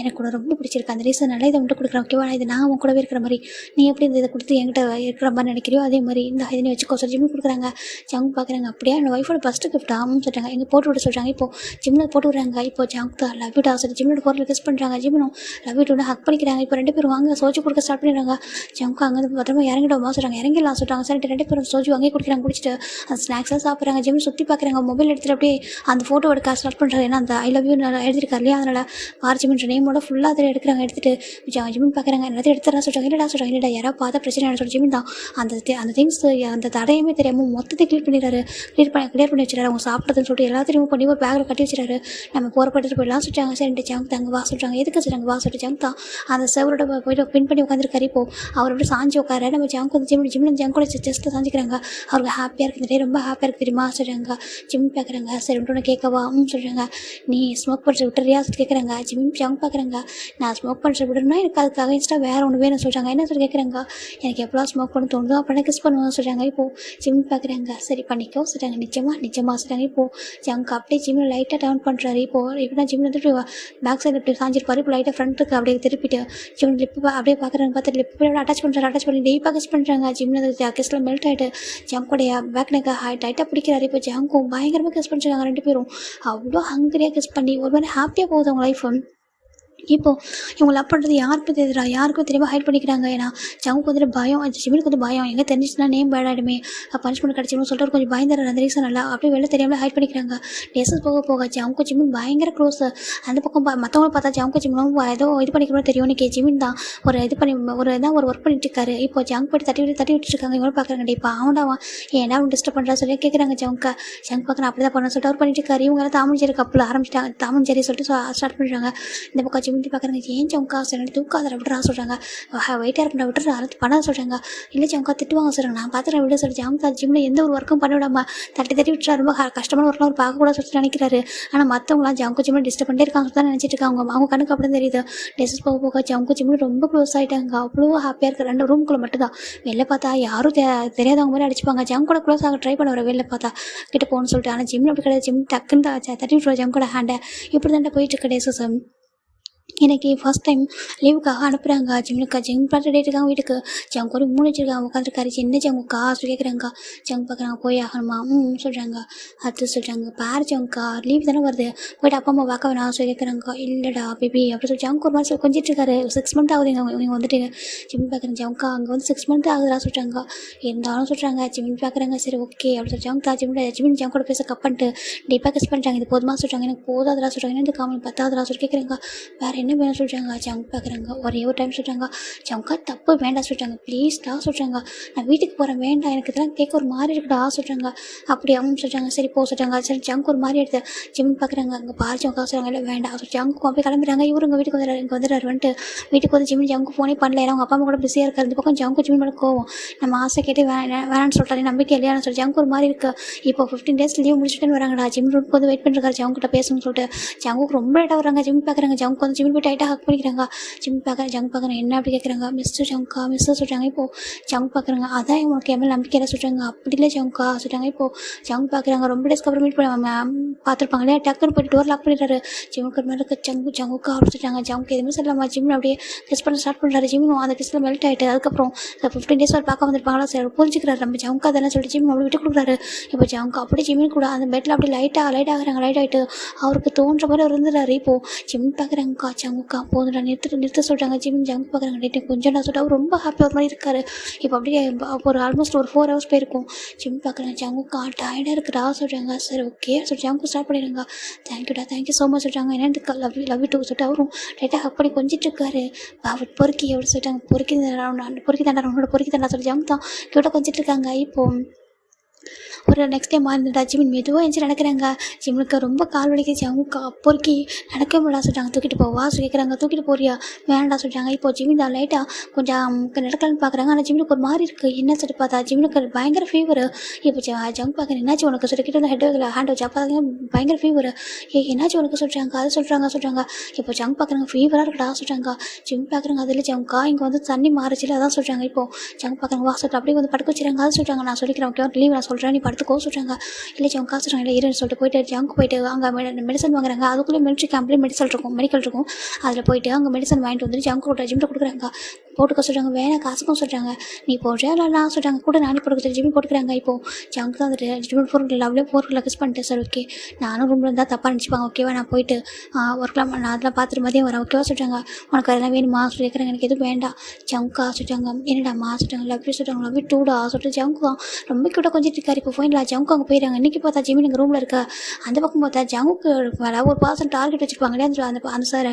[SPEAKER 1] எனக்கு கூட ரொம்ப பிடிச்சிருக்கு. அந்த ரீசன் இதை மட்டும் கொடுக்குறேன் ஓகேவா. இது நான் அவன் கூடவே இருக்கிற மாதிரி, நீ எப்படி இதை கொடுத்து என்கிட்ட இருக்கிற மாதிரி நினைக்கிறியோ அதே மாதிரி இந்த இதனை வச்சுக்கோ சார் ஜிம்மில் கொடுக்குறாங்க. ஜங்கு பார்க்குறாங்க. அப்படியே என்னோட ஒய்ஃபோட ஃபஸ்ட்டு கிஃப்ட் ஆமாம் சொல்கிறாங்க. எங்கே போட்டு விட சொல்கிறாங்க. இப்போது ஜிம்மில் போட்டு விடுறாங்க. இப்போ ஜங்கு தான் லவ் யூ சார் ஜிம்மில் பொருள் கிஸ் பண்ணுறாங்க. ஜிம்மினும் லவ் யூ ஹக் பண்ணிக்கிறாங்க. இப்போ 2 பேரும் வாங்க சோச்சு கொடுக்க ஸ்டார்ட் பண்ணிடுறாங்க. ஜங்கு அங்கே பத்திரமா இறங்கிடுவோமா சொல்கிறாங்க. இறங்கிடலாம் சொல்கிறாங்க. சரி 2 பேரும் சோஜு அங்கேயே குடிக்கிறாங்க. குடிச்சிட்டு அந்த ஸ்நாக்ஸ்லாம் சாப்பிட்றாங்க. ஜிம் சுற்றி பார்க்குறாங்க. மொபைல் எடுத்துகிட்டு அப்படியே அந்த ஃபோட்டோ எடுக்க ஸ்டார்ட் பண்ணுறாரு. ஏன்னா அந்த ஐ லவ் யூ எழுதிருக்காரு இல்லையா, அதனால் பார்ச்சிமெண்ட் நேமோட ஃபுல்லாக அதில் எடுக்கிறாங்க. எடுத்துகிட்டு ஜிமின் பார்க்குறாங்க. எல்லாத்தையும் எடுத்துறா சொல்கிறாங்க. இல்லைடா யாராவது பார்த்தா பிரச்சனை சொல்லி ஜிமின் தான் அந்த திங்ஸ் அந்த தடையுமே தெரியாமல் மொத்தத்தை கிளியர் பண்ணிடுறாரு. கிளியர் பண்ணி வச்சுறாரு. அவங்க சாப்பிட்றதுன்னு சொல்லிட்டு எல்லாத்தையும் ரிமூவ் பண்ணி ஒரு பேக்கில் கட்டி வச்சுறாரு. நம்ம போகிறப்பட்டு போயிடலாம் சொல்லிட்டாங்க. சரி ஜங்க் தாங்க வா சொல்கிறாங்க. எதுக்கு சொல்கிறாங்க வா சொல்லிட்டு ஜங்க் தான் அந்த செவரோட போய்ட்டு பின் பண்ணி உட்காந்துருக்காரு. இப்போது அவர் அப்படி சாஞ்சு உட்கார நம்ம ஜங்க் வந்து ஜிம்மில் ஜங்கோட ஜஸ்ட்டு சாஞ்சிக்கிறாங்க. அவருக்கு ஹாப்பியாக இருக்குது. ரொம்ப ஹாப்பியாக இருக்குது தெரியுமா சொல்கிறாங்க. ஜிம் பார்க்குறாங்க. சரி ஒன்று கேட்கவா சொல்கிறாங்க. நீ ஸ்மோக் பண்ணுற விட்டுறியா சொல்லி கேட்குறாங்க. ஜிம் ஜங்க் பார்க்குறாங்க. நான் ஸ்மோக் பண்ணுற விடுறேன்னா எனக்கு அதுக்கு அகைன்ஸ்டாக வேறு ஒன்று வேணும் சொல்கிறாங்க. என்ன சொல்லி கேட்குறாங்க. எனக்கு எப்போ ஸ்மோக் பண்ண தோணுதோ அப்படின்னா கிஸ் பண்ணுவோம் சொல்கிறாங்க. இப்போது ஜிம் பார்க்குறாங்க. சரி பண்ணிக்கோ சொல்கிறாங்க. நிச்சயமாக சொல்கிறாங்க. இப்போது ஜங்க் அப்படியே ஜிம்மில் லைட்டாக டவுன் பண்ணுறாரு. இப்போது எப்படின்னா ஜிம்மில் வந்துட்டு பேக் சைடில் இப்படி சாஞ்சிருப்பாரு. இப்போ லைட்டாக ஃப்ரண்ட்டுக்கு அப்படியே திருப்பிட்டு ஜிம் லிப்பு அப்படியே பார்க்குறாங்க. பார்த்துட்டு லிப்பு அட்டாச் பண்ணி டீப்பாக கிஸ் பண்ணுறாங்க. ஜிம்மில் கிஸ்ல மெல்ட் ஆகிட்டு ஜங்கோடைய பேக் நெக்கை டைட்டாக பிடிக்கிறாரு. இப்போ ஜங்கும் பயங்கரமாக கிஸ் பண்ணுறாங்க. ரெண்டு பேரும் அவ்வளோ ஹங்கரியாக கிஸ் பண்ணி ஒரு மாதிரி ஹாப்பியாக போகுது அவங்க லைஃப். இப்போது இவங்க லவ் பண்ணுறது யாருக்கும் தெரியுதுடா, யாருக்கும் தெரியாமல் ஹைட் பண்ணிக்கிறாங்க. ஏன்னா ஜங்குக்கு வந்துட்டு பயம், ஜிமினுக்கு வந்து பயம், எங்கே தெரிஞ்சிச்சுன்னா நேம் பேட் ஆகிடுமே, பனிஷ்மெண்ட் கிடச்சிடும் சொல்லிட்டு கொஞ்சம் பயந்துடுற அந்த ரீசன் நல்லா அப்படியே வெளில தெரியாமல் ஹைட் பண்ணிக்கிறாங்க. டேஸஸ் போக ஜங்கு ஜிமின் பயங்கர க்ளோஸ். அந்த பக்கம் மற்றவங்களும் பார்த்தா ஜங்கு ஜிமினும் ஏதோ இது பண்ணிக்கணும்னு தெரியும். இன்றைக்கி ஜிமின் தான் ஒரு இது பண்ணி ஒரு ஒர்க் பண்ணிட்டு இருக்காரு. இப்போ ஜங்க் போய்ட்டு தட்டி விட்டுருக்காங்க. இவங்க பார்க்குறாங்க. இப்போ அவன்டாவா ஏன்னா அவன் டிஸ்டர்ப் பண்ணுறா சொல்லி கேட்குறாங்க. ஜங்க் பார்க்குறேன் அப்படி தான் பண்ண சொல்லிட்டு அவர் பண்ணிட்டு இருக்காரு. இவங்க எல்லாம் தாமஞ்சேரி கப்பில் ஆரம்பிச்சிட்டாங்க. தாமஞ்சேரி சொல்லிட்டு ஸ்டார்ட் பண்ணுறாங்க. இந்த பக்கம் ஜிமின் பார்க்குறாங்க. ஏன் ஜங்கா சொல்லிட்டு தூக்காத விட்டுறா சொல்கிறாங்க. வெயிட்டாக இருக்கா விட்டுறா பண்ண சொல்கிறாங்க. இல்லை ஜங்கா திட்டுவாங்க சொல்கிறாங்க. நான் பார்த்துட்டு விட சொல்லி ஜங்கா ஜிம்மில் எந்த ஒரு ஒர்க்கும் பண்ண விடாமல் தட்டி விட்டுறா. ரொம்ப கஷ்டமான ஒர்க்லாம் ஒரு பார்க்கக்கூட சொல்லிட்டு நினைக்கிறாரு. ஆனால் மற்றவங்களாம் ஜங்கு ஜிம்மில் டிஸ்டர்ப் பண்ணிட்டே இருக்காங்க தான் நினச்சிட்டு இருக்காங்க. அவங்க கணக்கு அப்படி தான் தெரியுது. டெஸ்ட் போக ஜங்கு ஜிம்மில் ரொம்ப க்ளோஸ் ஆகிட்டாங்க. அவ்வளோ ஹாப்பியாக இருக்குது. 2 ரூம்குள்ளே மட்டும் தான். வெளில பார்த்தா யாரும் தெரியாதவங்க மாதிரி அடிச்சுப்பாங்க. ஜங்க் கூட க்ளோஸ் ஆக ட்ரை பண்ண வர வெளில பார்த்தா கிட்ட போகணும்னு சொல்லிட்டு. ஆனால் ஜிம்மில் அப்படி கிடையாது. ஜிம் டக்குன்னு தட்டி விட்டுருவா ஜங்கோட ஹேண்டை. இப்படி தான் போயிட்டு இருக்க டேஸஸ். இன்றைக்கி ஃபஸ்ட் டைம் லீவுக்காக அனுப்புகிறாங்க. ஜிம் பார்த்து இருக்காங்க வீட்டுக்கு. ஜங்கு ஒரு 3 வச்சுருக்காங்க. உட்காந்துருக்காரு. சின்ன ஜங்குக்கா சொல்லி கேட்குறாங்க. ஜங்கு பார்க்குறாங்க. போய் ஆகணுமா சொல்கிறாங்க. அது சொல்கிறாங்க. பாரு ஜங்குக்கா லீவ் தானே வருது, போய்ட்டு அப்பா அம்மா பார்க்க வேணாம் சொல்லி கேட்குறாங்க. இல்லைடா பேபி அப்படி சொல்லி ஜங்கு ஒரு மாதிரி சொல்லி கொஞ்சிட்டு இருக்காரு. 6 மந்த் ஆகுது இவங்க வந்துட்டு. ஜிம் பார்க்குறேன் ஜங்குக்கா அங்கே வந்து 6 மந்த் ஆகுதுடா சொல்கிறாங்க. இருந்தாலும் சொல்கிறாங்க. ஜிம் பார்க்குறாங்க. சரி ஓகே அப்படி சொல்லி ஜங்குக்கா ஜிமின் ஜங்கோட பேச கப் பண்ணிட்டு டீப்பாக கிஸ் பண்ணுறாங்க. இது போதுமா சொல்கிறாங்க. எனக்கு போதாதரா சொல்கிறாங்க. என்ன காமெடி பத்தாதரா சொல்லி கேட்குறாங்க. வேறு என்ன வேணும் சொல்கிறாங்க. ஜங்க் பார்க்குறாங்க. ஒரே ஒரு டைம் சொல்கிறாங்க. ஜங்கா தப்பு வேண்டாம் சொல்கிறாங்க. ப்ளீஸ்டா சொல்கிறாங்க. நான் வீட்டுக்கு போகிறேன் வேண்டாம், எனக்கு இதெல்லாம் கேட்க ஒரு மாதிரி இருக்குடா சொல்கிறாங்க. அப்படி அவங்க சொல்கிறாங்க. சரி போ சொல்கிறாங்க. சரி ஜங்க் ஒரு மாதிரி எடுத்து ஜிம் பார்க்குறாங்க. அங்கே பாரு ஜங்கா சொல்கிறாங்க. இல்லை வேண்டாம் ஜங்கு அப்படியே கிளம்புறாங்க. இவரு இங்கே வீட்டுக்கு வந்துடுறாரு வந்துட்டு வீட்டுக்கு வந்து ஜிமின் ஜங்கு ஃபோனே பண்ணல. ஏன்னா அவங்க அப்பா அம்மா கூட பிஸியாக இருக்காரு. இந்த பக்கம் ஜங்கு ஜிமின் மேலே கோவம். நம்ம ஆசை கேட்டு வேணான்னு சொல்கிறாரு. நம்பிக்கை இல்லையான்னு சொல்லி ஜங்கு ஒரு மாதிரி இருக்குது. இப்போ 15 டேஸ் லீவ் முடிச்சுட்டு வராங்கடா. ஜிம் ரூமுக்கு வந்து வெயிட் பண்ணிருக்காரு ஜங்குகிட்ட பேசணும்னு சொல்லிட்டு. ஜங்குக்கு ரொம்ப லேட்டாக வராங்க. ஜிம் பார்க்குறாங்க. ஜங்கு வந்து ஜிமின் போய் டைட்டாக ஹக் பண்ணிக்கிறாங்க. ஜிம் பார்க்குறேன். ஜங்க் பார்க்குறேன். என்ன அப்படி கேட்குறாங்க. மிஸ்டர் ஜங்கா மிஸ்டர் சொல்கிறாங்க. இப்போது ஜங்க் பார்க்குறாங்க. அதான் உனக்கு எம்எல் நம்பிக்கையில் சொல்கிறாங்க. அப்படி இல்லை ஜங்கா சொல்கிறாங்க. இப்போது ஜங்க் பார்க்குறாங்க. ரொம்ப டேஸ்க்கு அப்புறம் மீட் பண்ண பார்த்துருப்பாங்க இல்லையா. டக்குன்னு போய்ட்டு டோர் லாக் பண்ணிடுறாரு. ஜிம்முக்கு மேலே இருக்க ஜங்குக்கா அப்படி சொல்கிறாங்க. ஜங்க் எதுவுமே சொல்லலாமா. ஜிம்மில் அப்படியே கிஸ் பண்ண ஸ்டார்ட் பண்ணுறாரு. ஜிம்மும் அந்த கிஸ்ல மெல்ட் ஆகிட்டு அதுக்கப்புறம் 15 டேஸ் பார்க்க வந்துருப்பாங்களா. சரி புரிஞ்சுக்கிறாரு நம்ம ஜங்கா தானே சொல்லிட்டு ஜிம் அப்படி விட்டு கொடுக்குறாரு. இப்போ ஜங்க் அப்படி ஜிம்மின் கூட அந்த பெட்டில் அப்படி லைட் ஆகிறாங்க. லைட் ஆகிட்டு அவருக்கு தோன்ற மாதிரி அவர் இருந்துறாரு. இப்போது ஜிம் பார்க்குறாங்கக்கா ஜங்குக்கா போதுடா நிறுத்த சொல்கிறாங்க. ஜிம் ஜங்க் பார்க்குறாங்க. டேட்டு கொஞ்சம் நான் சொல்லிட்டு அவர் ரொம்ப ஹாப்பியாக ஒரு மாதிரி இருக்காரு. இப்போ அப்படியே ஒரு ஆல்மோஸ்ட் ஒரு 4 ஹவர்ஸ் போயிருக்கும். ஜிம் பார்க்குறாங்க. ஜங்குக்கா டயர்டாக இருக்குடா சொல்கிறாங்க. சரி ஓகே சொல்லி ஜங்கு ஸ்டார்ட் பண்ணிடுங்க. தேங்க்யூடா தேங்க்யூ ஸோ மச் சொல்கிறாங்க. என்னென்னு லவ் யூ டூ சொல்லிட்டு அவரும் லைட்டாக ஹக் பண்ணி கொஞ்சிட்டு இருக்காரு. அவர் பொறுக்கி எப்படி சொல்லிட்டாங்க. பொறுக்கி தாண்டா உன்னோட பொறுக்கி தாண்டா சொல்லி ஜங்கு தான் கிட்ட கொஞ்சிட்டு இருக்காங்க. இப்போது ஒரு நெக்ஸ்ட் டைம் மாறிடுடா. ஜிமின் மெதுவாக எழுந்து நடக்கிறாங்க. ஜிம்முக்கு ரொம்ப கால் வலிக்குது. ஜங்குக்கா பொறுக்கி நடக்க முடியல சொல்கிறாங்க. தூக்கிட்டு போவா சொல்லி கேட்குறாங்க. தூக்கிட்டு போறியா வேண்டாம் சொல்கிறாங்க. இப்போ ஜிமின் தான் லைட்டாக கொஞ்சம் நடக்கலான்னு பார்க்குறாங்க. ஆனால் ஜிமினுக்கு ஒரு மாதிரி இருக்குது. என்ன சொல்லி பார்த்தா ஜிமினுக்கு பயங்கர ஃபீவர். இப்போ ஜங்க் பார்க்குறேன். என்னாச்சு உனக்கு சொல்லிக்கிட்டு வந்து ஹேண்ட் வச்சு அப்போ பயங்கர ஃபீவர். என்னாச்சு உனக்கு சொல்கிறாங்க. அது சொல்கிறாங்க. இப்போ ஜங்க் பார்க்குறாங்க. ஃபீவராக இருக்குடா சொல்கிறாங்க. ஜிம் பார்க்குறாங்க. அதில் ஜங்கா இங்கே வந்து தண்ணி மாறிச்சில அதான் சொல்கிறாங்க. இப்போ ஜங்க் பார்க்குறாங்க. வா சொல்லிட்டு அப்படியே வந்து படுக்க வச்சுறாங்க. அது சொல்கிறாங்க. நான் சொல்லிக்கிறேன் ஓகே லீவ் நான் சொல்கிறேன், நீ படுத்துக்கோ சொல்கிறாங்க. இல்லை ஜவுக்கா சொல்கிறாங்க, இல்லை இருன்னு சொல்லிட்டு போயிட்டு ஜவுக்கு போயிட்டு அங்கே மெடிசன் வாங்குறாங்க. அதுக்குள்ளே மிலிட்ரி கேம்ப்லேயே மெடிக்கல் இருக்கும். அதில் போயிட்டு அங்கே மெடிசன் வாங்கிட்டு வந்துட்டு ஜவுக்கு ஜிம்மில் கொடுக்குறாங்க. போட்டுக்க சொல்கிறாங்க. வேணாம் காசுக்கும் சொல்கிறாங்க. நீ போடுறியா இல்லை நான் சொல்கிறாங்க கூட நானே போட்டுக்க ஜிம்மி போட்டுக்கிறாங்க. இப்போது ஜங்க் தான் வந்துட்டு ஜிம்மில் போகிறதுல லவ்லேயே போகிறதுல கிஸ் பண்ணிட்டேன் சார். ஓகே நானும் ரூமில் இருந்தால் தப்பாக நினச்சிப்பாங்க. ஓகேவா நான் போயிட்டு ஒர்க்லாம் நான் அதெல்லாம் பார்த்துட்டு மதியம் வரேன். ஓகேவா சொல்கிறாங்க. உனக்கு அதெல்லாம் வேணுமா சொல்லியிருக்கிறாங்க. எனக்கு எதுவும் வேண்டாம் ஜங்கா சொல்லிட்டாங்க. என்னடாம்மா சொல்லிட்டாங்க. லவ்யூ சொல்லிட்டாங்க. லவ்யூ டூடா சொல்லிட்டு ஜங்கு தான் ரொம்ப கிட்ட கொஞ்சம் இருக்காரு. இப்போ ஃபைனில் ஜங்கு அங்கே போயிடுறாங்க. இன்றைக்கி பார்த்தா ஜிம்மி நீங்கள் ரூமில் இருக்க அந்த பக்கம் பார்த்தா ஜங்குக்கு மேலே ஒரு பர்சன் டார்கெட் வச்சுருப்பாங்களே அந்த சார்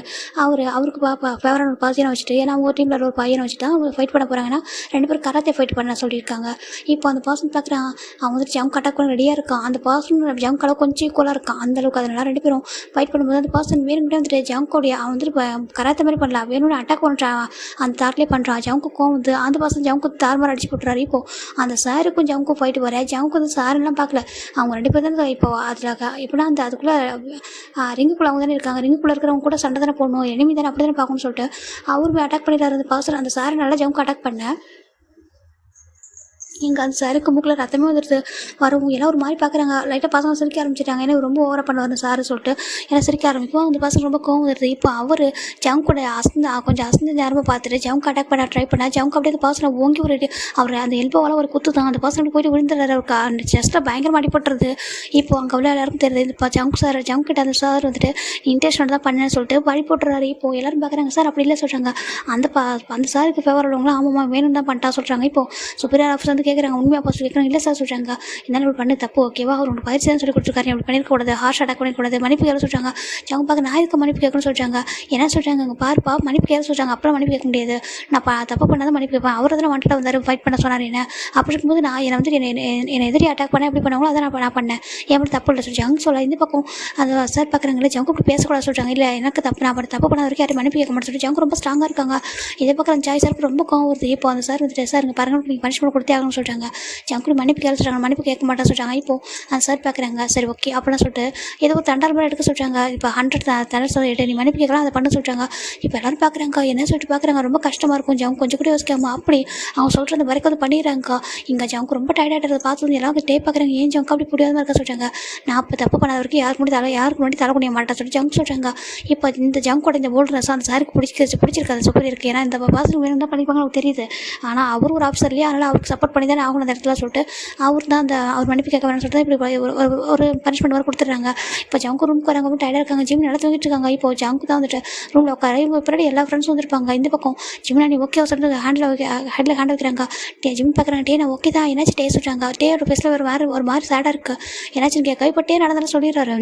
[SPEAKER 1] அவருக்கு ஃபேவரான ஒரு பர்சனை வச்சுட்டு ஏன்னா அவங்க டீமில் ஒரு பையனை வச்சுட்டு அவங்க ஃபைட் பண்ண போகிறாங்கன்னா 2 பேரும் கராத்தே ஃபைட் பண்ண சொல்லியிருக்காங்க. இப்போ அந்த பர்சன் பார்க்குறான் அவன் வந்துட்டு ஜங்க் அட்டாக் பண்ண ரெடியாக இருக்கான். அந்த பர்சன் ஜங்க் அளவு கொஞ்சம் ஈக்குவலாக இருக்கான் அந்தளவுக்கு. அதனால 2 பேரும் ஃபைட் பண்ணும்போது அந்த பர்சன் வேணும்கிட்டே வந்துட்டு ஜங்கோடைய அவன் வந்துட்டு கராத்தே மாதிரி பண்ணலாம் வேணும்னு அட்டாக் பண்ணுறான். அந்த தாட்லேயே பண்ணுறான். ஜங்கு கோவம் அந்த பர்சன் ஜங்கு தார்மார் அடிச்சு போட்டுறாரு. இப்போது அந்த சாருக்கும் ஜங்கும் ஃபைட்டு வர ஜங்கு வந்து சாருலாம் பார்க்கல. அவங்க 2 பேர் தான் இப்போ அதில் எப்படின்னா அந்த அதுக்குள்ளே ரிங்குக்குள்ளே அவங்க தானே இருக்காங்க. ரிங்குக்குள்ளே இருக்கிறவங்க கூட சண்டை தானே போடணும், எனிமி தானே அப்படி தானே பார்க்கணும்னு சொல்லிட்டு அவருமே அட்டாக் பண்ணிடுறாரு. அந்த பர்சன் அந்த சாரை நல்லா ஜங்கு அட்டாக் பண்ண இங்கே அந்த சாருக்கு மூக்கில் ரத்தமே வந்துடுது. வரவும் எல்லாம் ஒரு மாதிரி பார்க்குறாங்க. லைட்டாக பசங்க சிரிக்க ஆரம்பிச்சிட்டாங்க. ஏன்னா ரொம்ப ஓவராக பண்ணுவார் சார் சொல்லிட்டு எல்லாம் சிரிக்க ஆரம்பிக்கும். அந்த பசங்க ரொம்ப கோவம் வருது. இப்போ அவர் ஜங்கோட கொஞ்சம் அசந்த நேரமாக பார்த்துட்டு ஜங்க் அட்டாக் பண்ண ட்ரை பண்ணால் ஜங்க் அப்படியே அந்த பர்சனை ஓங்கி ஒரு அவர் அந்த எல்போவால் ஒரு குத்து தான் அந்த பர்சன் அப்படி போயிட்டு விழுந்துடுறாரு. அவருக்கு அந்த செஸ்ட்டில் பயங்கரமாக அடிபட்டுறது. இப்போ அங்கே அவ்வளோ எல்லாருக்கும் தெரியுது. இப்போ ஜங்க் கிட்ட அந்த சார் வந்துட்டு இன்டென்ஷன் தான் பண்ணேன்னு சொல்லிட்டு வழி போட்டுறாரு. இப்போ எல்லாரும் பார்க்குறாங்க சார் அப்படி இல்லை சொல்கிறாங்க. அந்த சாருக்கு ஃபேவர் உள்ளவங்களும் ஆமாம்மா வேணும் தான் பண்ணிட்டா சொல்கிறாங்க. இப்போ சுப்பீரியர் ஆஃபீஸ் வந்து கேட்குறாங்க உண்மையாக போஸ்ட் கேட்குறாங்க. இல்லை சார் சொல்கிறாங்க இருந்தாலும் இப்படி பண்ணி தப்பு ஓகேவா அவர் உங்களுக்கு பயிற்சி தான் சொல்லி கொடுத்துருக்காரு. அப்படி பண்ணிருக்கூடாது, ஹார்ஷ் அட்டாக் பண்ணிக்கூடாது, மன்னிப்பு கேட்க சொல்கிறாங்க. அவங்க பார்க்க நான் இதுக்கு மன்னிப்பு கேட்கணும்னு சொல்கிறாங்க. என்ன சொல்கிறாங்க அங்கே பாருப்பா மன்னிப்பு கேட்க சொல்கிறாங்க. அப்புறம் மன்னிப்பு கேட்க முடியாது, நான் தப்பு பண்ணாதான் மன்னிப்பு கேட்பேன். அவர் தான் வந்துட்டு வந்தார் ஃபைட் பண்ண சொன்னார். என்ன அப்படி இருக்கும்போது நான் என்னை வந்து என்னை எதிரி அட்டாக் பண்ண எப்படி பண்ணாங்களோ அதை நான் பண்ணேன். ஏன் மட்டும் தப்பு இல்லை சொல்லிட்டு சொல்ல இந்த பக்கம் அந்த சார் பார்க்குறாங்களே ஜங்கு இப்படி பேசக்கூடாது சொல்கிறாங்க. இல்லை எனக்கு தப்பு நான் தப்பு பண்ண வரைக்கும் யாரும் மன்னிப்பு கேட்க மாட்டேன் சொல்லிட்டு ஜங்கு ரொம்ப ஸ்ட்ராங்காக இருக்காங்க. இதை பக்கம் அந்த சாய் சாருக்கு ரொம்ப கோவம் வருது. இப்போ அந்த சார் வந்துட்டு சார் இங்கே பாருங்க நீங்கள் பனிஷ்மெண்ட் கொடுத்தே ஆகணும்னு சொல்கிறாங்க. ஜங்கு மன்னிப்பு கேட்க சொல்கிறாங்க. மன்னிப்பு கேட்க மாட்டேன்னு சொல்கிறாங்க. இப்போ அந்த சார் பார்க்குறாங்க சரி ஓகே அப்படின்னு சொல்லிட்டு ஏதோ ஒரு தண்டால் மாதிரி எடுக்க சொல்கிறாங்க. இப்போ 100 தண்டர் சொல்லிட்டு நீ மன்னிப்பு கேட்கலாம் அதை பண்ண சொல்கிறாங்க. இப்போ எல்லோரும் பார்க்குறாங்க என்ன சொல்லிட்டு பார்க்குறாங்க. ரொம்ப கஷ்டமாக இருக்கும். ஜங்கு கொஞ்சம் கூட யோசிக்காமல் அப்படி அவங்க சொல்கிற அந்த வரைக்கும் வந்து பண்ணிடுறாங்க. இங்கே ஜங்கு ரொம்ப டயர்டாக பார்த்து எல்லாரும் டே பார்க்குறாங்க. ஏன் ஜங்கு அப்படி புரியாத இருக்க சொல்கிறாங்க. நான் இப்போ தப்பு பண்ணாத வரைக்கும் யாருக்கு முன்னாடி தலை குனிய மாட்டேன் சொல்லிட்டு ஜங்கு சொல்கிறாங்க. இப்போ இந்த ஜங்கோட இந்த போல்ட்னஸ் அந்த சாருக்கு பிடிச்சிருக்காது சூப்பர் இருக்குது. ஏன்னா இந்த பாசனம் வேணும் தான் பண்ணிப்பாங்க அவங்களுக்கு தெரியுது. ஆனால் அவர் ஒரு ஆஃபீஸர் இல்லையா அதனால் அவருக்கு சப்போர்ட் பண்ணி தானே ஆகணும் அந்த இடத்துல சொல்லிட்டு அவர் தான் அவர் மன்னிப்பு கேட்க வேணும்னு சொல்லிட்டு இப்படி ஒரு பனிஷ்மெண்ட் வர கொடுத்துட்றாங்க. இப்போ ஜங்கு ரூமுக்கு வராங்க டயர்டாக இருக்காங்க. ஜிம் நல்லா தூங்கிட்டு இருக்காங்க. இப்போ ஜங்கு தான் வந்துட்டு ரூமில் உட்கார இவங்க பின்னாடி எல்லா ஃப்ரெண்ட்ஸும் வந்துருப்பாங்க. இந்த பக்கம் ஜிம்னா நீ ஓகே சொல்லிட்டு ஹேண்டில் ஹேண்ட் வைக்கிறாங்க. ஜிம் பார்க்குறாங்க. டே நான் ஓகே தான் என்னாச்சு டே சொல்கிறாங்க. டேயோட ஃபேஸில் ஒரு மாதிரி சேடாக இருக்குது. என்னாச்சுன்னு கேட்க இப்போ டே நடந்தாலும் சொல்லிடுறாரு.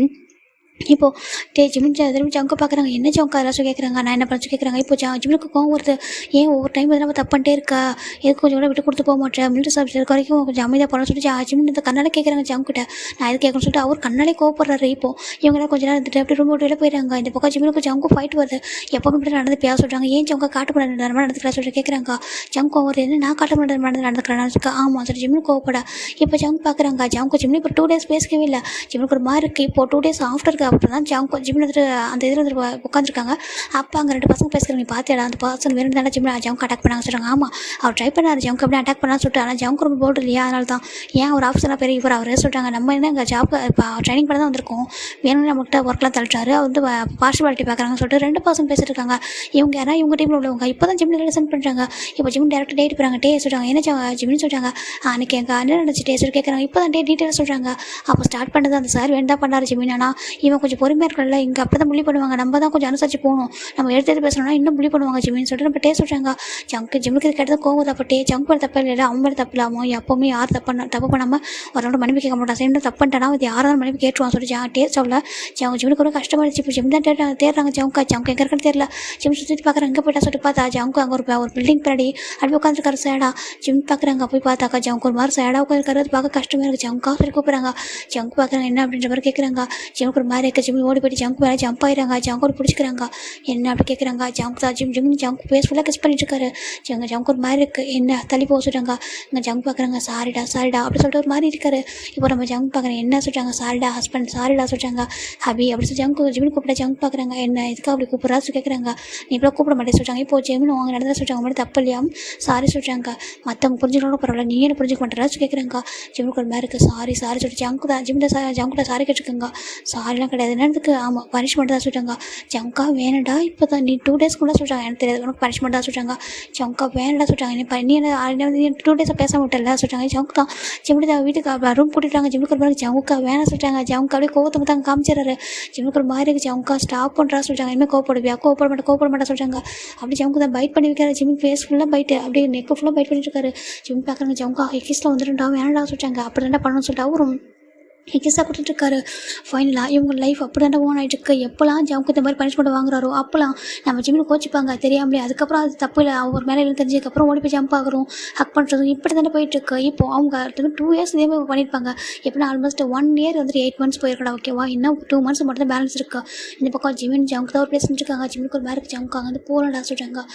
[SPEAKER 1] இப்போது திரும்பி ஜங்கு பார்க்குறாங்க. என்ன ஜங்கு அதெல்லாம் கேட்குறாங்க. நான் என்ன பண்ண கேட்குறாங்க. இப்போ ஜிம்முக்கு கோவம் வருது. ஏன் ஒவ்வொரு டைம் வந்து நம்ம தப்பு பண்ணிட்டே இருக்கா எதுக்கு கொஞ்சம் கூட விட்டு கொடுத்து போக மாட்டேன் மிலிட்ரி சர்வீஸ் இருக்க வரைக்கும் கொஞ்சம் அமைதியாக போகணும்னு சொல்லிட்டு ஜிம் இந்த கண்ணாலே கேட்குறாங்க ஜங்குக்கிட்ட. நான் எது கேட்கணும்னு சொல்லிட்டு அவர் கண்ணாலே கோவப்படுறாரு. இப்போது இவங்களாம் கொஞ்சம் நேரம் இருந்துட்டு அப்படி ரொம்ப வெளியில் போயிடுறாங்க. இந்த பக்கம் ஜிம்முக்கு ஜங்கு ஃபைட் வருது. எப்போவும் இப்படி நடந்து பேச சொல்கிறாங்க. ஏன் ஜங்க காட்டு பண்ண நடந்துக்கிறா சொல்லிட்டு கேட்குறாங்க. ஜங்கு வருது என்ன நான் காட்டு பண்ண நடந்துக்கிறேன் ஆமாம் சொல்லிட்டு ஜிம்முக்கு கோவப்பட. இப்போ ஜங்கு பார்க்குறாங்க. ஜிம்னு இப்போ 2 days பேசவே இல்லை. ஜிம்முக்கு ஒரு மாதிரி இருக்குது. இப்போ 2 days ஆஃப்டருக்கு அப்புறம் தான் ஜங்கு ஜிம்மில் வந்துட்டு அந்த இதில் வந்து உட்காந்துருக்காங்க. அப்போ அங்கே 2 பசங்க பேசுகிறாங்க. நீ பார்த்தியா அந்த பர்சன் வேணும் தானே ஜிம்மில் ஜங்கு அட்டாக் பண்ணாங்க சொல்கிறாங்க. ஆமாம் அவர் ட்ரை பண்ணார் ஜங்கு அப்படியே அட்டாக் பண்ணான்னு சொல்லிட்டு. ஆனால் ஜங்கு ரொம்ப போல்டு இல்லையா அதனால தான் ஏன் ஒரு ஆஃபீஸராக பெரிய இவர் அவரே சொல்கிறாங்க. நம்ம என்ன எங்கள் ஜாப் இப்போ ட்ரைனிங் பண்ண தான் வந்திருக்கோம் வேணும்னு நம்மகிட்ட ஒர்க்லாம் தள்ளிட்டாரு. அவர் வந்து பார்ஷியாலிட்டி பார்க்குறாங்கன்னு சொல்லிட்டு 2 பர்சன் பேசிட்டு இருக்காங்க. இவங்க யாரா இவங்க டீமில் உள்ளவங்க இப்போ தான் ஜிம்மில் ரிலீசன் பண்ணுறாங்க. இப்போ ஜிம் டேரக்டாக டேட் போகிறாங்க. டே சொல்கிறாங்க என்ன ஜிம்னு சொல்கிறாங்க. அன்றைக்கி எங்கள் அண்ணன் நடந்துச்சு டே சொல்லி கேட்குறாங்க. இப்போ தான் டீட்டெயிலாக சொல்கிறாங்க. அப்போ ஸ்டார்ட் பண்ணது அந்த சார் வேணும் தான் பண்ணார் ஜிமின். ஆனால் இவன் கொஞ்சம் பொறுமையாக இருக்கல. இங்கே அப்படி தான் புள்ளி பண்ணுவாங்க. நம்ம தான் கொஞ்சம் அனுசரிச்சு போகணும். நம்ம எடுத்து பேசணும்னா இன்னும் புள்ளி பண்ணுவாங்க ஜிம்மின்னு சொல்லிட்டு நம்ம டே சொல்கிறாங்க. ஜிம்முக்கு கேட்டது கோவம் அப்போ ஜங்க் பண்ண தப்பு இல்லை அவங்க மேலே தப்பு இல்லாமல் எப்போவுமே யார் தப்பு பண்ணாமல் ஒரு மன்னிப்பு கேட்க மாட்டான். சேர்ந்து தப்பு பண்ணிட்டானா அது யாராவது மன்னிப்பு கேட்டுருவான் சொல்லிட்டு டே சொல்ல ஜிம்முக்கு ரொம்ப கஷ்டமாயிடுச்சு. இப்போ ஜிம் தான் தேடுறாங்க ஜங்கு எங்கே இருக்குன்னு தெரியல. ஜிம் சுற்றி பார்க்குறாங்க. எங்கே போய்ட்டா சொல்லிட்டு பார்த்தா ஜங்கு அங்கே ஒரு பில்டிங் பின்னாடி அப்படி உட்காந்துருக்காரு சேடா. ஜிம் பார்க்குறாங்க. போய் பார்த்தாக்கா ஜங்கு ஒரு மாதிரி சேடாக உட்காந்துருக்காரு. அது பார்க்க கஷ்டமாக இருக்குது. ஜங்கா சொல்லி கூப்பிட்றாங்க. ஜங்கு பார்க்குறாங்க என்ன அப்படின்ற மாதிரி கேட்குறாங்க. ஜிம்முக்கு ஒரு மாதிரி மாதிரி இருக்க ஜிம் ஓடி போய்ட்டு ஜங்க் மேலே ஜம்ப் ஆயிடுறாங்க. ஜங்கோட பிடிச்சிக்கிறாங்க. என்ன அப்படி கேட்குறாங்க. ஜங்க் தான் ஜிம்னு ஜங்க் ஃபேஸ் ஃபுல்லாக கிஸ் பண்ணிட்டு இருக்காரு. ஜங்க் ஒரு மாதிரி இருக்குது. என்ன தள்ளி போக சொல்கிறாங்க. இங்கே ஜங்க் பார்க்குறாங்க. சாரிடா அப்படி சொல்லிட்டு ஒரு மாதிரி இருக்காரு. இப்போ நம்ம ஜங்க் பார்க்குறேன். என்ன சொல்கிறாங்க. சாரிடா ஹஸ்பண்ட் சாரிடா சொல்கிறாங்க. ஹபி அப்படி சொல்லி ஜிம்னு கூப்பிட்டா ஜங்க் பார்க்குறாங்க. என்ன இதுக்கு அப்படி கூப்பிட்றா கேட்குறாங்க. நீ இப்போ கூப்பிட மாட்டேன் சொல்கிறாங்க. இப்போ ஜிம்னு அவங்க நடந்தா சொல்கிறாங்க. மட்டும் தப்பு இல்லையா சாரி சொல்கிறாங்க. மற்றவங்க புரிஞ்சுக்கணும் பரவாயில்ல, நீ என்ன புரிஞ்சுக்க மாட்டேறா கேட்குறாங்க. ஜிம்முக்கு ஒரு மாதிரி இருக்குது. சாரி சொல்லிட்டு ஜங்குட்ட சாரி கேட்டுருக்காங்க. சாரிலாம் கிடையாது என்னதுக்கு. ஆமாம் பனிஷ்மெண்ட் தான் சொல்கிறாங்க. ஜங்கா வேணடா இப்போ தான் நீ 2 டேஸ்க்குள்ளே சொல்கிறாங்க. எனக்கு தெரியாது உனக்கு பனிஷ்மெண்ட் தான் சொல்கிறாங்க. ஜங்கா வேணடா சொல்கிறாங்க. நீ என்ன 2 டேஸாக பேச மாட்டேல்ல சொல்கிறாங்க. ஜங்கு தான் ஜிம்முடி தான் வீட்டுக்கு ரூம் கூட்டிட்டாங்க. ஜிம்முக்கு ஒரு மாதிரி ஜங்குக்கா வேணாம் சொல்கிறாங்க. ஜங்கு அப்படியே கோவத்தை பார்த்தாங்க காமிச்சிடறாரு. ஜிம்முக்கு ஒரு மாதிரி இருக்குது. ஜங்கா ஸ்டாப் பண்ணுறா சொல்கிறாங்க. இனிமேல் கோவப்பட மாட்டேன் சொல்கிறாங்க. அப்படி ஜங்கு தான் பைட் பண்ணி வைக்கிறாரு. ஜிம் ஃபேஸ் ஃபுல்லாக பைட்டு அப்படியே நெக்கு ஃபுல்லாக பைட் பண்ணிட்டு இருக்காரு. ஜிம் பார்க்குறாங்க. ஜங்கா ஹெக்கிஸில் வந்துட்டுண்டா வேணடா சொல்கிறாங்க. அப்படி தாண்டா பண்ணணும்னு சொல்லிட்டு அவரும் ஹெக்கிஸாக கொடுத்துட்ருக்காரு. ஃபைனலாக இவங்க லைஃப் அப்படி தாண்டா ஓன் ஆகிட்டு இருக்கு. எப்போலாம் ஜவுக்கு இந்த மாதிரி பனிஷ்மெண்ட் வாங்குறாரோ அப்போலாம் நம்ம ஜிம்மில் கோச்சிப்பாங்க தெரியாமலே. அதுக்கப்புறம் அது தப்பு இல்லை அவர் மேலே தெரிஞ்சதுக்கப்புறம் ஓடி போய் ஜம்ப் ஆகிறோம் ஹக் பண்ணுறதும் இப்படி தானே போயிட்டுருக்கு. இப்போ அவங்க 2 இயர்ஸ் இதே மாதிரி பண்ணியிருப்பாங்க. எப்படின்னா ஆல்மோஸ்ட் 1 இயர் வந்துட்டு 8 மந்த்ஸ் போயிருக்கடா. ஓகேவா இன்னும் 2 மந்த்ஸ் மட்டும் தான் பேலன்ஸ் இருக்குது. இந்த பக்கம் ஜிமின் ஜங்க் தான் ஒரு பேர் செஞ்சுருக்காங்க. ஜிம்முக்கு ஒரு மேருக்கு ஜங்காங்க வந்து போகலடா சொல்கிறாங்க.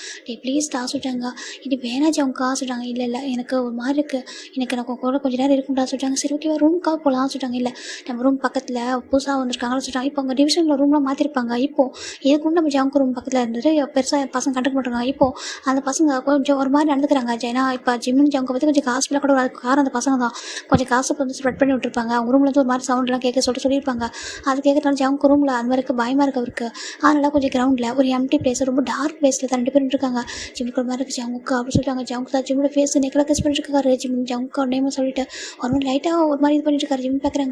[SPEAKER 1] ப்ளீஸ் டா சொல்கிறாங்க. இது வேணா ஜங்கா சொல்கிறாங்க. இல்லை எனக்கு ஒரு மாதிரி இருக்குது. எனக்கு கூட கொஞ்சம் நேரம் இருக்கும்டா சொல்கிறாங்க. சரி ஓகேவா ரூமுக்காக போகலாம் சொல்கிறாங்க. இல்லை நம்ம ரூம் பக்கத்தில் புதுசாக வந்துருக்காங்கன்னு சொல்லிட்டாங்க. இப்போ அவங்க டிவிஷனில் ரூம்லாம் மாற்றிருப்பாங்க. இப்போது இதுக்கு நம்ம ஜங்கு ரூம் பக்கத்தில் இருந்துட்டு பெருசாக பசங்க கண்டுக்க மாட்டாங்க. இப்போது அந்த பசங்க கொஞ்சம் ஒரு மாதிரி நடந்துக்கிறாங்க. ஏன்னா இப்போ ஜிம்னு ஜங்கு பற்றி கொஞ்சம் காசுலாம் கூட ஒரு காரணம் அந்த பசங்க தான் கொஞ்சம் காசு வந்து ஸ்ப்ரெட் பண்ணி விட்டுருப்பாங்க. அவங்க ரூம்லேருந்து ஒரு மாதிரி சவுண்ட்லாம் கேட்க சொல்லியிருப்பாங்க. அது கேட்கறதுனால ஜங்கு ரூமில் அந்த மாதிரி பயமாக இருக்குது. அதனால கொஞ்சம் கிரவுண்டில் ஒரு எம்டி பிளேஸ் ரொம்ப டார்க் பிளேஸில் தான் 2 பேர் இருக்காங்க. ஜிம்முக்கு ஒரு மாதிரி இருக்குது. ஜங்குக்கு அப்படி சொல்லிட்டாங்க. ஜங்கு தான் ஜிம்மோட ஃபேஸ் நெக்கில் கிஸ் பண்ணிட்டு இருக்காரு. ஜங்குக்கு நேம் சொல்லிட்டு ஒரு மாதிரி லைட்டாக ஒரு மாதிரி இது பண்ணிட்டு இருக்காரு. ஜிம் பார்க்குறாங்க.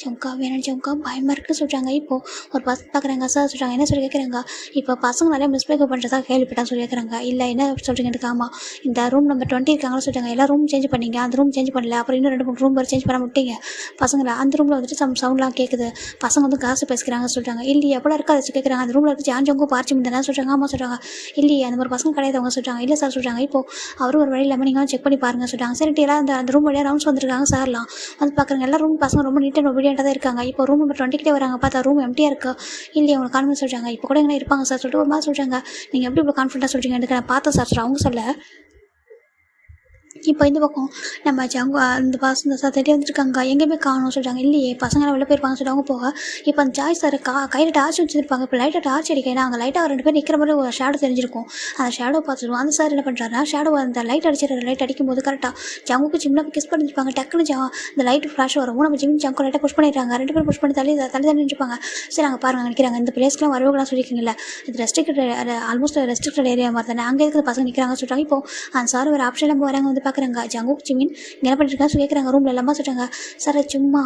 [SPEAKER 1] ஜங்கா வேணும் ஜங்கா பயமாக இருக்குன்னு சொல்கிறாங்க. இப்போது ஒரு பசங்க பார்க்குறாங்க. சார் சொல்கிறாங்க. என்ன சொல்லி கேட்குறாங்க. இப்போ பசங்க நிறையா மிஸ்டேக் பண்ணுறதா கேள்விப்பட்டா சொல்லி கேட்குறாங்க. இல்லை என்ன சொல்கிறீங்க எனக்கு. ஆமாம் இந்த ரூம் நம்பர் 20 இருக்காங்கன்னு சொல்லிட்டாங்க. எல்லா ரூம் சேஞ்ச் பண்ணிங்க. அந்த ரூம் சேஞ்ச் பண்ணல. அப்புறம் இன்னும் 2-3 ரூம் சேஞ்ச் பண்ண விட்டீங்க பசங்களை. அந்த ரூமில் வந்துட்டு சவுண்ட்லாம் கேட்குது. பசங்க வந்து காசு பேசுகிறாங்க சொல்கிறாங்க. இல்லையே எப்போ இருக்காது கேட்குறாங்க. அந்த ரூமில் இருக்கு ஜான்ஜோங்கும் பார்ச்சி தானே சொல்கிறாங்க. ஆமாம் சொல்கிறாங்க. இல்லையே அந்த மாதிரி பசங்க கிடையாது அவங்க சொல்கிறாங்க. இல்லை சார் சொல்கிறாங்க. இப்போது அவரும் ஒரு வழி இல்லாமல் நீங்கள் செக் பண்ணி பாருங்க சொல்கிறாங்க. சரிட்டு எல்லாம் அந்த ரூம் வழியாக ரவுண்ட்ஸ் வந்துருக்காங்க. சார்லாம் வந்து பார்க்குறாங்க. எல்லா ரூம் பசங்க ரொம்ப நீட்டாக ஒபீடியண்ட்டாக தான் இருக்காங்க. இப்போ ரூம் நம்பர் 20 கிட்டே வராங்க. பார்த்தா ரூம் எம்டியாக இருக்குது. இல்லையே அவங்க கான்ஃபிடன்ஸ் சொல்கிறாங்க. இப்போ கூட எங்கே இருப்பாங்க சார் சொல்லிட்டு ஒரு மாதிரி சொல்கிறாங்க. நீங்கள் எப்படி இப்போ கான்ஃபிடன்ட்டாக சொல்கிறீங்க எனக்கு நான் பார்த்தேன் சார் அவங்க சொல்ல. இப்போ இந்த பக்கம் நம்ம ஜங்கு அந்த பசங்க தேடி வந்துருக்காங்க. எங்கேயுமே காணும் சொல்கிறாங்க. இல்லையே பசங்களாம் வெளில போயிருப்பாங்க சொல்லிட்டு போக இப்போ அந்த ஜாய் சார் கையில் டார்ச் வச்சுருப்பாங்க. இப்போ லைட்டாக டார்ச் அடிக்கணும். அங்கே லைட்டாக 2 பேர் நிற்கிற மாதிரி ஒரு ஷேடோ தெரிஞ்சிருக்கும். அந்த ஷேடோ பார்த்துருவோம். அந்த சார் என்ன பண்ணுறாருன்னா ஷேடோ அந்த லைட் அடிச்சிடற. லைட் அடிக்கும்போது கரெக்டாக ஜங்குக்கு ஜிம்மில் கிஸ் பண்ணியிருப்பாங்க. டக்குன்னு இந்த லைட் ஃப்ளாஷ் வரும். நம்ம ஜிம் ஜங்கு லைட்டாக புஷ் பண்ணிடுறாங்க. 2 பேர் புஷ் பண்ணி தள்ளி நின்றுப்பாங்க. சரி அங்கே பாருங்க நிற்கிறாங்க. இந்த பிளேஸ்க்குலாம் வரவங்களாம் சொல்லியிருக்கீங்களா. இது ரெஸ்ட்ரிக்டட் ஆல்மோஸ்ட் ரெஸ்ட்ரிக்டட் ஏரியா மாதிரி தானே. அங்கே இருக்கிற பசங்க நிற்கிறாங்க சொல்கிறாங்க. இப்போ அந்த சார் ஒரு ஆப்ஷன் நம்ம வராங்க வந்து பார்க்குறாங்க. ஜங்கு ஜிமின் என்ன பண்ணிருக்காங்க கேட்குறாங்க. ரூமில் எல்லாமே சொல்கிறாங்க. சார் சும்மா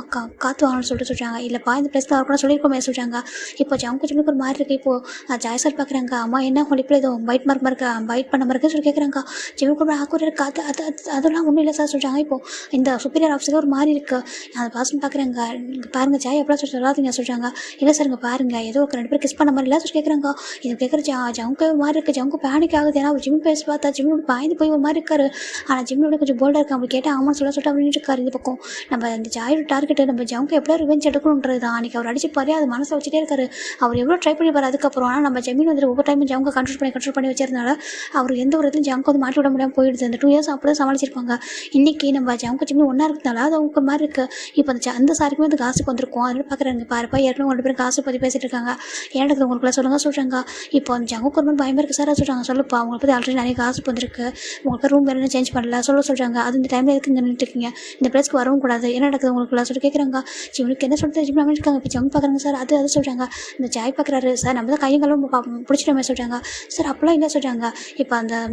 [SPEAKER 1] காற்று வாங்கணும்னு சொல்கிறாங்க. இல்லைப்பா இந்த பிளேஸில் அவர் கூட சொல்லியிருக்கோமே சொல்கிறாங்க. இப்போ ஜங்கு ஜிம்முக்கு ஒரு மாதிரி இருக்குது. இப்போது ஜாய் சார் பார்க்குறாங்க. அம்மா என்ன ஹொலிப்பில் ஏதோ பைட் பண்ண மாதிரி இருக்குன்னு சொல்லி கேட்குறாங்க. ஜிம்முக்கு ஒரு ஆக்கூர் இருக்குது. அதெல்லாம் ஒன்றும் இல்லை சார் சொல்கிறாங்க. இப்போது இந்த சுப்பீரியர் ஆஃபீஸில் ஒரு மாதிரி இருக்குது. அந்த பர்சன் பார்க்குறாங்க. பாருங்கள் ஜாய் எப்படிலாம் சொல்லாதீங்க சொல்கிறாங்க. இல்லை சார் இங்கே பாருங்கள் ஏதோ 2 பேர் கிஸ் பண்ண மாதிரி இல்லை சொல்லி கேட்குறாங்க. இது கேட்குற ஜங்கு மாதிரி இருக்குது. ஜங்கு பேனிக் ஆகுது. ஏன்னா ஜிம் பேஸ் பார்த்தா ஜிம்மோட பயந்து போய் ஒரு மாதிரி இருக்காரு. ஆனால் ஜிம்மோட கொஞ்சம் போல்டாக இருக்காங்க. அப்படி கேட்டால் ஆமாம் சொல்லிட்டு அப்படின்னு இருக்காரு. இந்த பக்கம் நம்ம இந்த ஜாயோட டார்கெட்டு நம்ம ஜங்கு எப்படியா ரிவெஞ்ச் எடுக்கணுன்றது தான். அன்றைக்கி அவர் அடிச்சுப்பாரு. அது மனசை வச்சுட்டே இருக்காரு. அவர் எவ்வளோ ட்ரை பண்ணிப்பார். அதுக்கப்புறம் ஆனால் நம்ம ஜமீன் வந்துட்டு ஒவ்வொரு டைமும் ஜங்க கண்ட்ரோல் பண்ணி வச்சிருந்தால அவர் எந்த ஒரு இடத்துல ஜங்கு வந்து மாட்டி விட முடியாமல் போயிடுது. அந்த 2 இயர்ஸ் அப்படியே சமாளிச்சிருப்பாங்க. இன்றைக்கி நம்ம ஜங்கு ஜமீன் ஒன்றா இருக்கிறதுனால அது அவங்க மாதிரி இருக்குது. இப்போ அந்த சாருக்குமே வந்து காசுக்கு வந்திருக்கும். அதில் பார்க்குறாங்க பாருப்பா ஏற்கனவே 2 பேரும் காசு பற்றி பேசிட்டு இருக்காங்க. ஏன்டா உங்களுக்குள்ள சொல்கிறாங்க. இப்போ அந்த ஜங்குக்கு ஒரு மாதிரி பயமாக இருக்குது சார் சொல்கிறாங்க. சொல்லுப்பா அவங்களை பற்றி ஆல்ரெடி நிறைய காசு வந்துருக்கு. உங்களுக்கு ரூம் வேறு சேஞ்ச் பண்ணல சொல்கிறாங்க. அது இந்த டைமில் எதுக்கு இங்கே நின்றுட்டுருக்கீங்க. இந்த பிளேஸ்க்கு வரவும் கூடாது. என்ன நடக்குது உங்களுக்குள்ள சொல்லி கேட்குறாங்க. ஜிம்முக்கு என்ன சொல்கிறது ஜிம் இருக்காங்க. இப்போ ஜங்கு பார்க்குறாங்க சார். அது சொல்கிறாங்க. இந்த ஜாய் பார்க்குறாரு. சார் நம்ம தான் கையங்களும் பிடிச்சிட்டோமே சொல்கிறாங்க. சார் அப்போலாம் இல்லை சொல்கிறாங்க. இப்போ அந்த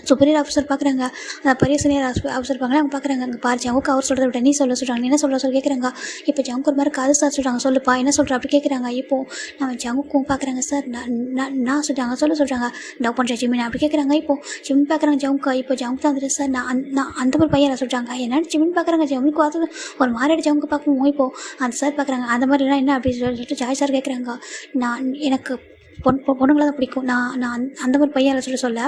[SPEAKER 1] சுப்பீரியர் ஆஃபீஸர் பார்க்குறாங்க. பெரிய சீனியர் ஆஃபீஸர் பார்க்குறாங்க. அவங்க பார்க்குறாங்க. அங்கே பாரு ஜங்குக்கு அவர் சொல்கிறத விட நீ சொல்கிறாங்க. நீ என்ன சொல்லி கேட்குறாங்க. இப்போ ஜங்கு ஒரு மாதிரி காது சார் சொல்கிறாங்க. சொல்லுப்பா என்ன சொல்கிற அப்படி கேட்குறாங்க. இப்போது நம்ம ஜங்குக்கும் பார்க்குறாங்க. சார் நான் சொல்கிறாங்க. லவ் பண்ணுறேன் ஜிமின் அப்படி கேட்குறாங்க. இப்போது ஜிமின் பார்க்குறாங்க ஜங்கு. இப்போ ஜங்கு தான் வந்துட்டு சார் நான் அந்த ஒரு பையனை சொல்கிறாங்க. என்னென்னு ஜிமின் பார்க்குறாங்க. ஜம்முக்கு பார்த்து ஒரு மாதிரி ஜங்கு பார்க்கணும். இப்போது அந்த சார் பார்க்குறாங்க. அந்த மாதிரிலாம் என்ன அப்படி சொல்லிட்டு ஜாய் சார் கேட்குறாங்க. எனக்கு பொண்ணுங்களை தான் பிடிக்கும். நான் அந்த மாதிரி பையன் சொல்ல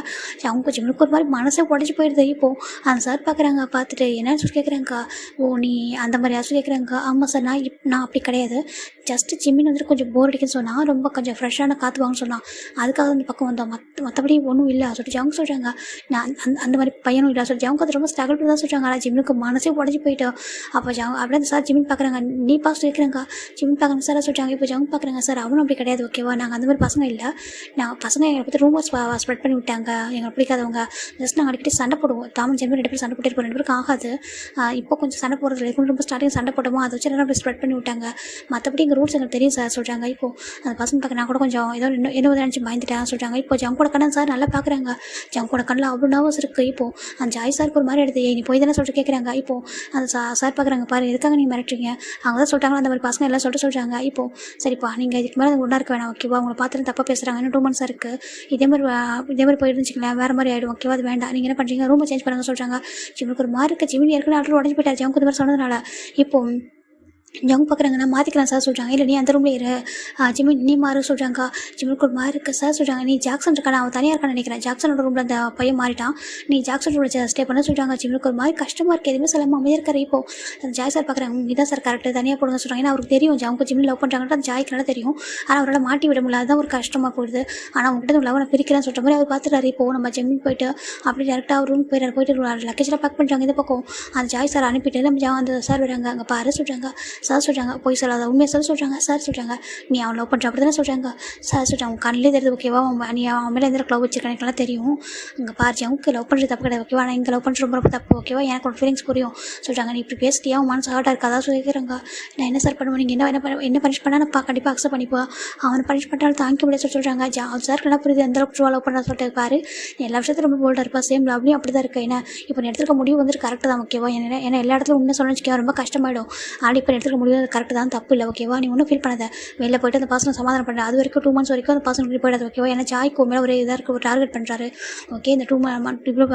[SPEAKER 1] அவங்க ஜிம்முக்கு ஒரு மாதிரி மனசே உடஞ்சி போயிடுது. இப்போது அந்த சார் பார்க்குறாங்க. பார்த்துட்டு என்னன்னு சொல்லி கேட்குறாங்க. ஓ நீ அந்த மாதிரி யாரும் கேட்குறாங்க. ஆமாம் சார் நான் அப்படி கிடையாது. ஜஸ்ட்டு ஜிம்மின் வந்துட்டு கொஞ்சம் போர் அடிக்குன்னு சொன்னால், ரொம்ப கொஞ்சம் ஃப்ரெஷ்ஷான காற்று வாங்கன்னு சொன்னான். அதுக்காக அந்த பக்கம் வந்தோம். மற்றபடி ஒன்றும் இல்லை சொல்லிட்டு அவங்க சொல்கிறாங்க. நான் அந்த மாதிரி பையனும் இல்லை சொல்லிட்டு அவங்க அது ரொம்ப ஸ்ட்ரகிள் பண்ணி தான் சொல்கிறாங்க. ஆனால் ஜிம்முக்கு மனசே உடஞ்சி போயிட்டோம். அப்போ அப்படியே அந்த சார் ஜிம்மின் பார்க்குறாங்க. நீ பாஸ் இருக்கிறாங்க ஜிம்மின் பார்க்குறாங்க சார் சொல்லிட்டாங்க. இப்போ ஜவுங்க பார்க்குறாங்க சார் அவனும் அப்படி கிடையாது ஓகேவா. நாங்கள் அந்த மாதிரி பசங்க இல்லை. பசங்க எங்களை பற்றி ரூமர்ஸ் ஸ்ப்ரெட் பண்ணி விட்டாங்க. எங்களை பிடிக்காதவங்க. ஜஸ்ட் நாங்கள் அடிக்கடி சண்டை போடுவோம். தாமன் ஜென்மன் 2 பேரும் சண்டை போட்டு இருப்போம். 2 பேருக்கு ஆகாது. இப்போ கொஞ்சம் சண்டை போடுறது இருக்கும். ரொம்ப ஸ்டார்டிங் சண்டை போட்டோமோ அதை வச்சு எல்லாம் அப்படி ஸ்ப்ரெட் பண்ணி விட்டாங்க. மற்றபடி எங்கள் ரூல்ஸ் எங்களுக்கு தெரியும் சார் சொல்கிறாங்க. இப்போது அந்த பசங்க பார்க்க நான் கூட கொஞ்சம் ஏதோ என்ன நினச்சி பயந்துட்டேன் சொல்கிறாங்க. இப்போ ஜங்கோட கண்ணன் சார் நல்லா பார்க்குறாங்க. ஜங்கோட கண்ணில் அவ்வளோ நர்வஸ் இருக்குது. இப்போது அந்த ஜாய் சாருக்கு ஒரு மாதிரி எடுத்து நீ போய் தானே சொல்லிட்டு கேட்குறாங்க. இப்போது அந்த சார் பார்க்குறாங்க பாரு எதுக்காக நீ மிரட்டுறீங்க. அவங்க தான் சொல்லிட்டாங்களா அந்த மாதிரி பசங்க எல்லாம் சொல்கிறாங்க. இப்போது சரிப்பா நீங்கள் இதுக்கு மேலே ஒன்றா இருக்க வேணாம் ஓகேவா. உங்களை பார்த்துட்டு தப்பாக பேசுகிறாங்க. இன்னும் 2 months இருக்குது. இதே மாதிரி போயிருந்துச்சிங்களேன் வேறு மாதிரி ஆகிடும் ஓகேவா. அது வேண்டாம். நீங்கள் என்ன பண்ணுறீங்க ரூமை சேஞ்ச் பண்ணுங்க சொல்கிறாங்க. ஜிம்முக்கு ஒரு மாதிரி இருக்குது. ஜிம்மின் ஏற்கனவே ஆல்ரெடி உடஞ்சி போயிட்டார். ஜவுக்கு இந்த மாதிரி சொன்னதுனால இப்போது ஜவுங்க பார்க்குறாங்க. நான் மாற்றிக்கலாம் சார் சொல்கிறாங்க. இல்லை நீ அந்த ரூம்லேயே இரு. ஜிம்மின் நீ மாறு சொல்கிறாங்க. ஜிம்முக்கு ஒரு மாதிரி இருக்குது சார் சொல்கிறாங்க. நீ ஜாக்சன் இருக்கான அவன் தனியாக இருக்கான்னு நினைக்கிறேன். ஜாக்சனோட ரூமில் அந்த பையன் மாறிட்டான். நீ ஜாக்சன் ரூமில் ஸ்டே பண்ண சொல்கிறாங்க. ஜிம்முக்கு ஒரு மாதிரி கஷ்டமாக இருக்குது. எதுவுமே சொல்லாமல் அமைதியாக இருக்காரு. இப்போது அந்த ஜாய் சார் பார்க்குறாங்க. இதான் சார் கரெக்டு தனியாக போடுங்க சொல்கிறாங்க. ஏன்னா அவருக்கு தெரியும் ஜவுங்க ஜிம்மில் லவ் பண்ணுறாங்கன்ட்டு அந்த ஜாய்க்கு நல்லா தெரியும். ஆனால் அவரால் மாட்டி விட முடியல. அதுதான் ஒரு கஷ்டமாக போயிடுது. ஆனால் அவங்ககிட்ட லவ் நான் பிரிக்கிறேன்னு சொல்கிற மாதிரி அவர் பார்த்துட்டாரு. இப்போது நம்ம ஜிம்மின் போயிட்டு அப்படி டேரெக்டாக அவர் ரூம் போயிட்டு லக்கேஜெலாம் பேக் பண்ணுறாங்க. இந்த பக்கம் அந்த ஜாய் சார் அனுப்பிட்டு நம்ம அந்த சார் வராங்க. அங்கே பாரு சொல்கிறாங்க. சார் சொல்கிறாங்க போய் சொல்லாத உண்மையை சொல்கிறாங்க. சார் சொல்கிறாங்க நீ அவன் லவ் பண்ணுற அப்படி தானே சொல்கிறாங்க. சார் சொல்கிறாங்க அவன் கண்ணிலே தெரியுது ஓகேவா. நீ அவன் மேலே எந்த லவ் வச்சிருக்கேன் எனக்குலாம் தெரியும். அங்கே பாரு அவனுக்கு லவ் பண்ணுறது தப்பு கிடையாது ஓகேவா. நான் இங்கே லவ் பண்ணுறது ரொம்ப தப்பு ஓகேவா. எனக்கு ஒரு ஃபீலிங்ஸ் புரியும் சொல்கிறாங்க. நீ இப்படி பேசிட்டியா அவன் மனசு ஹார்ட்டாக இருக்கா அதான் சொல்லிக்கிறாங்க. நான் என்ன சார் பண்ணுவேன் நீங்கள் என்ன பனிஷ் பண்ணால் நான் கண்டிப்பாக அக்செப்ட் பண்ணிப்போம். அவனை பனிஷ் பண்ணாலும் தாங்கிக்க முடியாது சொல்கிறாங்க. சாருக்கு என்ன புரியுது எந்த அளவுக்கு லவ் பண்ண சொல்லிட்டு பாரு எல்லா விஷயத்தையும் ரொம்ப போல்டாக இருப்பா. சேம் லவ்லையும் அப்படி தான் இருக்குது. ஏன்னா இப்போ நீ எடுத்துக்க முடிவு வந்துட்டு கரெக்டு தான் ஓகேவா. ஏன்னா எல்லா இடத்துலையும் உண்மை சொன்னச்சுக்கோ ரொம்ப கஷ்டமாயிடும். ஆனால் இப்போ எடுத்துக்க முடிவு கரெக்டு தான் தப்பு இல்லை ஓகேவா. நீ ஒன்றும் ஃபீல் பண்ணாத. வெளில போய்ட்டு அந்த பசங்களை சமாதானம் பண்ணுறேன். அது வரைக்கும் 2 months வரைக்கும் அந்த பசங்க போய்டாது ஓகேவா. ஏன்னா ஜாய்க்கு மேலே ஒரு இதாக இருக்குது ஒரு டார்கெட் பண்ணுறாரு ஓகே. இந்த 2 months இவ்வளோ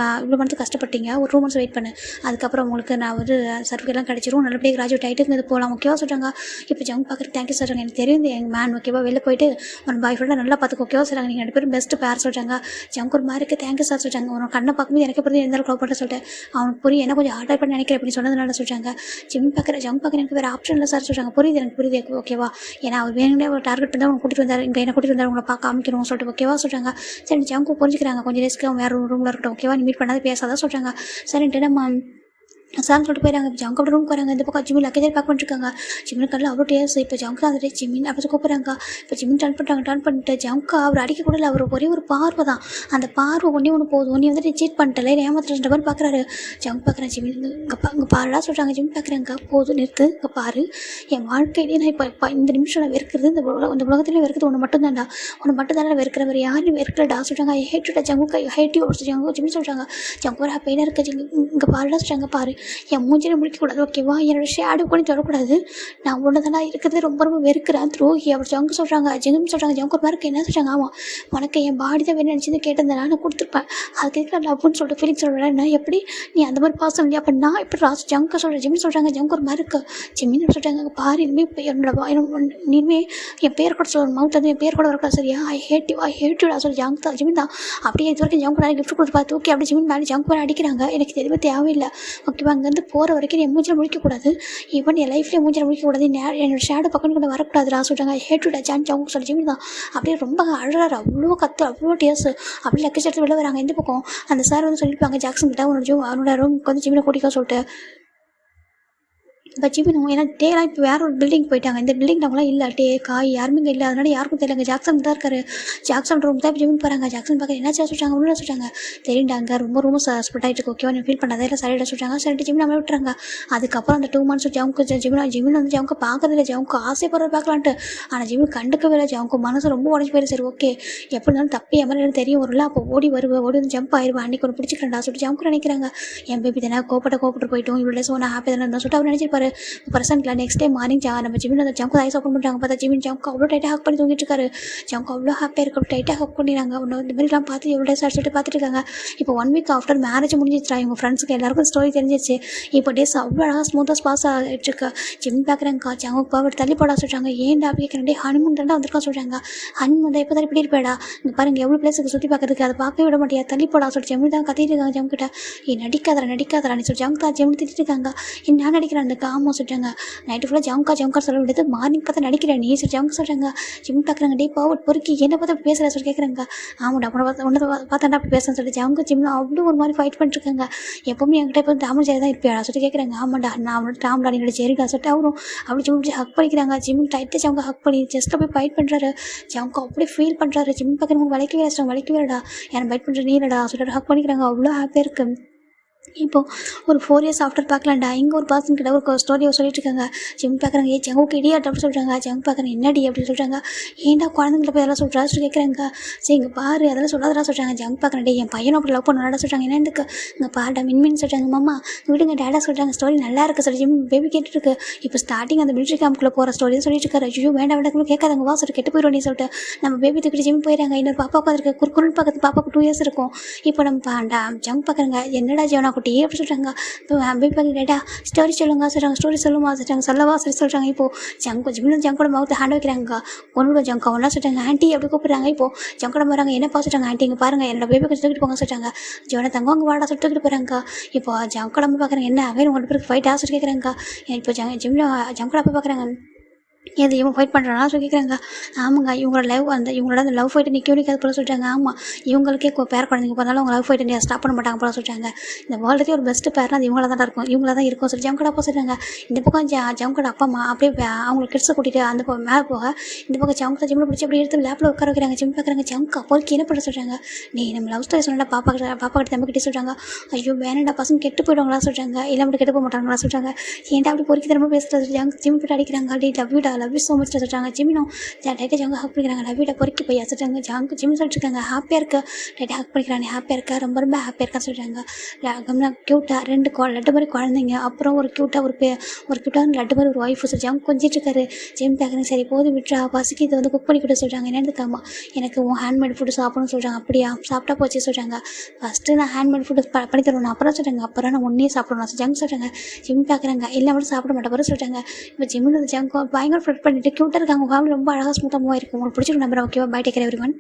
[SPEAKER 1] மந்த்து கஷ்டப்பட்டீங்க. ஒரு 2 months வெயிட் பண்ணு. அதுக்கப்புறம் உங்களுக்கு நான் ஒரு சர்டிஃபிகேட்லாம் கிடச்சிரும். நல்லபடியாக கிராஜுவேட் ஆகிட்டு இது போகலாம் ஓகேவா சொல்கிறாங்க. இப்போ ஜவுங்க பார்க்குறது தேங்க்யூ சொல்கிறாங்க. எனக்கு தெரியும் எங்கள் மேன் ஓகேவா. வெளில போயிட்டு உன் பாய் ஃப்ரெண்டாக நல்லா பார்த்துக்க ஓகேவா சொல்கிறாங்க. நீங்கள் 2 பேரும் பெஸ்ட் பேர் சொல்கிறாங்க. ஜவுங்க ஒரு மாதிரி இருக்குது தேங்க்யூ சார் சொல்கிறாங்க. உனக்கு கண்ணை பார்க்கும்போது எனக்கு புரியுது எந்த லவ் பண்ண சொல்லிட்டு அவனுக்கு புரியும் என்ன கொஞ்சம் ஹார்டாக பண்ணி நினைக்கிறேன் அப்படின்னு சொன்னதுனால சொல்கிறாங்க. ஜவுங்க பார்க்குறேன் எனக்கு வேறு ஆப்ஷன் இல்லை சார் சொல்கிறாங்க. புரியுது எனக்கு புரியுது ஓகேவா. ஏன்னா அவர் வேணுங்களே ஒரு டார்கெட் பண்ணி அவங்க கூட்டிகிட்டு வந்தார். இங்கே என்ன கூட்டிகிட்டு வந்தார் உங்களை பார்க்க காமிக்கணும் சொல்லிட்டு ஓகேவா சொல்கிறாங்க. சரி ஜவுங்க புரிஞ்சுக்கிறாங்க. கொஞ்சம் டேஸ்க்கு அவன் வேறு ரூமில் இருக்கட்டும் ஓகேவா. நீ மீட் பண்ணாத பேசாதான் சொல்கிறாங்க. சரின்ட்டு நம்ம சார்னு சொல்லிட்டு போயிறாங்க. இப்போ ஜவுங்க அப்படி ரூமுக்கு வராங்க. இந்த பக்கம் ஜிம்மின் லக்கேஜ் பேக் பண்ணிருக்காங்க. ஜிம்மின் கல்லில் அவ்வளோ டேஸ். இப்போ ஜவுங்க தான் அந்த ஜிம்மின் அப்படி கூப்பிட்றாங்க. இப்போ ஜிம்மின் டர்ன் பண்ணிட்டு ஜவுங்க அவர் அடிக்க கூட இல்லை. அவர் ஒரே ஒரு பார்வை தான். அந்த பார்வை ஒன்று போதும். ஒன்றே வந்துட்டு சீட் பண்ணிட்டல ஏமாத்துற மாதிரி பார்க்குறாரு. ஜவுங்க பார்க்குறேன் ஜிம்மின் இங்கே பாருடா சொல்கிறாங்க. ஜிம்மின் பார்க்குறாங்க போதும் நிறுத்து இங்கே பாரு. என் வாழ்க்கையிலேயே நான் இப்போ இந்த நிமிஷம் நான் வெறுக்கிறது இந்த உலகத்துலேயே வெறுக்கிறது ஒன்று மட்டும்தான்டா. ஒன்று மட்டும்தானே வெறுக்கிற மாதிரி யாரும் வெறுக்கிறடா சொல்கிறாங்க. ஐ ஹேட் யூ ஜவுங்க ஹேட் யூ ஜவுங்க ஜிம்மின் சொல்கிறாங்க. ஜவுங்க ஒரு ஹாப்பியாக இருக்குது. இங்கே பாருடா சொல்கிறாங்க. பாரு என் மூஞ்சில் முடிக்கக்கூடாது ஓகேவா. என்னோட ஷேடோ கூட தொடக்கூடாது. நான் ஒன்று தானே இருக்கிறது ரொம்ப வெறுக்கிறேன் துரோகி அவர் ஜவுங்க சொல்கிறாங்க. ஜிங்கம் சொல்கிறாங்க. ஜவுங்க ஒரு மாதிரி என்ன சொல்கிறாங்க. ஆமாம் உனக்கு என் பாடி தான் வேணும் நினச்சி கேட்டிருந்தேன் நான் கொடுத்துருப்பேன். அதுக்கு எதுக்கு லவ்னு சொல்லிட்டு ஃபீலிங்ஸ் சொல்கிறேன். எப்படி நீ அந்த மாதிரி பாசம் இல்லையா. அப்போ நான் எப்படி ஜவுங்க சொல்கிறேன். ஜிம்மின் சொல்கிறாங்க. ஜவுங்க ஒரு மாதிரி இருக்குது. ஜிம்மின் சொல்கிறாங்க. பாரு இனிமேல் இனிமேல் என் பேர் கூட சொல்ல மவுத் வந்து என் பேர் கூட வரக்கூடாது சரியா. ஐ ஹேட் யூடா சொல்லி ஜவுங்க தான் ஜிம்மின் தான் அப்படியே இது வரைக்கும் ஜவுங்க கிஃப்ட் கொடுத்து பார்த்து ஓகே அப்படி ஜிம்மின் மேலே ஜவுங்க மேலே அடிக்கிறாங்க. எனக்கு எதுவுமே தேவையில்லை ஓகேவா. அங்கேருந்து போகிற வரைக்கும் என் மூஞ்சில் முடிக்கக்கூடாது. ஈவன் என் லைஃப்லேயே மூஞ்சில் முடிக்கக்கூடாது. என்னோட ஷேடோ பக்கம் கொண்டு வரக்கூடாதுடா சொல்கிறாங்க. ஹேட் யூடா ஜவுங்க சொல்லி ஜிம்மின் தான் அப்படியே ரொம்ப அழுறாரு. அவ்வளோ கற்று அவ்வளோ டேஸ் அப்படி லக்கேஜ் எடுத்து வெளில வராங்க. இந்த பக்கம் அந்த சார் வந்து சொல்லியிருப்பாங்க ஜாக்சன் கிட்ட அவனோட ரூமுக்கு வந்து ஜிம்மினை கூட்டிக்க சொல்லிட்டு. இப்போ ஜிம்மின் ஏன்னா டேலாம் இப்போ வேறு ஒரு பில்டிங் போயிட்டாங்க. இந்த பில்டிங் அவங்களாம் இல்லை டே காய் யாருமே இங்கே இல்லை. அதனால யாருக்கும் தெரியல. ஜாக்சன் தான் இருக்காரு. ஜாக்சன் ரூம் தான் இப்போ ஜிம்மின் போகிறாங்க. ஜாக்சன் பார்க்க என்ன சொல்கிறாங்க ஒன்றும் சொல்கிறாங்க. தெரியுண்டாங்க ரொம்ப ரூம் ஸ்ப்ரெட் ஆகிட்டு இருக்கு ஓகேவா. நீ ஃபீல் பண்ணாத இல்லை சரியிட சொல்கிறாங்க. சரிட்டு ஜிம்மின் நம்ம விட்டுறாங்க. அதுக்கப்புறம் அந்த 2 months ஜவுங்க ஜிம்மின் வந்து ஜவுங்க பார்க்கறதில்ல. ஜவுங்க ஆசைப்படுறது பார்க்கலான்ட்டு. ஆனால் ஜிம்மின் கண்டுக்கவே இல்லை. ஜவுங்க மனசு ரொம்ப உடஞ்சி போயிரு. சரி ஓகே எப்படி இருந்தாலும் தப்பி எமர்ஜென்சி தெரியும் வரல. அப்போ ஓடி வந்து ஜம்ப் ஆயிடுவேன். அன்றைக்கி ஒன்று பிடிச்சிக்கிறேன்டா சொல்லிட்டு ஜவுங்க நினைக்கிறாங்க. என் பேபி தானே கோப்பட்டு போயிட்டோம் இவ்வளோ டேஸ் ஒன்று ஹாப்பி தானே இருந்தால் சொல்லிட்டு அவர் நினச்சிருப்பாரு. பர்சன்ட்ல நெக்ஸ்ட் டே மார்னிங் நம்ம ஜிம்மின் அந்த ஜவுங்க ஐஸ் ஓப்பன் பண்ணுறாங்க. பார்த்தா ஜிம்மின் ஜவுங்க அவ்வளோ டைட்டாக ஹக் பண்ணி தூங்கிட்டு இருக்காரு. ஜவுங்க அவ்வளோ ஹாப்பியாக இருக்கும் டைட்டாக ஹக் பண்ணிடுறாங்க. ஒன்று இந்த மாதிரிலாம் பார்த்து எவ்வளோ டேஸ் சொல்லிட்டு பார்த்துட்டு இருக்காங்க. இப்போ 1 week ஆஃப்டர் மேரேஜ் முடிஞ்சிச்சா இவங்க ஃப்ரெண்ட்ஸுக்கு எல்லாருக்கும் ஸ்டோரி தெரிஞ்சிச்சு. இப்போ டேஸ் அவ்வளோ அழகாக ஸ்மூத்தாக பாஸ் ஆகிட்டு இருக்கு. ஜிம்மின் பார்க்குறாங்க. ஜவுங்க பாவ தள்ளி போடா சொல்கிறாங்க. ஏன்டா அப்படி கேட்குறேன். ஹனிமூன் தாண்டா வந்திருக்கா சொல்கிறாங்க. ஹனிமூன் தான் இப்போ தான் இப்படி இருப்பேடா இங்கே பாருங்க எவ்வளோ பிளேஸுக்கு சுற்றி பார்க்கறதுக்கு அதை பார்க்கவே விட மாட்டியா தள்ளி போடா சொல்லிட்டு ஜிம்மின் தான் கத்திட்டு இருக்காங்க. ஜவுங்க கிட்ட நடிக்காதரா நீ சொல்லி ஜவுங்க தான் ஜிம்மின் திட்டிட்டு இருக்காங்க. நான் நடிக்கிறேன் அந்த ஆமாம் சொல்கிறாங்க. நைட்டு ஃபுல்லாக ஜவுங்கா ஜவுங்கா சொல்ல வேண்டியது மார்னிங் பார்த்தா நடிக்கிறேன் நீ ஜவுங்க சொல்கிறாங்க. ஜிம் பார்க்குறாங்க டே பாவட் பொறுக்கி என்ன பார்த்து அப்படி பேசுகிற சொல்லி கேட்குறாங்க. ஆமாடா அப்புறம் ஒன்று பார்த்தாண்டா அப்படி பேசுகிறேன்னு சொல்லிட்டு ஜவுங்க ஜிம்மில் அவ்வளோ ஒரு மாதிரி ஃபைட் பண்ணிட்டுருக்காங்க. எப்போவுமே என்கிட்ட இப்போ டாமல் ஜெரி தான் இருப்பியாடா சொல்லி கேட்குறாங்க. ஆமாண்டா நான் அவனோட டாம்டா என்னோட ஜெரிடா சொல்லிட்டு அவரும் அப்படி ஜிம் ஹக் பண்ணிக்கிறாங்க. ஜிம்முக்கு டைட்டாக ஜவுங்க ஹக் பண்ணி ஜஸ்ட்டில் போய் ஃபைட் பண்ணுறாரு. ஜவுங்க அப்படியே ஃபீல் பண்ணுறாரு. ஜிம் பார்க்குறவங்க வளைக்கவே இல்லடா யாரும் ஃபைட் பண்ணுற நீ இல்லடா சொல்லிட்டு ஹக் பண்ணிக்கிறாங்க. அவ்வளோ ஹாப்பியாக இருக்குது. இப்போது ஒரு 4 இயர்ஸ் ஆஃப்டர் பார்க்கலாம்டா. இங்கே ஒரு பர்சன் கிட்ட ஒரு ஸ்டோரியை சொல்லிட்டு இருக்காங்க. ஜிம் பார்க்குறாங்க ஜவுக்கு இடியாட் அப்படின்னு சொல்கிறாங்க. ஜவுங்க பார்க்குறேன் என்னடி அப்படின்னு சொல்கிறாங்க. ஏன்டா குழந்தைங்கள போய் அதெல்லாம் சொல்கிறா சொல்லி கேட்குறாங்க. சரி இங்கே பாரு அதெல்லாம் சொல்லாதடா சொல்கிறாங்க. ஜவுங்க பார்க்குறேன் டே என் பையனும் அப்படி லவ் பண்ணாடா சொல்கிறாங்க. என்னென்னு இங்கே பாருடா மின்மின்னு சொல்கிறாங்க. மாமா விடுங்க டேடா சொல்கிறாங்க. ஸ்டோரி நல்லா இருக்குது சொல்லி ஜிம் பேபி கேட்டுருக்கு. இப்போ ஸ்டார்டிங் அந்த மிலிட்ரி கேம்ப்குள்ளே போகிற ஸ்டோரியும் சொல்லிட்டு இருக்காரு. ஐயோ வேண்டாம் வேண்டாம் கேட்காதங்க வா சொல்லிட்டு கெட்டு போயிடும் சொல்லிட்டு நம்ம பேபி தூக்கிட்டு ஜிம் போயிடறாங்க. இன்னொரு பாப்பா பார்த்துருக்கு குறுக்குன்னு பார்க்கறது பாப்பாவுக்கு 2 இயர்ஸ் இருக்கும். இப்போ நம்ம ஜவுங்க பார்க்குறாங்க என்னடா ஜீவனா குட்டி அப்படி சொல்கிறாங்க. இப்போ பேபி பார்க்குறேடா ஸ்டோரி சொல்லுங்க சொல்கிறாங்க. ஸ்டோரி சொல்லுமா சொல்கிறாங்க. சொல்லவா சொல்லி சொல்கிறாங்க. இப்போது ஜங்கோட மவுத்து ஹேண்ட் வைக்கிறாங்க. ஒன்னோட ஜங்கா ஒன்றா சொல்கிறாங்க. ஆண்டி அப்படி கூப்பிட்றாங்க. இப்போது ஜங்கோட வராங்க. என்னப்பா சொல்கிறாங்க. ஆண்டி இங்கே பாருங்கள் என்னோட பேபி கொஞ்சம் தூக்கிட்டு போங்க சொல்கிறாங்க. ஜோனை தங்க அங்கே வாடா சொல்லி தூக்கிட்டு போகிறாங்க. இப்போ ஜங்கோட பார்க்குறாங்க என்ன அவன் உங்கள் பேருக்கு ஃபைட் ஆசை கேட்குறாங்க. இப்போ ஜிம்மில் ஜங்கோட அப்போ பார்க்குறாங்க. எது இவங்க ஃபைட் பண்ணுறானா சொல்லி கேட்குறாங்க. ஆமாங்க இவங்களோட அந்த லவ் ஃபைட்டை நிற்க நிற்காது போல சொல்லிட்டாங்க. ஆமாம் இவங்களுக்கே பேர குழந்தைங்க பார்த்தாலும் அவங்க லவ் ஃபைட்டை ஸ்டாப் பண்ண மாட்டாங்க போல சொல்லிட்டாங்க. இந்த வேர்ல்டுக்கே ஒரு பெஸ்ட்டு பேர்னா அது இவங்கள தான் இருக்கும். இவங்கள தான் இருக்கும் சொல்லி ஜவுங்கடா அப்பா சொல்கிறாங்க. இந்த பக்கம் ஜவுங்கட அப்பா அம்மா அப்படியே அவங்களுக்கு கிட்ஸை கூட்டிகிட்டு அந்த மேலே போக இந்த பக்கம் ஜவுங்க ஜிம்மில் பிடிச்சி அப்படி எடுத்து லேப்பில் உட்கார வைக்கிறாங்க. ஜிம் பார்க்குறாங்க. ஜவுங்க அப்போருக்கு என்ன பண்ண சொல்கிறாங்க. நீ நம்ம லவ் ஸ்டோரி சொன்னா பாப்பா கிட்ட தம்பி கிட்டே சொல்கிறாங்க. ஐயோ வேணாண்டா பசங்க கெட்டு போயிடுவாங்களா சொல்கிறாங்க. இல்லை அப்படி கெட்டு போக மாட்டாங்களா சொல்கிறாங்க. ஏன்டா அப்படி பொறுக்கி திரும்ப பேசுகிறது ஜவுங்க ஜிம் போட்டு அடிக்கிறாங்க. அப்படி லவ் யூ ஸோ மச் சொல்கிறாங்க. ஜிம்மினும் டைட்டாக ஜவுங்க ஹக் பண்ணிக்கிறாங்க. லவ்விட பொறுக்கி போய் சொல்கிறாங்க. ஜவுங்க ஜிம் சொல்லிட்டுருக்காங்க. ஹாப்பியாக இருக்க டைட்டாக ஹக் பண்ணிக்கிறாங்க. ஹாப்பியாக இருக்கா ரொம்ப ரொம்ப ஹாப்பியாக இருக்கா சொல்கிறாங்க. க்யூட்டாக 2 லட்டு மாதிரி குழந்தைங்க. அப்புறம் ஒரு க்யூட்டாக லட்டு மாதிரி ஒரு ஒய்ஃபு சொல்லி ஜவுங்க கொஞ்சிட்டு இருக்காரு. ஜிம் பார்க்குறேன் சரி போது விட்டுறா பசிக்கு இதை வந்து குக் பண்ணி கொடுத்து சொல்கிறாங்க. என்னென்னு எனக்கு உன் ஹேண்ட்மேட் ஃபுட்டு சாப்பிடணும்னு சொல்கிறாங்க. அப்படியா சாப்பிட்டா போச்சு சொல்கிறாங்க. ஃபஸ்ட்டு நான் ஹேண்ட்மேட் ஃபுட்டு பண்ணி தருவேன் அப்புறம் சொல்கிறாங்க. அப்புறம் நான் ஒன்றே சாப்பிடணும் ஜங்க் சொல்கிறாங்க. ஜிம் பார்க்குறாங்க இல்லை மட்டும் சாப்பிட மாட்டேன் அப்புறம் சொல்கிறாங்க. இப்போ ஜிம்மில் ஜங்க் பயங்கர ஃப்ரெட் பண்ணிட்டு க்யூட்டாக இருக்காங்க. ஃபேமிலி ரொம்ப அழகாக ஸ்மூத்தாக மூவ் ஆயிருக்கும். உங்களுக்கு பிடிச்சிருக்கும் நம்பர் ஓகேவா பை டேக் கேர் எவ்ரிவன்.